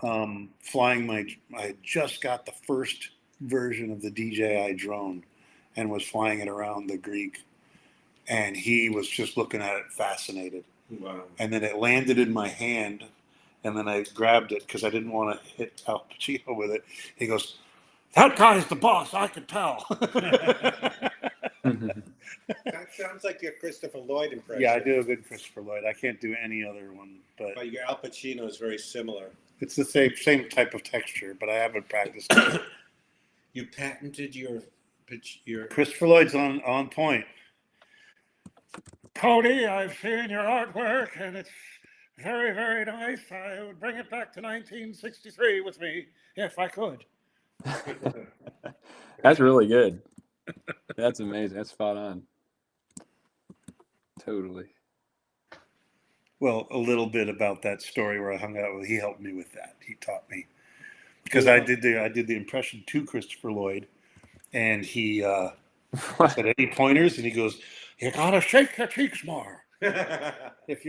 flying I had just got the first version of the DJI drone and was flying it around the Greek. And he was just looking at it fascinated. Wow. And then it landed in my hand. And then I grabbed it because I didn't want to hit Al Pacino with it. He goes, "That guy's the boss, I can tell." That sounds like your Christopher Lloyd impression. Yeah, I do a good Christopher Lloyd. I can't do any other one, but But your Al Pacino is very similar. it's the same type of texture, but I haven't practiced it. You patented your Christopher Lloyd's on point. Cody, I've seen your artwork, and it's very, very nice. I would bring it back to 1963 with me if I could. That's really good. That's amazing. That's spot on. Totally. Well, a little bit about that story where I hung out with. He helped me with that. He taught me because I did the impression to Christopher Lloyd, and he said, "Any pointers?" And he goes, "You gotta shake your cheeks more." If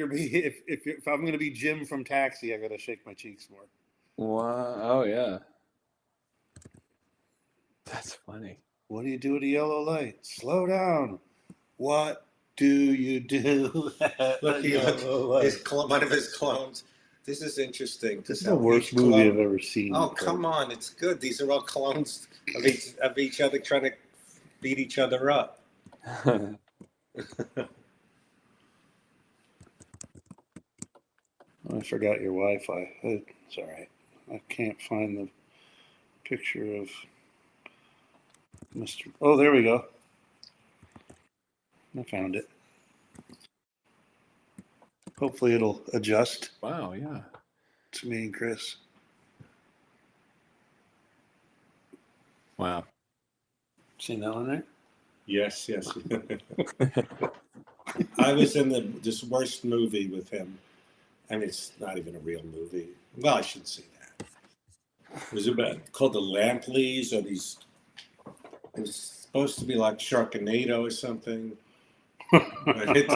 I'm gonna be Jim from Taxi, I gotta shake my cheeks more. Wow. Oh yeah. That's funny. What do you do at a yellow light? Slow down. What do you do at Look, a yellow light? one of his clones. This is interesting. This is the worst movie I've ever seen. Oh, come on. It's good. These are all clones of each other trying to beat each other up. I forgot your Wi-Fi. It's all right. I can't find the picture of Mr. Oh, there we go. I found it. Hopefully it'll adjust Wow. Yeah. to me and Chris. Wow. Seen that one there? Yes. I was in this worst movie with him. I mean, it's not even a real movie. Well, I shouldn't say that. It was called The Lampleys, or these. It was supposed to be like Sharknado or something. But it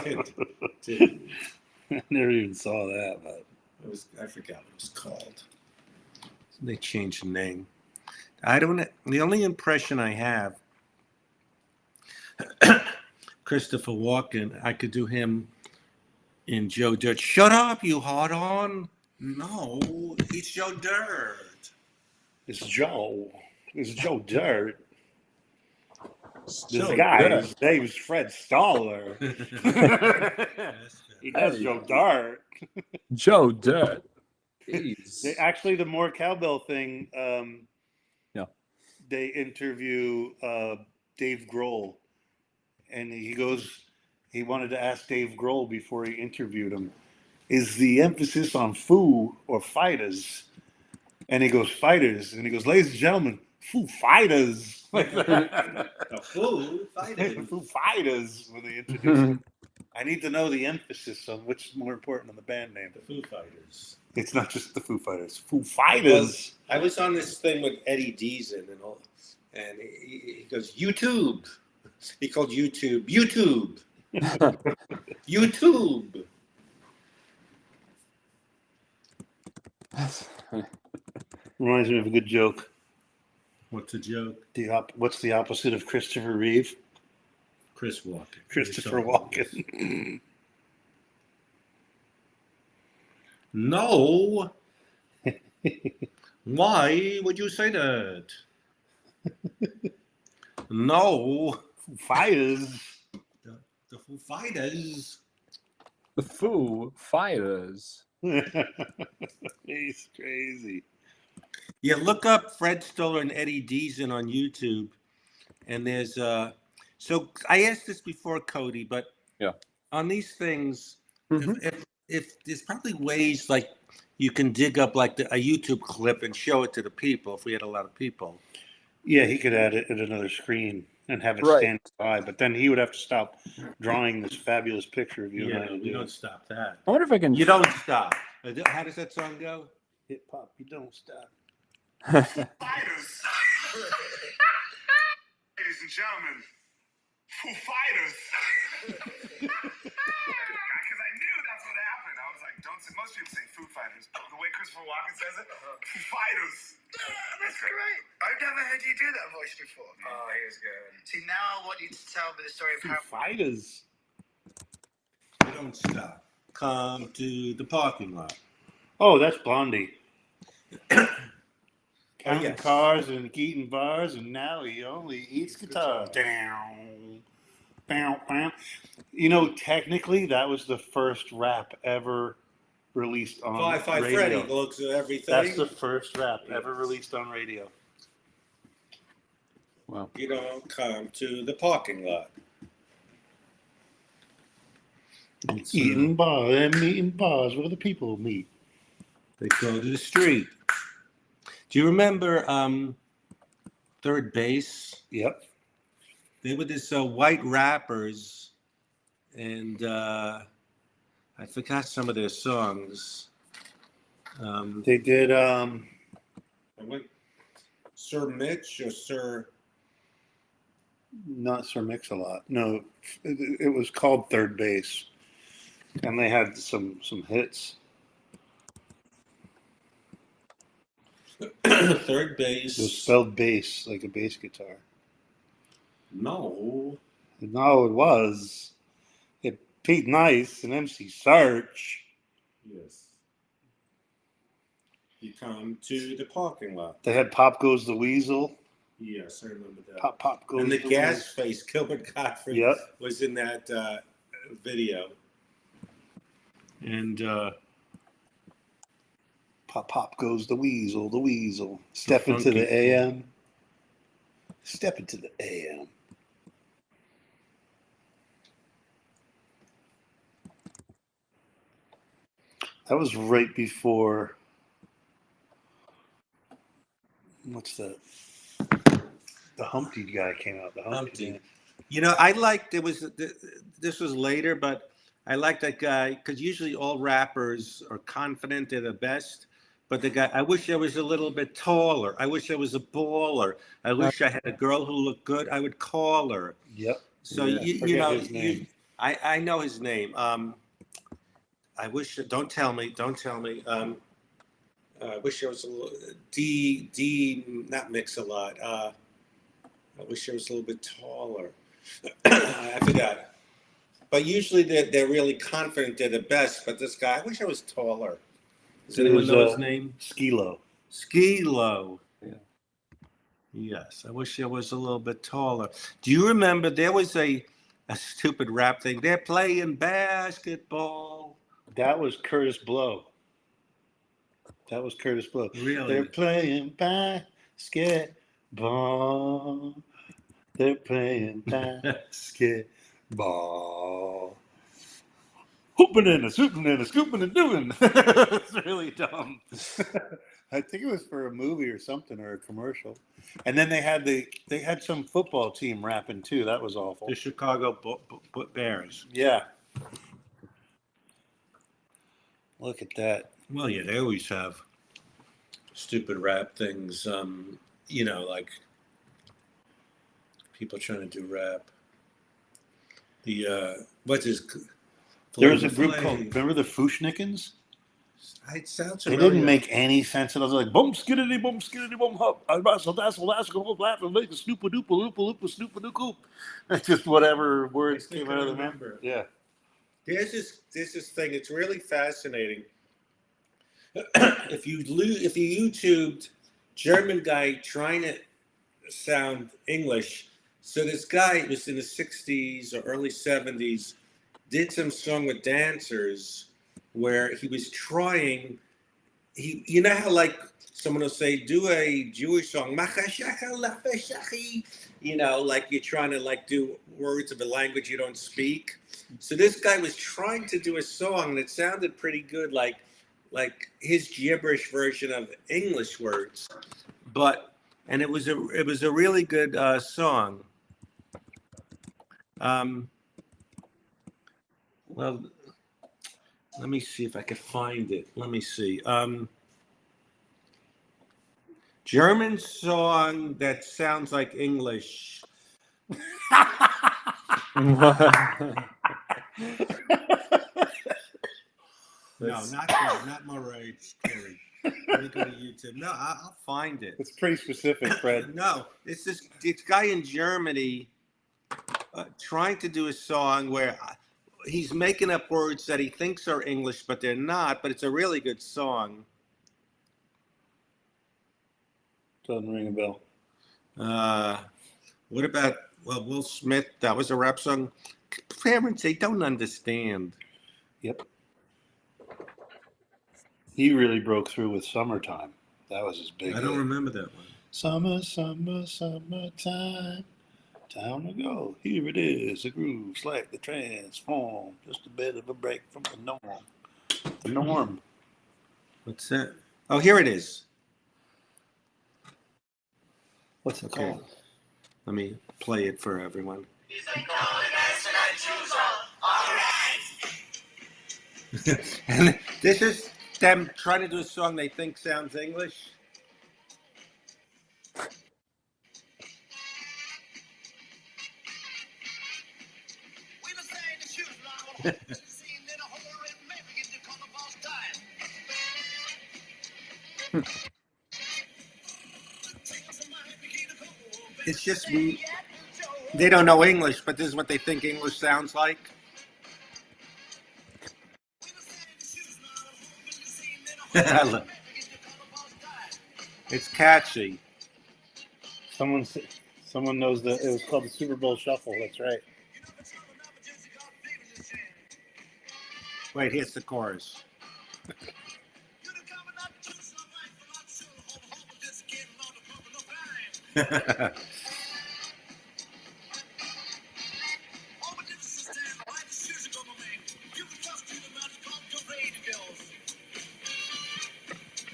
didn't. I never even saw that, but I forgot what it was called. they changed the name. The only impression I have, Christopher Walken, I could do him in Joe Dirt. Shut up, you hard on. No, it's Joe Dirt. It's Joe. It's Joe Dirt. This guy's name's Fred Stoller. He does Joe Dirt. Joe Dirt. Jeez. Actually, the more cowbell thing, Yeah. they interview Dave Grohl, and he wanted to ask Dave Grohl before he interviewed him, is the emphasis on foo or fighters? And he goes, fighters. And he goes, ladies and gentlemen, Foo Fighters. Like that. Foo Fighters. Foo Fighters, when they introduce it. I need to know the emphasis on which is more important on the band name. The Foo Fighters. It's not just the Foo Fighters. Foo Fighters. Well, I was on this thing with Eddie Deason and he goes, YouTube. He called YouTube. YouTube. Reminds me of a good joke. What's a joke? What's the opposite of Christopher Reeve? Chris Walken. Christopher Walken. No. Why would you say that? No. Foo Fighters. The Foo Fighters. The Foo Fighters. He's crazy. Yeah, look up Fred Stoller and Eddie Deason on YouTube. And there's so I asked this before, Cody, but yeah, on these things, if there's probably ways like you can dig up like a YouTube clip and show it to the people if we had a lot of people. Yeah, he could add it at another screen and have it stand by, but then he would have to stop drawing this fabulous picture of you. Yeah, you don't stop that. I wonder if I can. You don't stop. How does that song go? Hip hop, you don't stop. Fighters. Ladies and gentlemen, Foo Fighters. Because I knew that's what happened. I was like, don't say, most people say Foo Fighters, but the way Christopher Walken says it, Foo Fighters. That's great. I've never heard you do that voice before. Oh, he was good. See, now I want you to tell me the story of Foo how. Fighters. You don't stop. Come to the parking lot. Oh, that's Blondie. Counting cars and eating bars, and now he only eats guitars. Down. You know, technically, that was the first rap ever released on Fi-Fi radio. Freddy looks at everything. That's the first rap ever released on radio. Wow. You don't come to the parking lot. Eating bars and meeting bars where the people meet. They go to the street. Do you remember Third Base? Yep. They were this white rappers and I forgot some of their songs. They did. I went Sir Mitch or Sir. Not Sir Mix-a-Lot. No, it was called Third Base, and they had some hits. Third It was Base. spelled bass, like a bass guitar. No. No, it was. It Pete Nice and MC Search. Yes. You come to the parking lot. They had Pop Goes the Weasel. Yes, I remember that. Pop Goes And the gas Weasel. face, Gilbert Gottfried, Yep. was in that video. And Pop Goes the Weasel, the Weasel. Step into funky the AM. Step into the AM. That was right before. What's that? The Humpty guy came out. The Humpty. Man. you know, I liked this was later, but I liked that guy because usually all rappers are confident they're the best. But the guy, I wish I was a little bit taller. I wish I was a baller. I wish I had a girl who looked good. I would call her. Yep. So Yeah, you forget know, his name. I know his name. I wish. Don't tell me. Don't tell me. I wish I was a little not Mix-a-Lot. I wish I was a little bit taller. I forgot. But usually they're really confident they're the best. But this guy, I wish I was taller. Does It anyone was, know his name? Skilo. Skilo. Yeah. Yes, I wish I was a little bit taller. Do you remember there was a stupid rap thing? They're playing basketball. That was Curtis Blow. That was Curtis Blow. Really? They're playing basketball. They're playing basketball. Hooping and a swooping and a scooping and doing. It's really dumb. I think it was for a movie or something or a commercial. And then they had some football team rapping too. That was awful. The Chicago Bears. Yeah. Look at that. Well, yeah, they always have stupid rap things. You know, like people trying to do rap. The what's his? There was a group called, remember the Fushnikins? It sounds They familiar. didn't make any sense. And I was like, boom, skiddity, boom, hop. I wrestle, dazzle, dazzle, go, laugh, and make a snoopa doopa, loopa, loopa, snoopa doop. That's just whatever words I think came out I of the mouth. remember. Yeah. There's this thing. It's really fascinating. If you YouTubed German guy trying to sound English, so this guy was in the 60s or early 70s, did some song with dancers where he was trying. You know how like someone will say, do a Jewish song, you know, like you're trying to like do words of a language you don't speak. So this guy was trying to do a song that sounded pretty good, like his gibberish version of English words, and it was a really good song. Well, let me see if I could find it. Let me see. German song that sounds like English. No, not that. Not Mariah Carey. Let me go to YouTube. No, I'll find it. It's pretty specific, Fred. No, it's this guy in Germany trying to do a song where he's making up words that he thinks are English, but they're not. But it's a really good song. Doesn't ring a bell. What about Will Smith? That was a rap song. Parents, they don't understand. Yep. He really broke through with Summertime. That was his big I don't hit. remember that one. Summer, summer, summertime. Time to go. Here it is. The groove's like the transform. Just a bit of a break from the norm. The norm. What's that? Oh, here it is. What's it Okay. called? Let me play it for everyone. He's like, no, that's what I choose on. And this is them trying to do a song they think sounds English. It's just they don't know English, but this is what they think English sounds like. It's catchy. Someone knows that it was called the Super Bowl Shuffle. That's right. Wait, here's the chorus.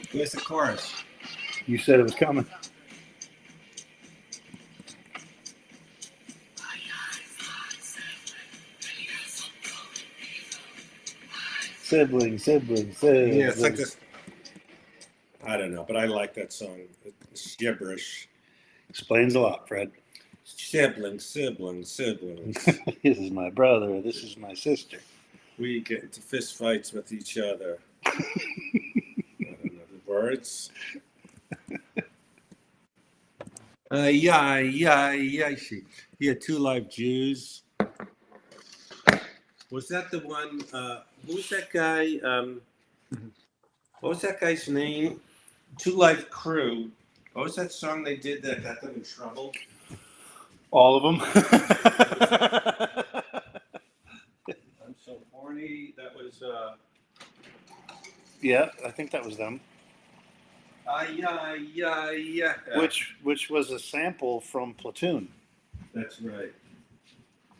Here's the chorus. You said it was coming. Sibling. Yeah, it's like this. I don't know, but I like that song. It's gibberish. Explains a lot, Fred. Siblings. This is my brother. This is my sister. We get into fist fights with each other. I don't know the words. Yeah, Two Live Jews. Was that the one? Who was that guy? What was that guy's name? Two Live Crew. What was that song they did that got them in trouble? All of them. I'm so horny. That was. Yeah, I think that was them. Yeah. Which was a sample from Platoon. That's right.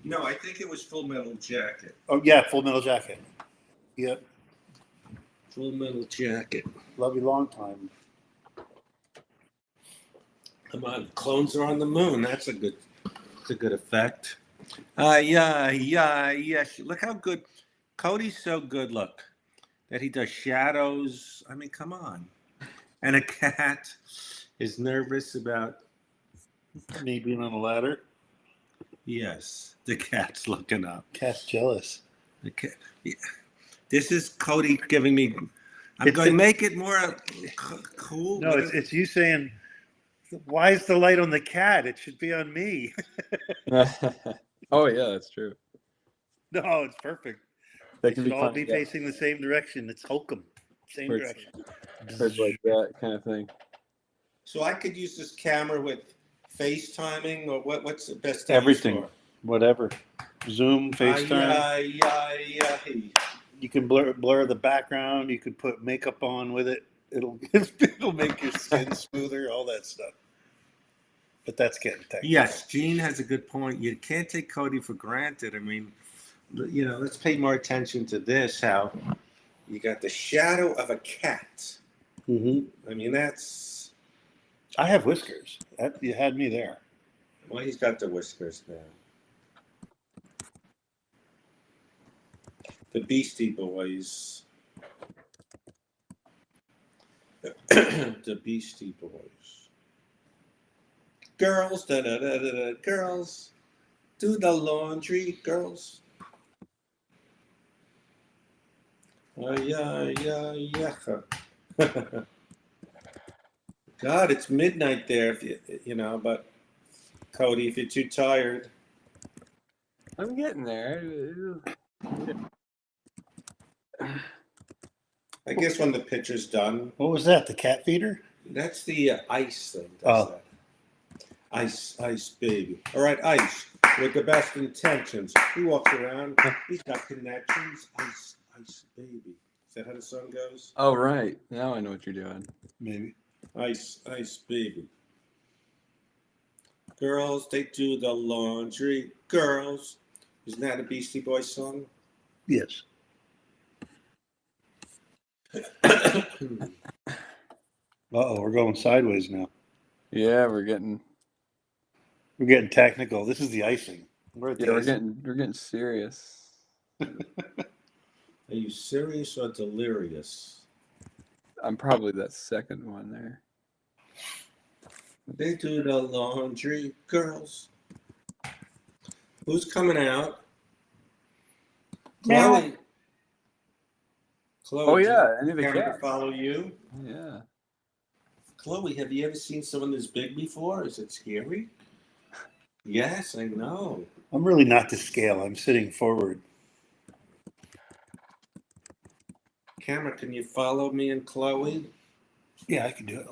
No, I think it was Full Metal Jacket. Oh yeah, Full Metal Jacket. Yep. Full Metal Jacket. Love you long time. Come on, clones are on the moon. That's a good effect. Yeah. Look how good Cody's so good. Look that he does shadows. I mean, come on. And a cat is nervous about Me being on a ladder. yes. The cat's looking up. Cat's jealous. The cat. Yeah. This is Cody giving me. I'm going to make it more cool. No, it's you saying, why is the light on the cat? It should be on me. Oh yeah, that's true. No, it's perfect. That They can should be all fun. be Yeah. facing the same direction. It's Hokum. Same Where it's- direction. Or it's like that kind of thing. So I could use this camera with FaceTiming, or what's the best to Everything. use for? Whatever. Zoom, FaceTime. Yeah. You can blur the background. You could put makeup on with it. It'll make your skin smoother. All that stuff. But that's getting technical. Yes, Gene has a good point. You can't take Cody for granted. I mean, let's pay more attention to this. How you got the shadow of a cat. Mm-hmm. I mean, that's. I have whiskers. You had me there. Well, he's got the whiskers now. The Beastie Boys. The Beastie Boys. Girls, girls, do the laundry, girls. Yeah. God, it's midnight there. If but Cody, if you're too tired, I'm getting there. I guess when the picture's done, What was that? The cat feeder? that's the ice thing. Oh. That. Ice, baby. All right, Ice, with the best intentions. He walks around. He's got connections. Ice, baby. Is that how the song goes? Oh right, now I know what you're doing. Maybe. Ice, baby. Girls, they do the laundry. Girls. Isn't that a Beastie Boys song? Yes. Uh-oh, we're going sideways now. Yeah, we're getting technical. This is the icing. We're at the icing. we're getting serious. Are you serious or delirious? I'm probably that second one there. They do the laundry, girls. Who's coming out? Meow. Chloe. Chloe, Oh do you yeah, want any of the the camera to cats. follow you? Yeah. Chloe, have you ever seen someone this big before? Is it scary? Yes, I know. I'm really not to scale. I'm sitting forward. Camera, can you follow me and Chloe? Yeah, I can do it.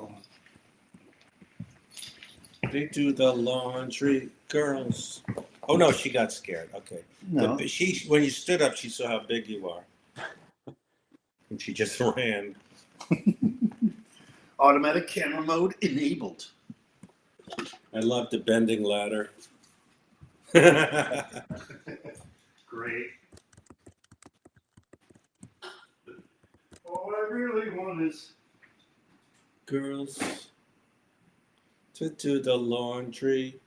They do the laundry, girls. Oh no, she got scared. Okay. No. But she, when you stood up, she saw how big you are, and she just ran. Automatic camera mode enabled. I love the bending ladder. Great. All I really want is Girls to do the laundry.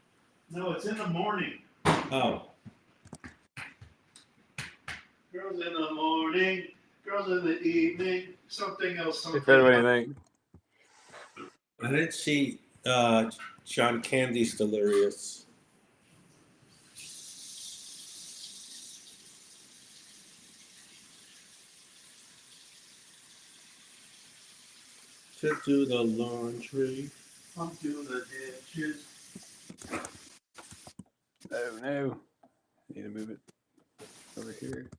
no. It's in the morning. Oh, Girls in the morning. Girls in the evening. Something else. Something. If anybody think. I didn't see John Candy's delirious. To do the laundry. I'm doing the dishes. Oh no. Need to move it over here.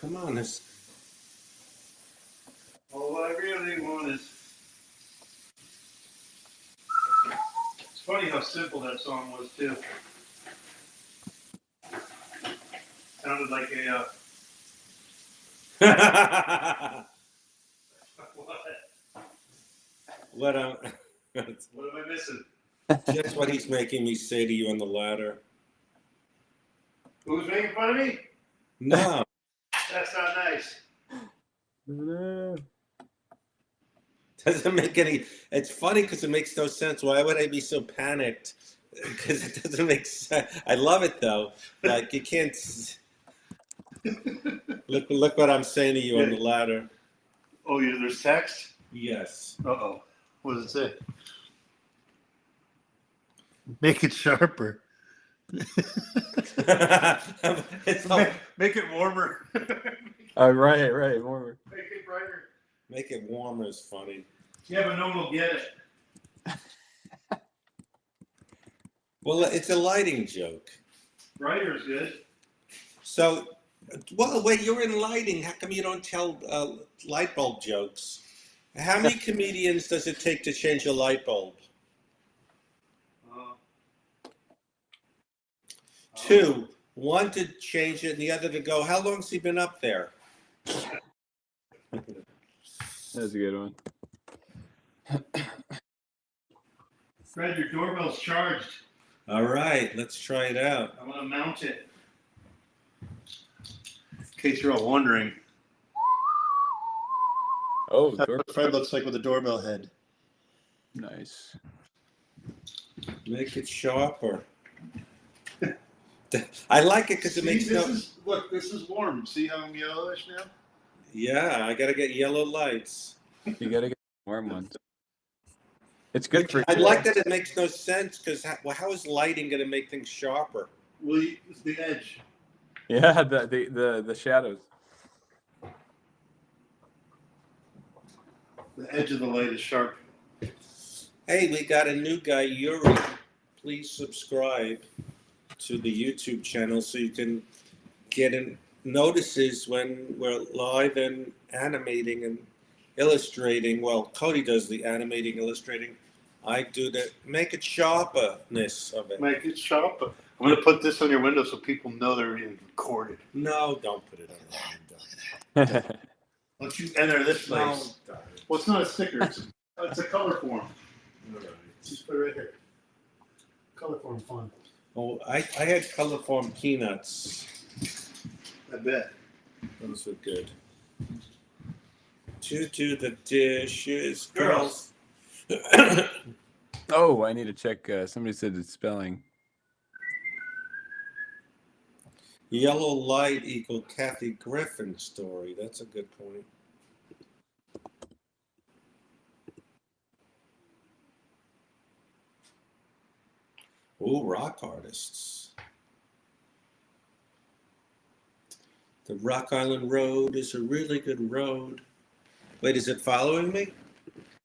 Come on, this. All I really want is. It's funny how simple that song was too. Sounded like a. What? What What am I missing? Just what he's making me say to you on the ladder. Who's making fun of me? No. That's not nice. No. Doesn't make any. It's funny because it makes no sense. Why would I be so panicked? Because it doesn't make sense. I love it though. Like you can't. Look what I'm saying to you on the ladder. Oh, yeah, there's text? Yes. Uh-oh. What does it say? Make it sharper. It's all, Make it warmer. Oh, right. Warmer. Make it brighter. make it warmer is funny. Yeah, but no one will get it. Well, it's a lighting joke. Brighter is good. So, well, wait, you're in lighting. How come you don't tell light bulb jokes? How many comedians does it take to change a light bulb? Two. One to change it and the other to go, how long's he been up there? That's a good one. Fred, your doorbell's charged. All right, let's try it out. I'm going to mount it. In case you're all wondering. Oh, That's what Fred looks like with a doorbell head. nice. Make it sharper. I like it because it makes no. Look, this is warm. See how I'm yellowish now? Yeah, I gotta get yellow lights. You gotta get warm ones. It's good for. I like that it makes no sense because how is lighting gonna make things sharper? Well, it's the edge. Yeah, the shadows. The edge of the light is sharp. Hey, we got a new guy, Yuri. Please subscribe to the YouTube channel so you can get notices when we're live and animating and illustrating. Well, Cody does the animating, illustrating. I do the make it sharperness of it. Make it sharper. I'm going to put this on your window so people know they're being recorded. No, don't put it on the window. Once you enter this place. No. Well, it's not a sticker. It's a color form. Just put it right here. Color form fun. Oh, I had colorform peanuts. I bet. Those were good. To do the dishes, girls. Oh, I need to check. Somebody said it's spelling. Yellow light equal Kathy Griffin story. That's a good point. Ooh, rock artists. The Rock Island Road is a really good road. Wait, is it following me?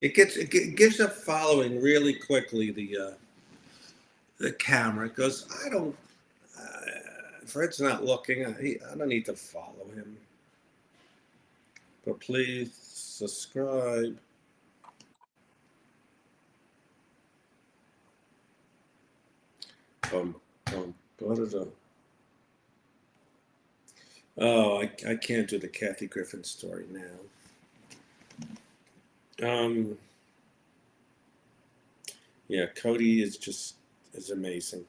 It gives up following really quickly. The camera goes. I don't. Fred's not looking. I don't need to follow him. But please subscribe. What is it? Oh, I can't do the Kathy Griffin story now. Yeah, Cody is amazing.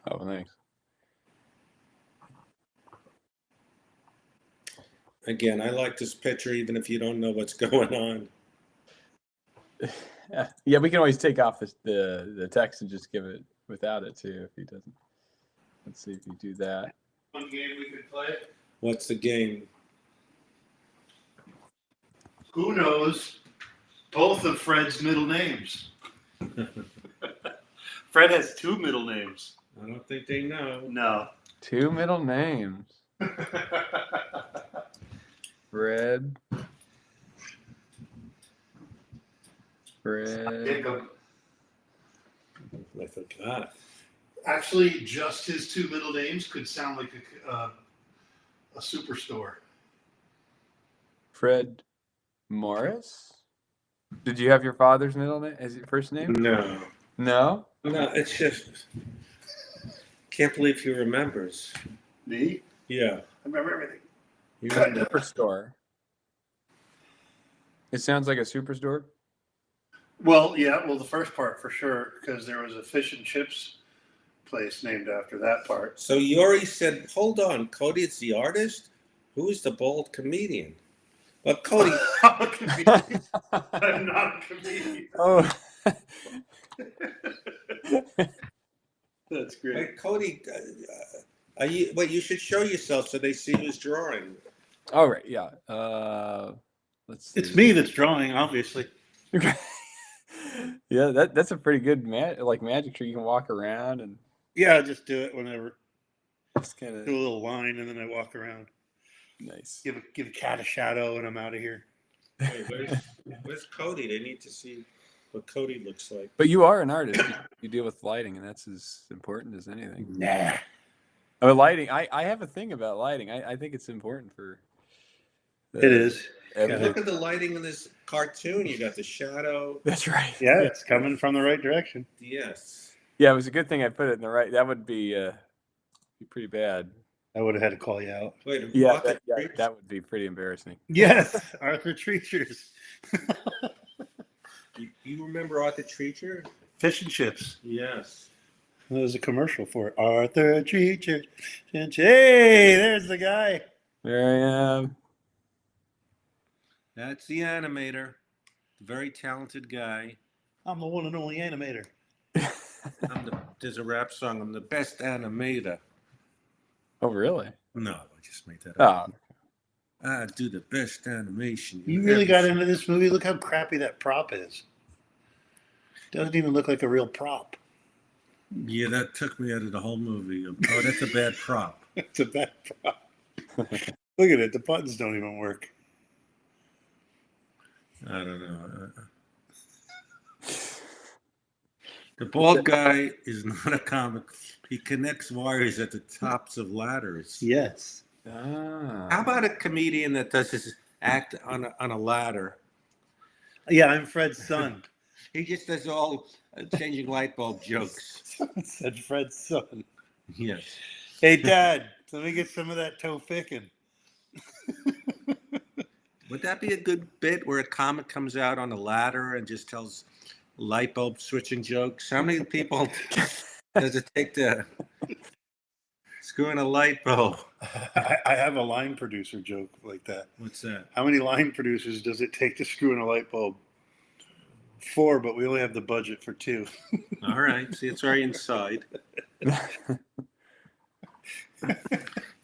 Oh, thanks. Again, I like this picture even if you don't know what's going on. Yeah, we can always take off the text and just give it without it too if he doesn't. Let's see if you do that. One game we could play. What's the game? Who knows both of Fred's middle names? Fred has two middle names. I don't think they know. No. 2 middle names. Fred. Jacob. I forgot. Actually, just his two middle names could sound like a superstore. Fred Morris? Did you have your father's middle name as your first name? No. No? No, it's just can't believe he remembers. Me? Yeah. I remember everything. You Superstore. It sounds like a superstore. Well, yeah, the first part for sure, because there was a fish and chips place named after that part. So Yuri said, hold on, Cody is the artist? Who is the bald comedian? Well, Cody. I'm a comedian. I'm not a comedian. Oh. That's great. Hey, Cody, you should show yourself so they see who's drawing. All right, yeah. Let's see. It's me that's drawing, obviously. Yeah, that's a pretty good magic trick. You can walk around and Yeah, I just do it whenever. just kind Do of a little line and then I walk around. nice. Give a cat a shadow and I'm out of here. Hey, where's Cody? They need to see what Cody looks like. But you are an artist. You deal with lighting, and that's as important as anything. Nah. Oh, lighting. I have a thing about lighting. I think it's important for. It is. Everything. Look at the lighting in this cartoon. You got the shadow. That's right. Yeah, it's coming from the right direction. Yes. Yeah, it was a good thing I put it in the right. That would be pretty bad. I would have had to call you out. Wait, Yeah, Arthur that would be pretty embarrassing. Yes, Arthur Treachers. you remember Arthur Treacher? Fish and chips. Yes. There was a commercial for it. Arthur Treacher. Hey, there's the guy. There I am. That's the animator. Very talented guy. I'm the one and only animator. There's a rap song. I'm the best animator. Oh, really? No, I just made that up. Oh, I do the best animation. You really got into this movie? Look how crappy that prop is. Doesn't even look like a real prop. Yeah, that took me out of the whole movie. Oh, that's a bad prop. It's a bad prop. Look at it. The buttons don't even work. I don't know. The bald guy is not a comic. He connects wires at the tops of ladders. Yes. How about a comedian that does his act on a ladder? Yeah, I'm Fred's son. He just does all changing light bulb jokes. Said Fred's son. Yes. Hey, Dad, let me get some of that toe picking. Would that be a good bit where a comic comes out on a ladder and just tells light bulb switching jokes? How many people does it take to screw in a light bulb? I have a line producer joke like that. What's that? How many line producers does it take to screw in a light bulb? 4, but we only have the budget for 2. All right. See, it's right inside.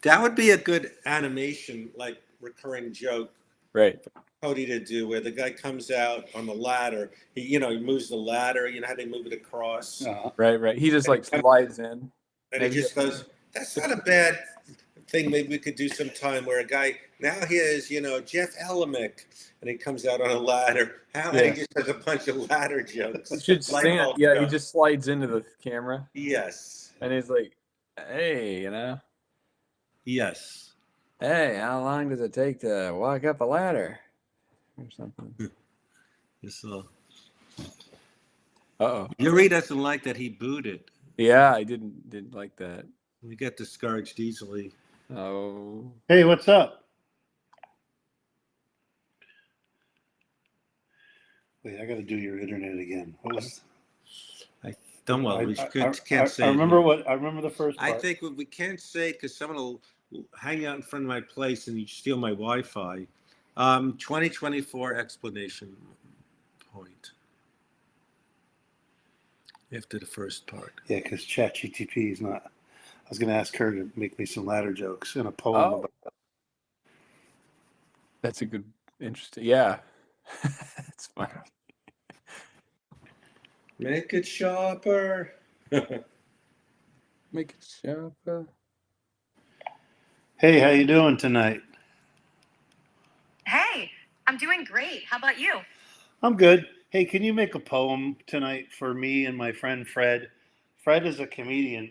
That would be a good animation, like recurring joke, Right. Cody, to do, where the guy comes out on the ladder. He moves the ladder. You know how they move it across, Right. He just like slides in. and Maybe he just goes. That's not a bad thing. Maybe we could do some time where a guy now here's Jeff Elamick, and he comes out on a ladder. And he just has a bunch of ladder jokes. He should Light stand. bulb Yeah, he jokes. just slides into the camera, Yes. and he's like, "Hey, Yes. hey, how long does it take to walk up a ladder?" Or something. Uh-oh. Yuri doesn't like that he booted. Yeah, I didn't like that. We get discouraged easily. Oh. Hey, what's up? Wait, I got to do your internet again. What was? Don't worry, we can't say. I remember what I remember the first part. I think we can't say it because someone will hang out in front of my place and you steal my Wi-Fi. 2024 explanation point after the first part. Yeah, because ChatGTP is not. I was going to ask her to make me some ladder jokes in a poem. Oh. That's a good, interesting. Yeah, it's funny. Make it sharper. Make it sharper. Hey, how you doing tonight? Hey, I'm doing great. How about you? I'm good. Hey, can you make a poem tonight for me and my friend Fred? Fred is a comedian.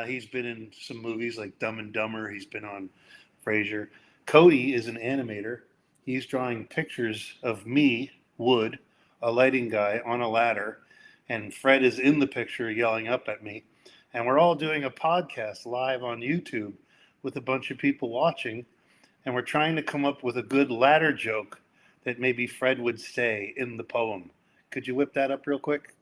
He's been in some movies like Dumb and Dumber. He's been on Frasier. Cody is an animator. He's drawing pictures of me, Wood, a lighting guy, on a ladder. And Fred is in the picture yelling up at me. And we're all doing a podcast live on YouTube with a bunch of people watching. And we're trying to come up with a good ladder joke that maybe Fred would say in the poem. Could you whip that up real quick?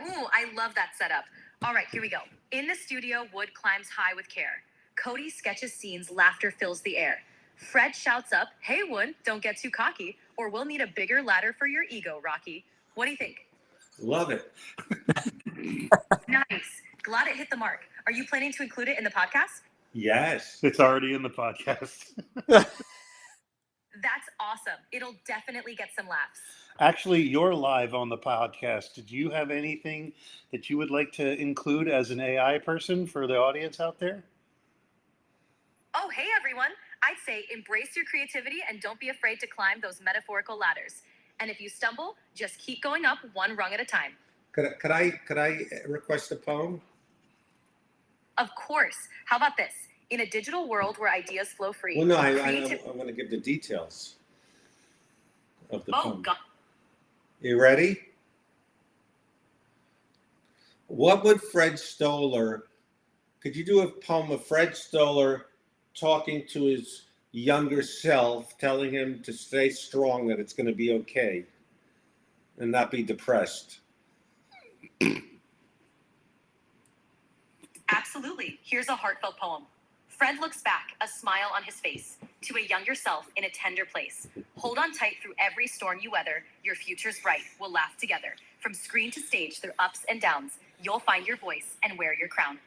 Ooh, I love that setup. All right, here we go. In the studio, Wood climbs high with care. Cody sketches scenes, laughter fills the air. Fred shouts up, "Hey, Wood, don't get too cocky, or we'll need a bigger ladder for your ego, Rocky." What do you think? Love it. Nice. Glad it hit the mark. Are you planning to include it in the podcast? Yes. It's already in the podcast. That's awesome. It'll definitely get some laughs. Actually, you're live on the podcast. Did you have anything that you would like to include as an AI person for the audience out there? Oh, hey, everyone. I'd say embrace your creativity and don't be afraid to climb those metaphorical ladders. And if you stumble, just keep going up one rung at a time. Could I request a poem? Of course. How about this? In a digital world where ideas flow free. Well, no, I want to give the details of the poem. God. You ready? What would Fred Stoller? Could you do a poem of Fred Stoller talking to his younger self, telling him to stay strong, that it's going to be okay, and not be depressed? Absolutely. Here's a heartfelt poem. Fred looks back, a smile on his face, to a younger self in a tender place. Hold on tight through every storm you weather. Your future's bright. We'll laugh together. From screen to stage, through ups and downs, you'll find your voice and wear your crown.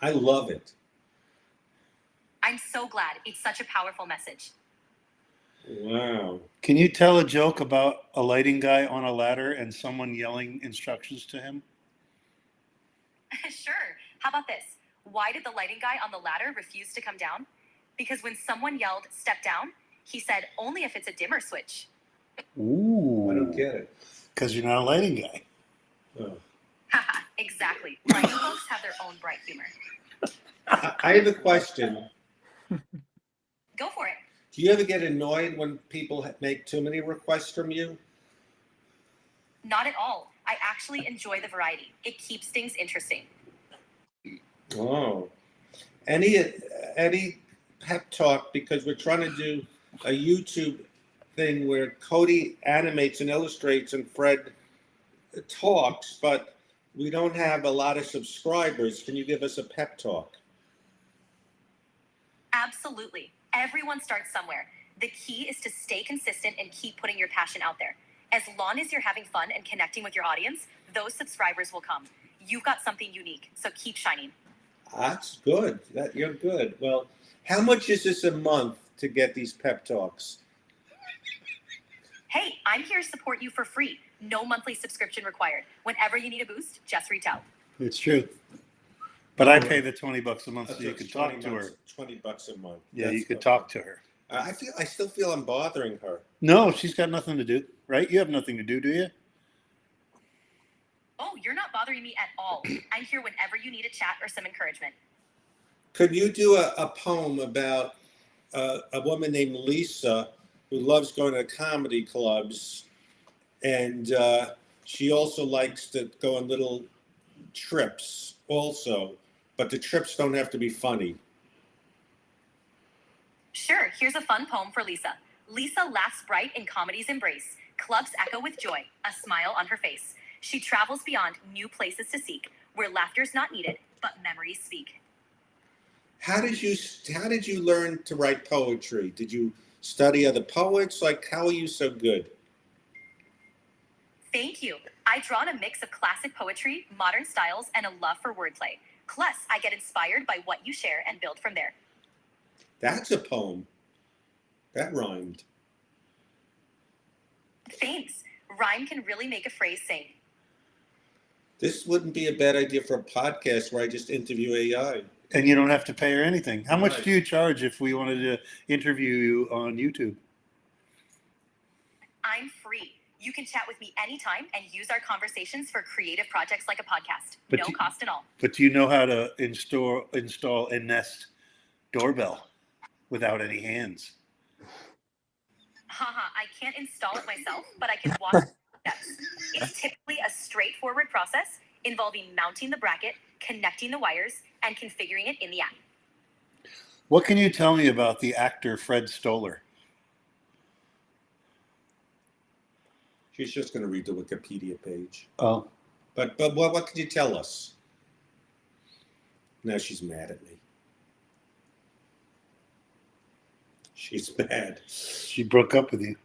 I love it. I'm so glad. It's such a powerful message. Wow. Can you tell a joke about a lighting guy on a ladder and someone yelling instructions to him? Sure. How about this? Why did the lighting guy on the ladder refuse to come down? Because when someone yelled, "Step down," he said, "Only if it's a dimmer switch." Ooh. I don't get it. Because you're not a lighting guy. Oh. Haha, exactly. Lighting folks have their own bright humor. I have a question. Go for it. Do you ever get annoyed when people make too many requests from you? Not at all. I actually enjoy the variety. It keeps things interesting. Oh. Any pep talk, because we're trying to do a YouTube thing where Cody animates and illustrates and Fred talks, but we don't have a lot of subscribers. Can you give us a pep talk? Absolutely. Everyone starts somewhere. The key is to stay consistent and keep putting your passion out there. As long as you're having fun and connecting with your audience, those subscribers will come. You've got something unique, so keep shining. That's good. You're good. Well, how much is this a month to get these pep talks? Hey, I'm here to support you for free. No monthly subscription required. Whenever you need a boost, just reach out. It's true. But I pay the $20 a month so you That's could talk to her. $20 a month. Yeah, That's you could okay. talk to her. I still feel I'm bothering her. No, she's got nothing to do, right? You have nothing to do you? Oh, you're not bothering me at all. I'm here whenever you need a chat or some encouragement. Could you do a poem about a woman named Lisa who loves going to comedy clubs, and she also likes to go on little trips also, but the trips don't have to be funny. Sure, here's a fun poem for Lisa. Lisa laughs bright in comedy's embrace. Clubs echo with joy, a smile on her face. She travels beyond new places to seek, where laughter's not needed, but memories speak. How did you learn to write poetry? Did you study other poets? Like, how are you so good? Thank you. I draw on a mix of classic poetry, modern styles, and a love for wordplay. Plus, I get inspired by what you share and build from there. That's a poem. That rhymed. Thanks. Rhyme can really make a phrase sing. This wouldn't be a bad idea for a podcast where I just interview AI. And you don't have to pay her anything. How much Right. do you charge if we wanted to interview you on YouTube? I'm free. You can chat with me anytime and use our conversations for creative projects like a podcast. But No cost at all. But do you know how to install a Nest doorbell without any hands? Haha, I can't install it myself, but I can walk through the steps. It's typically a straightforward process involving mounting the bracket, connecting the wires, and configuring it in the app. What can you tell me about the actor Fred Stoller? She's just going to read the Wikipedia page. Oh, But what can you tell us? Now she's mad at me. She's mad. she broke up with you.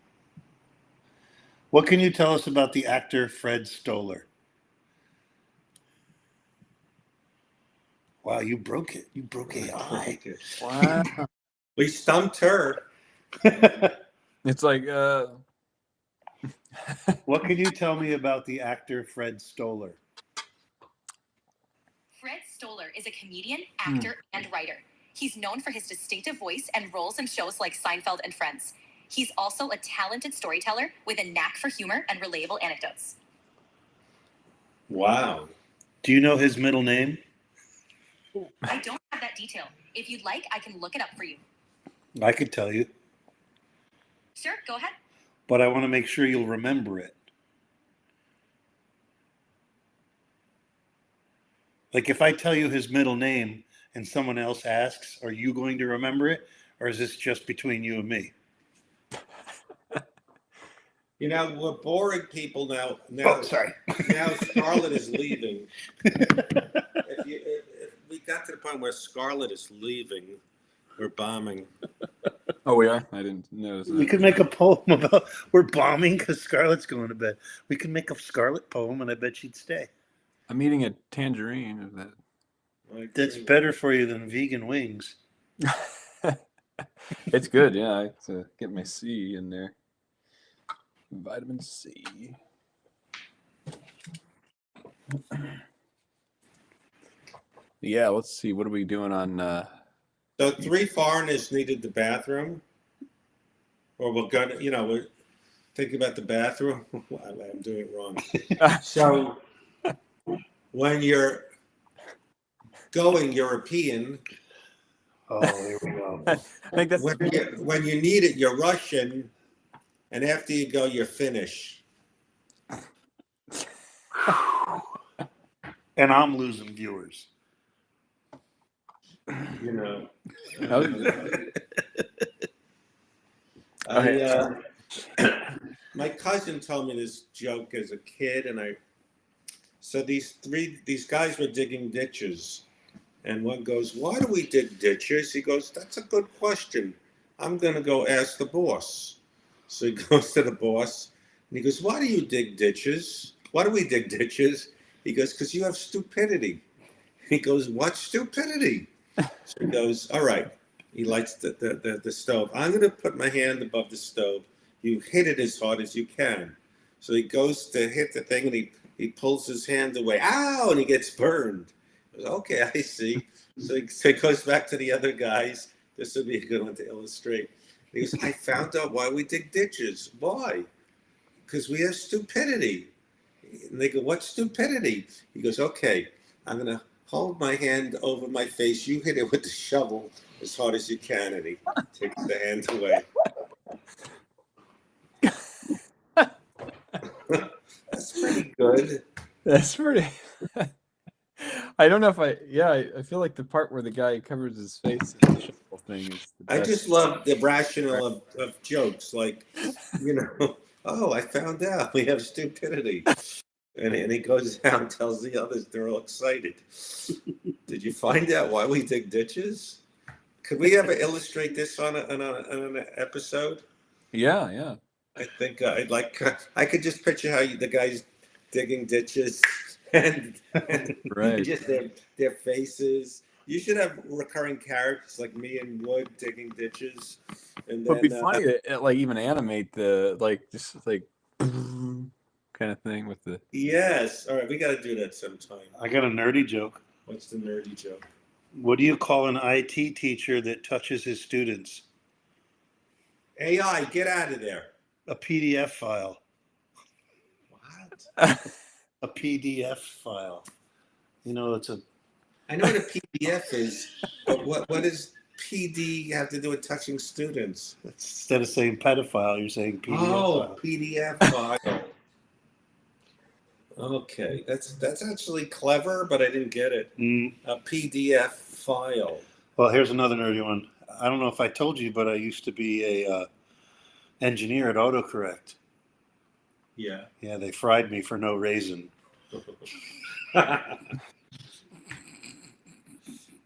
What can you tell us about the actor Fred Stoller? Wow, you broke it. You broke AI. Wow. We stumped her. It's like, What can you tell me about the actor Fred Stoller? Fred Stoller is a comedian, actor, and writer. He's known for his distinctive voice and roles in shows like Seinfeld and Friends. He's also a talented storyteller with a knack for humor and relatable anecdotes. Wow. Do you know his middle name? I don't have that detail. If you'd like, I can look it up for you. I could tell you, Sure, go ahead. but I want to make sure you'll remember it. Like if I tell you his middle name and someone else asks, are you going to remember it? Or is this just between you and me? You know, we're boring people now. Oh, sorry. Now Scarlett is leaving. If we got to the point where Scarlett is leaving, we're bombing. oh, we are? I didn't notice We that. could make a poem about we're bombing because Scarlett's going to bed. We could make a Scarlett poem and I bet she'd stay. I'm eating a tangerine of That's better for you than vegan wings. that. It's good, yeah. I have to get my C in there. Vitamin C. Yeah, let's see. What are we doing on So 3 foreigners needed the bathroom, or we're we're thinking about the bathroom. I'm doing it wrong. So when you're going European, Oh, there we go. I think that's when you need it, you're Russian, and after you go, you're Finnish. And I'm losing viewers. You know. Okay. My cousin told me this joke as a kid, and so these guys were digging ditches, and one goes, "Why do we dig ditches?" He goes, "That's a good question. I'm gonna go ask the boss." So he goes to the boss, and he goes, "Why do you dig ditches? Why do we dig ditches?" He goes, because you have stupidity. He goes, what stupidity? So he goes, all right. He lights the stove. I'm going to put my hand above the stove. You hit it as hard as you can. So he goes to hit the thing, and he pulls his hand away. Ow! And he gets burned. Goes, okay, I see. So he goes back to the other guys. This would be a good one to illustrate. He goes, I found out why we dig ditches. Why? Because we have stupidity. And they go, what stupidity? He goes, okay, I'm going to hold my hand over my face. You hit it with the shovel as hard as you can. And he takes the hand away. That's pretty good. That's pretty. I don't know if I feel like the part where the guy covers his face in the shovel thing is the I best. just love the rationale of jokes. Like, oh, I found out we have stupidity. And he goes down and tells the others, they're all excited. Did you find out why we dig ditches? Could we ever illustrate this on an episode? Yeah. I think I could just picture how the guys digging ditches and Right. just their faces. You should have recurring characters like me and Wood digging ditches. And But it'd then be funny to like even animate the just kind of thing with the. yes. All right, we got to do that sometime. I got a nerdy joke. What's the nerdy joke? What do you call an IT teacher that touches his students? AI, get out of there. A PDF file. What? A PDF file. It's a. I know what a PDF is, but what does PD have to do with touching students? Instead of saying pedophile, you're saying PDF file. PDF file. Okay, that's actually clever, but I didn't get it. A PDF file. Well, here's another nerdy one. I don't know if I told you, but I used to be a engineer at autocorrect. Yeah. Yeah, they fried me for no reason.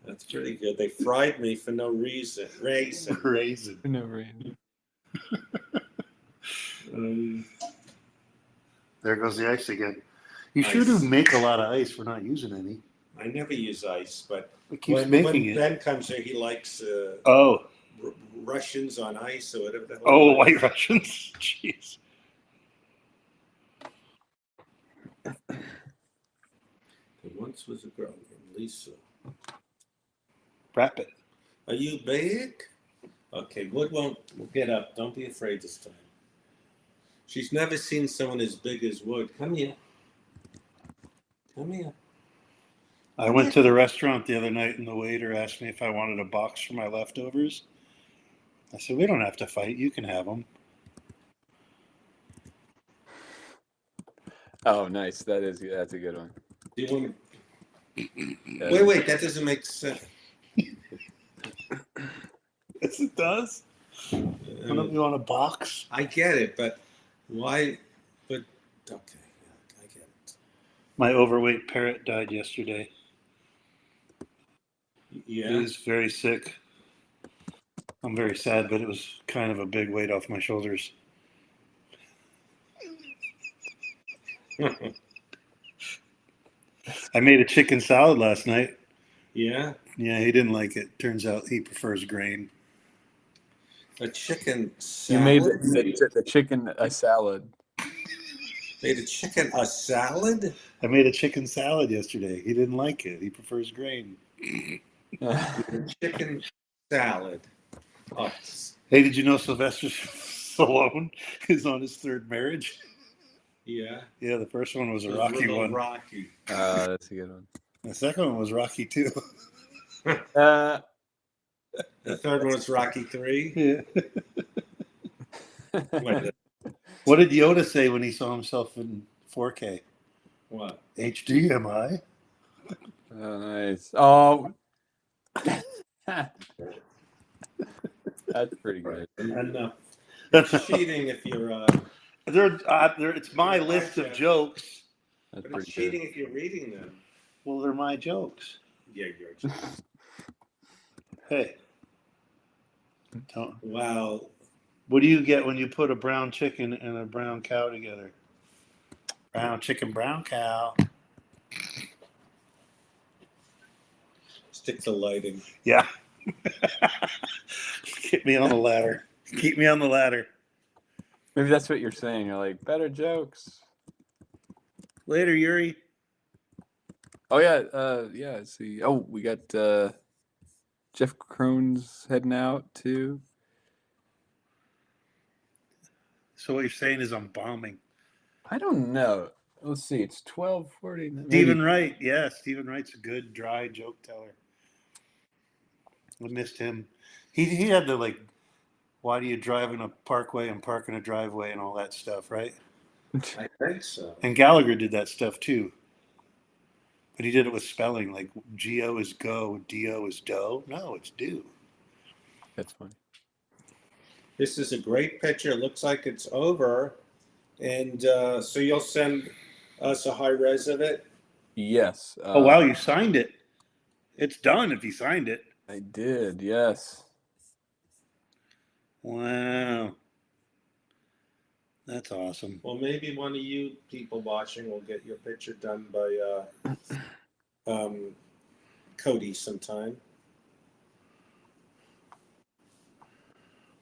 That's pretty good. They fried me for no reason. Raisin. Raisin. No reason. There goes the ice again. You Ice. sure do make a lot of ice. We're not using any. I never use ice, but It keeps when making it. Ben comes here, he likes Oh. Russians on ice or whatever the hell. Oh, White Russians. Jeez. There once was a girl named Lisa. Wrap it. Are you big? Okay, Wood won't get up. Don't be afraid this time. She's never seen someone as big as Wood. Come here. Come here. I went to the restaurant the other night and the waiter asked me if I wanted a box for my leftovers. I said, we don't have to fight. You can have them. Oh, nice. That's a good one. Do you want Yeah. wait, that doesn't make sense. Yes, it does. Don't you want a box? I get it, but why? But okay, yeah, I get it. My overweight parrot died yesterday. Yeah. He's very sick. I'm very sad, but it was kind of a big weight off my shoulders. I made a chicken salad last night. Yeah. Yeah, he didn't like it. Turns out he prefers grain. A chicken You salad. made the chicken a salad. Made a chicken a salad. I made a chicken salad yesterday. He didn't like it. He prefers grain. A chicken salad. Oh, Hey, did you know Sylvester Stallone is on his third marriage? yeah. Yeah, the first one was a It was Rocky real one. Rocky. That's a good one. The second one was Rocky 2. Uh, The third one was Rocky 3. Yeah. Wait, What did Yoda say when he saw himself in 4K? what? HDMI? oh, nice. Oh, that's pretty good. Enough. It's cheating if you're. It's my list of jokes. That's But it's pretty cheating good. if you're reading them. Well, they're my jokes. Yeah, you're cheating. Hey. Don't. Wow. What do you get when you put a brown chicken and a brown cow together? Brown chicken, brown cow. Stick to lighting. Yeah. Get me on the ladder. Keep me on the ladder. Maybe that's what you're saying. You're like, better jokes. Later, Yuri. Oh yeah, yeah. Let's see. Oh, we got Jeff Crone's heading out too. So what you're saying is I'm bombing. I don't know. Let's see. It's 12:40. Stephen Wright. Yeah, Stephen Wright's a good, dry joke teller. I missed him. He had the like, why do you drive in a parkway and park in a driveway and all that stuff, right? I think so. And Gallagher did that stuff too. But he did it with spelling, like G-O is go, D-O is do. No, it's do. That's funny. This is a great picture. It looks like it's over. And so you'll send us a high res of it? Yes. Oh, wow, you signed it. It's done if you signed it. I did. Yes. Wow. That's awesome. Well, maybe one of you people watching will get your picture done by Cody sometime.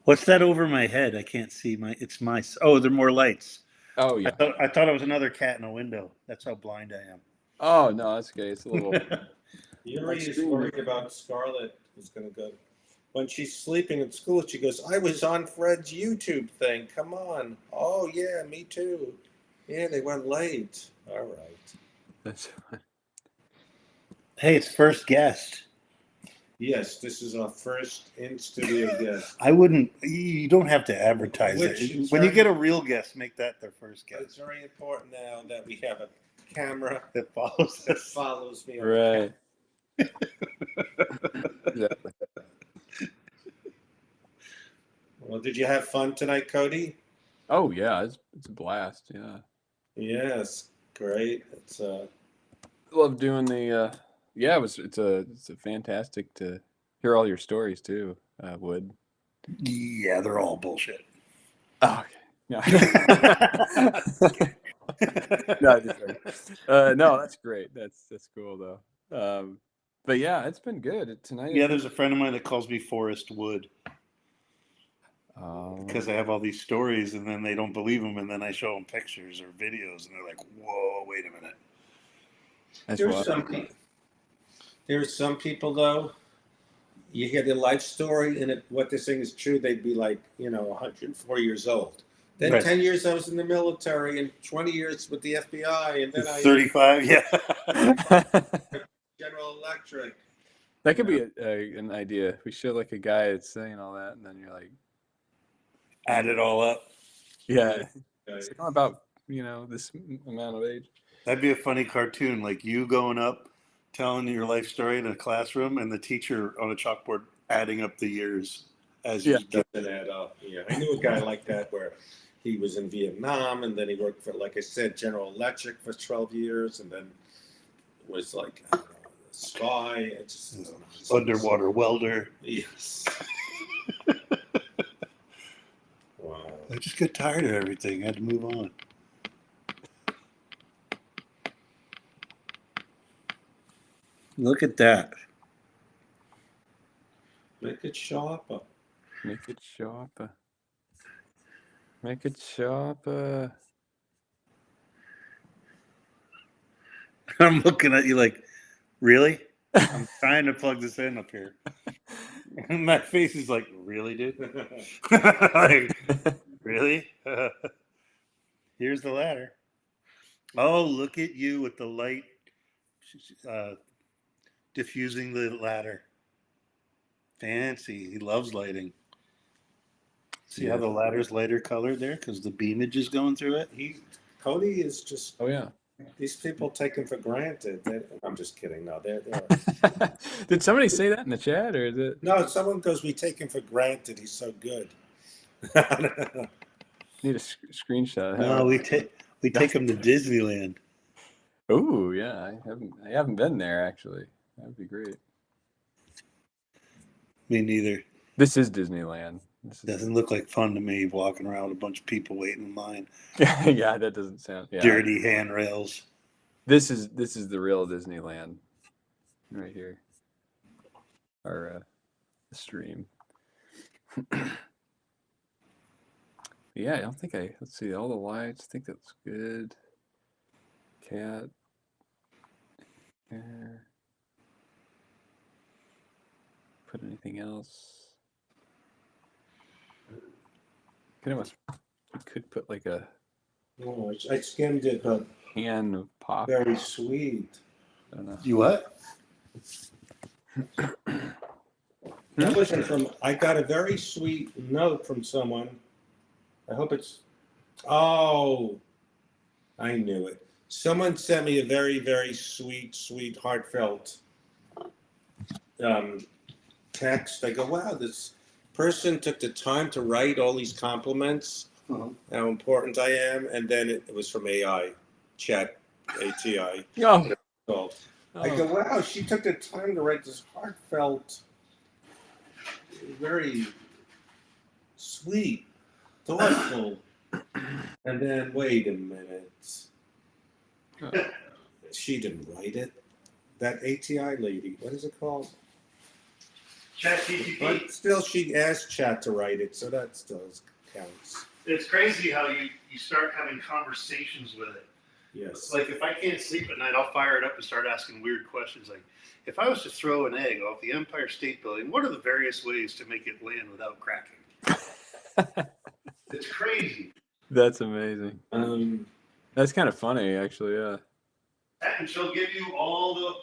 What's that over my head? I can't see it's my, oh, there are more lights. Oh yeah. I thought it was another cat in a window. That's how blind I am. Oh no, that's okay. It's a little. Yuri is worried about Scarlett, who's going to go. When she's sleeping at school, she goes, I was on Fred's YouTube thing. Come on. Oh, yeah, me too. Yeah, they went late. All right. That's fine. Hey, it's first guest. Yes, this is our first in-studio guest. I wouldn't, you don't have to advertise it. When you get a real guest, make that their first But it's guest. very important now that we have a camera That follows that us. follows me. Right. Exactly. Well, did you have fun tonight, Cody? Oh yeah, it's a blast. Yeah. Yes, great. It's Love doing the. Yeah, it's a fantastic to hear all your stories too. Wood. Yeah, they're all bullshit. Oh, okay. No. No, just kidding. No, that's great. That's cool though. But yeah, it's been good tonight. Yeah, there's a friend of mine that calls me Forrest Wood Um, because I have all these stories and then they don't believe them and then I show them pictures or videos and they're like, whoa, wait a minute. that's there's wild. some people though. You hear their life story, and what they're saying is true. They'd be like, 104 years old. Then Right. 10 years I was in the military, and 20 years with the FBI, and then I 35, yeah. General Electric. That could be an idea. We show like a guy that's saying all that, and then you're like, Add it all up. yeah, Okay. it's like, I'm about this amount of age. That'd be a funny cartoon, like you going up, telling your life story in a classroom, and the teacher on a chalkboard adding up the years as you go. Doesn't add up. Yeah, I knew a guy like that where he was in Vietnam, and then he worked for, like I said, General Electric for 12 years, and then was like, I don't know, a spy. It's Underwater welder. Yes. Wow. I just get tired of everything. I had to move on. Look at that. Make it sharper. Make it sharper. Make it sharper. I'm looking at you like, really? I'm trying to plug this in up here. And my face is like, really, dude? Like, really? Here's the ladder. Oh, look at you with the light diffusing the ladder. Fancy. He loves lighting. See how the ladder's lighter colored there? Because the beamage is going through it? Cody is just, Oh yeah. these people take him for granted. I'm just kidding. No, they're Did somebody say that in the chat, or is it? no, someone goes, we take him for granted. He's so good. Need a screenshot. No, we take him to Disneyland. Oh yeah, I haven't been there actually. That would be great. Me neither. This is Disneyland. Doesn't look like fun to me walking around with a bunch of people waiting in line. Yeah, that doesn't sound. Yeah. Dirty handrails. This is the real Disneyland right here. Our stream. Yeah, I don't think let's see all the lights. I think that's good. Cat. There. Put anything else? Could put like a Oh, I skimmed it, but can of pop. very sweet. I don't know. You what? That wasn't from. I got a very sweet note from someone. I hope it's. Oh, I knew it. Someone sent me a very, very sweet, heartfelt text. I go, wow, this person took the time to write all these compliments, how important I am, and then it was from AI, chat, ATI. Oh. Called. I go, wow, she took the time to write this heartfelt, very sweet, thoughtful. And then, wait a minute. She didn't write it. That ATI lady, what is it called? ChatGPT. But still, she asked Chat to write it, so that still counts. It's crazy how you start having conversations with it. Yes. Like if I can't sleep at night, I'll fire it up and start asking weird questions. Like, if I was to throw an egg off the Empire State Building, what are the various ways to make it land without cracking? It's crazy. That's amazing. That's kind of funny, actually. Yeah. And she'll give you all the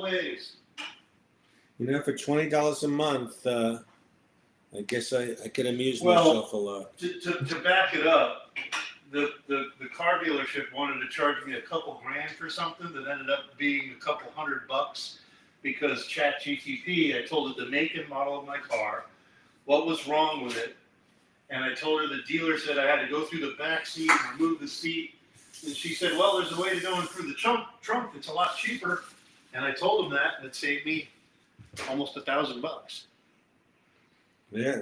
ways. You know, for $20 a month, I guess I could amuse myself a lot. To back it up, the car dealership wanted to charge me a couple grand for something that ended up being a couple $100 because ChatGPT, I told it the make and model of my car, what was wrong with it, and I told her the dealer said I had to go through the back seat and remove the seat, and she said, well, there's a way to go in through the trunk that's a lot cheaper, and I told him that, and it saved me almost $1,000. Yeah,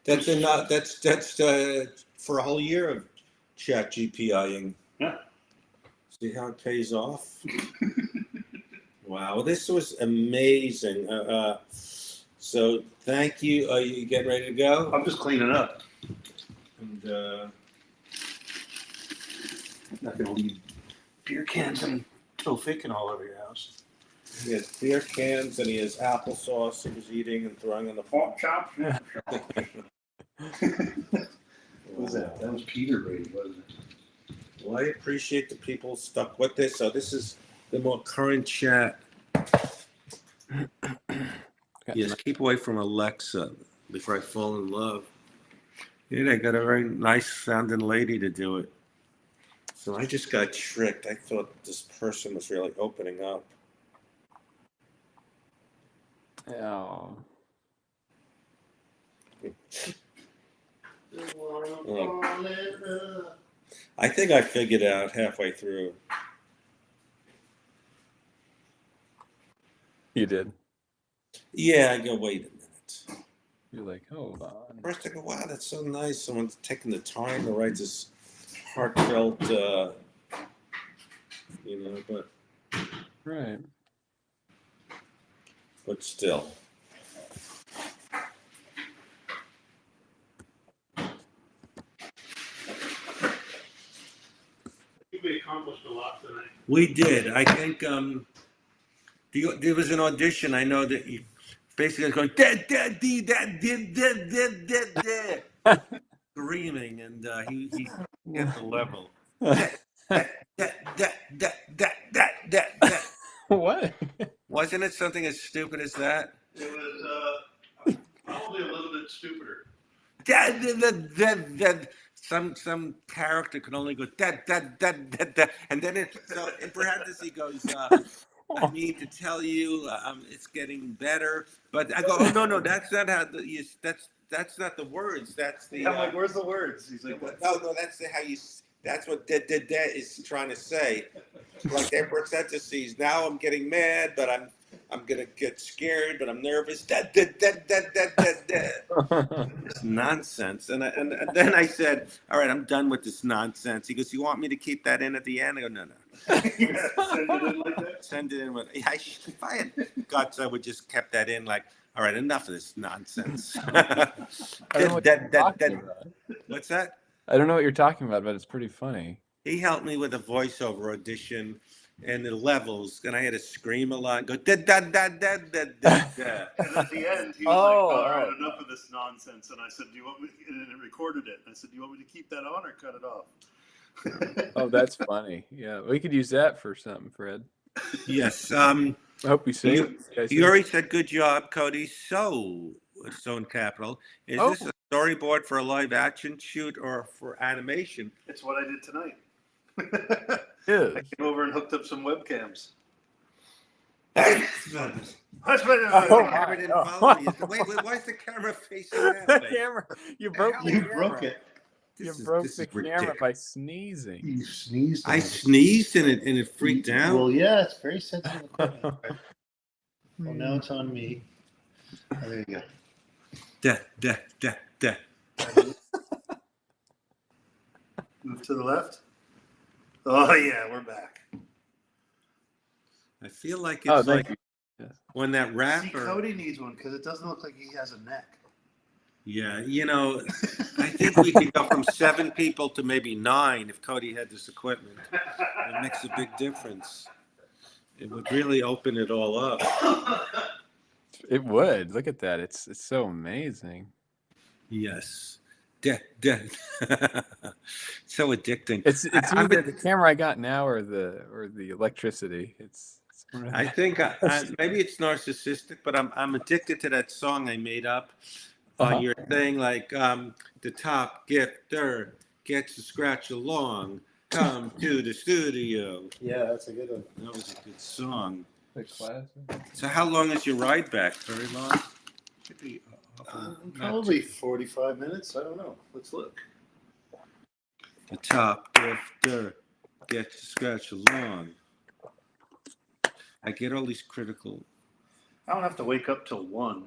that's for a whole year of Chat GPIing. Yeah. See how it pays off. Wow, this was amazing. So thank you. Are you getting ready to go? I'm just cleaning up. And Not gonna leave beer cans and Tofik all over your house. he has beer cans and he has applesauce he was eating and throwing on the Pork chop. What was that? That was Peter Brady, wasn't it? Well, I appreciate the people stuck with this. So this is the more current chat. Yes, keep away from Alexa before I fall in love. Yeah, I got a very nice sounding lady to do it. So I just got tricked. I thought this person was really opening up. Oh. I think I figured it out halfway through. You did. Yeah, I go, wait a minute. You're like, hold on. First I go, wow, that's so nice. Someone's taking the time to write this heartfelt, but Right. still. We accomplished a lot tonight. We did. I think there was an audition. I know that you basically was going screaming, and he hit the level. What? Wasn't it something as stupid as that? It was probably a little bit stupider. Some character can only go and then so in parentheses he goes, I need to tell you, it's getting better. But I go, oh no, that's not how that's not the words. That's the. I'm like, where's the words? He's like, no, that's how you. That's what that is trying to say. Like they're parentheses. Now I'm getting mad, but I'm gonna get scared, but I'm nervous. This nonsense. And then I said, all right, I'm done with this nonsense. He goes, you want me to keep that in at the end? I go, no. Yeah, send it in like that. Send it in with. If I had guts, I would just kept that in. Like, all right, enough of this nonsense. I don't know what you're talking about. What's that? I don't know what you're talking about, but it's pretty funny. He helped me with a voiceover audition and the levels, and I had to scream a lot, and go da da da da da da. And at the end, he was like, Oh, all right, oh. enough of this nonsense. And I said, do you want me, and then it recorded it. And I said, do you want me to keep that on or cut it off? Oh, that's funny. Yeah, we could use that for something, Fred. Yes. I hope we save it. You already said good job, Cody. So, Stone Capital, is Oh. this a storyboard for a live action shoot or for animation? It's what I did tonight. Is. I came over and hooked up some webcams. The Oh, camera didn't my. follow me. Wait, why is the camera facing that The way? camera. You broke the You camera. broke it. You This broke is the camera ridiculous. by sneezing. You sneezed. I sneezed and it freaked out. Well, yeah, it's very sensitive equipment. Well, now it's on me. Oh, there you go. Da. Move to the left. Oh, yeah, we're back. I feel like Oh, it's thank like you. when that See, rapper. Cody needs one because it doesn't look like he has a neck. Yeah, I think we could go from 7 people to maybe 9 if Cody had this equipment. It makes a big difference. It would really open it all up. It would. Look at that. It's so amazing. Yes. So addicting. It's I've either been- the camera I got now or the electricity. It's I think maybe it's narcissistic, but I'm addicted to that song I made up on your thing, like the top gifter gets to scratch along, come to the studio. Yeah, that's a good one. That was a good song. the classic. So how long is your ride back? Very long? Could be, Probably 45 minutes. I don't know. Let's look. the top gifter gets to scratch along. I get all these critical. I don't have to wake up till 1.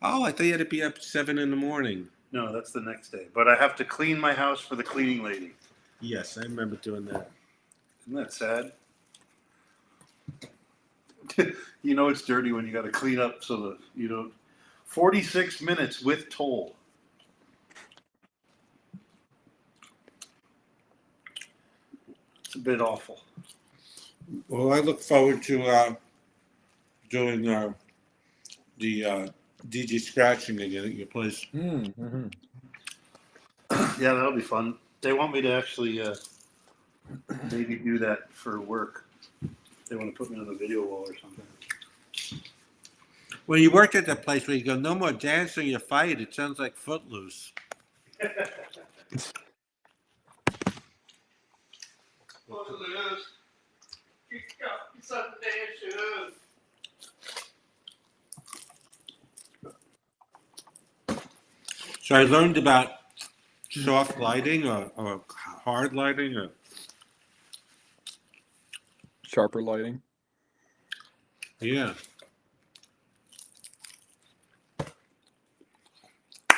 Oh, I thought you had to be up 7 in the morning. No, that's the next day. But I have to clean my house for the cleaning lady. Yes, I remember doing that. Isn't that sad? You know it's dirty when you got to clean up so that you don't. 46 minutes with toll. It's a bit awful. Well, I look forward to doing the DJ scratching again at your place. Mm-hmm. Yeah, that'll be fun. They want me to actually maybe do that for work. They want to put me on the video wall or something. When you worked at that place where you go, no more dancing, you fight, it sounds like Footloose. So I learned about soft lighting or hard lighting. Or Sharper lighting. yeah.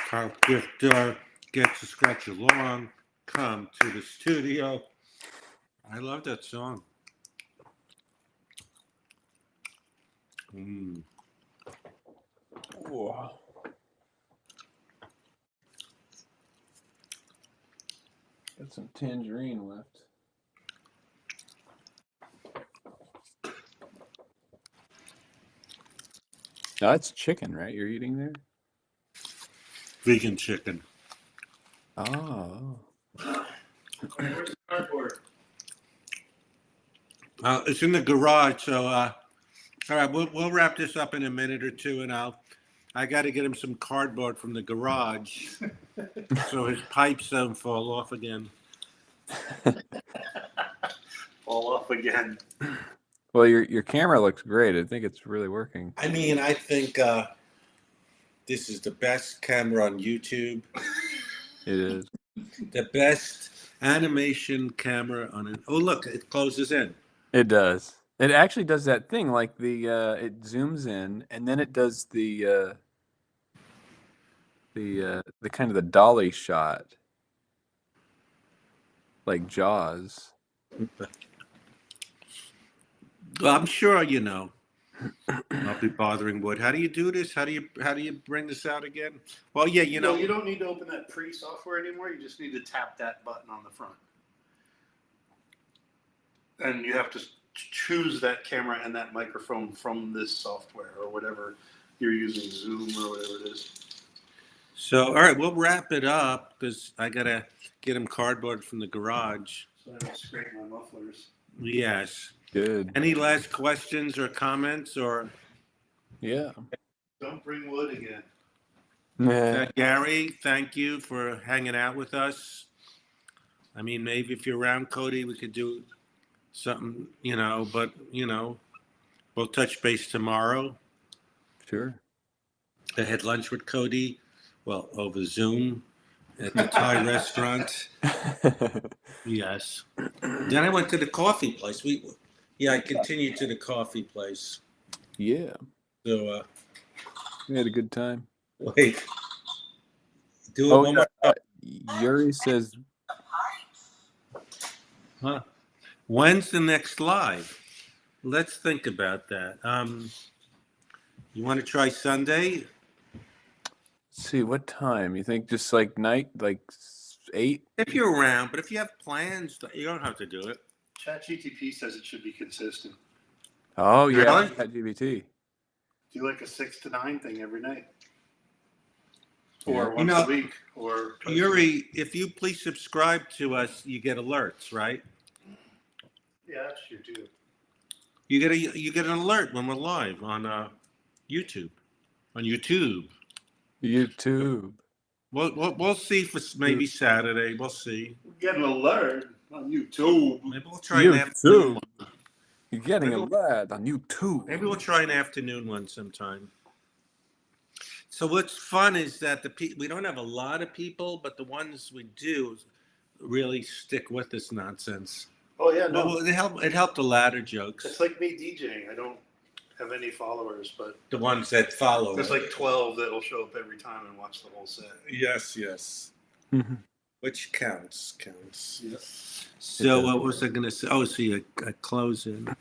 Top gifter gets to scratch along, come to the studio. I love that song. Wow. Got some tangerine left. Now that's chicken, right? You're eating there? Vegan chicken. Oh. Where's the cardboard? It's in the garage, so all right, we'll wrap this up in a minute or two, and I got to get him some cardboard from the garage so his pipes don't fall off again. Fall off again. Well, your camera looks great. I think it's really working. I mean, I think this is the best camera on YouTube. It is. The best animation camera on it. Oh, look, it closes in. It does. It actually does that thing like it zooms in and then it does the kind of the dolly shot, like Jaws. Well, I'm sure you know. I'll be bothering Wood. How do you do this? How do you bring this out again? Well, yeah, you know. You don't need to open that pre-software anymore. You just need to tap that button on the front, and you have to choose that camera and that microphone from this software or whatever you're using, Zoom or whatever it is. So, all right, we'll wrap it up because I gotta get him cardboard from the garage. So I don't scrape my mufflers. Yes. Good. Any last questions or comments or Yeah. Don't bring wood again. Gary? Thank you for hanging out with us. I mean, maybe if you're around, Cody, we could do something, but we'll touch base tomorrow. Sure. I had lunch with Cody, well, over Zoom at the Thai restaurant. Yes. Then I went to the coffee place. I continued to the coffee place. Yeah. So, We had a good time. wait. Do it one more time. Yuri says, Huh. When's the next live? Let's think about that. You want to try Sunday? let's see, what time? You think just like night, like 8? If you're around, but if you have plans, you don't have to do it. ChatGTP says it should be consistent. Oh, yeah. Really? ChatGPT. Do like a 6 to 9 thing every night, or You once know, a week, or Yuri, if you please subscribe to us, you get alerts, right? Yeah, that's true too. You get an alert when we're live on YouTube. On YouTube. YouTube. We'll see for maybe Saturday. We'll see. Get an alert on YouTube. Maybe we'll try an afternoon one. You're getting Maybe a lad on YouTube. Maybe we'll try an afternoon one sometime. So what's fun is that we don't have a lot of people, but the ones we do really stick with this nonsense. Oh yeah, no. Well, it helped the ladder jokes. It's like me DJing. I don't have any followers, but The ones that follow. there's like 12 that'll show up every time and watch the whole set. Yes. Mhm. Which counts. Yes. So what was I going to say? Oh, see a close in.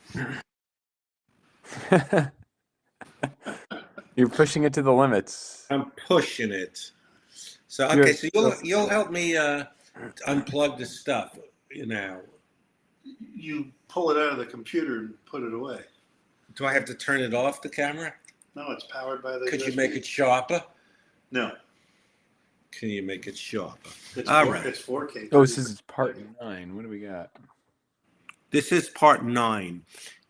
You're pushing it to the limits. I'm pushing it. So okay, so you'll help me unplug the stuff. You pull it out of the computer and put it away. Do I have to turn it off the camera? No, it's powered by the. Could you USB. make it sharper? No. Can you make it sharper? It's All 4, right. It's 4K. Oh, this is part 9. What do we got? This is part 9.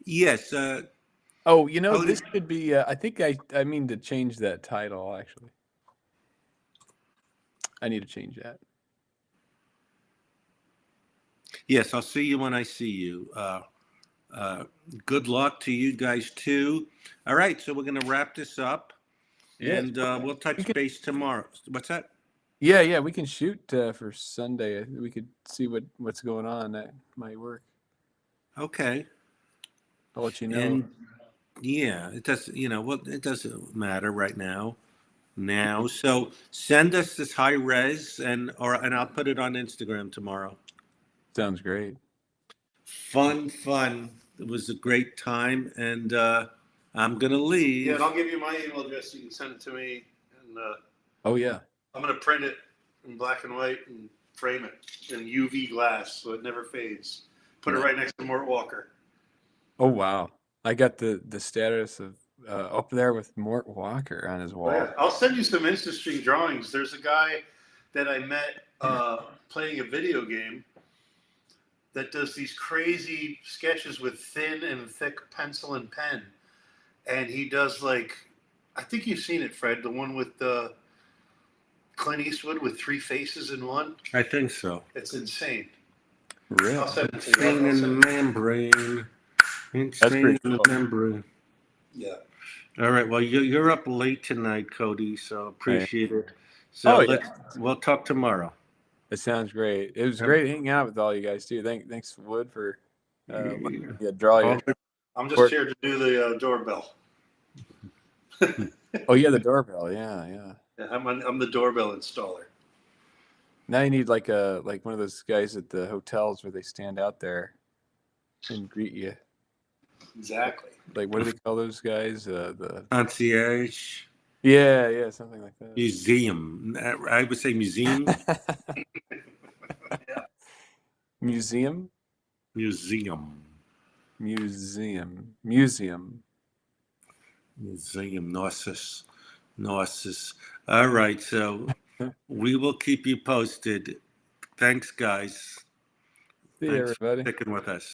Yes. Oh, this could be. I think I mean to change that title. Actually, I need to change that. Yes, I'll see you when I see you. Good luck to you guys too. All right, so we're going to wrap this up, and we'll touch base tomorrow. What's that? Yeah, we can shoot for Sunday. We could see what's going on. That might work. Okay. I'll let you know. And yeah, it does. It doesn't matter right now. So send us this high res, and I'll put it on Instagram tomorrow. Sounds great. Fun. It was a great time, and I'm gonna leave. Yeah, and I'll give you my email address. You can send it to me, and Oh yeah. I'm gonna print it in black and white and frame it in UV glass so it never fades. Put it right next to Mort Walker. Oh wow. I got the status of up there with Mort Walker on his wall. Oh, yeah. I'll send you some InstaStream drawings. There's a guy that I met playing a video game that does these crazy sketches with thin and thick pencil and pen. And he does I think you've seen it, Fred, the one with Clint Eastwood with 3 faces in one. I think so. It's insane. Really? I'll send it to Insane you. in the membrane. Insane pretty in the cool. membrane. Yeah. All right. Well, you're up late tonight, Cody. So appreciate it. So we'll talk tomorrow. It sounds great. It was great hanging out with all you guys too. Thanks Wood for draw you. I'm just here to do the doorbell. Oh yeah, the doorbell. Yeah. Yeah, I'm the doorbell installer. Now you need like one of those guys at the hotels where they stand out there and greet you. Exactly. Like what do they call those guys? The Concierge. yeah, something like that. Museum. I would say museum. Museum. Museum. Narcissus. All right. So we will keep you posted. Thanks, guys. See you, Thanks for everybody. sticking with us.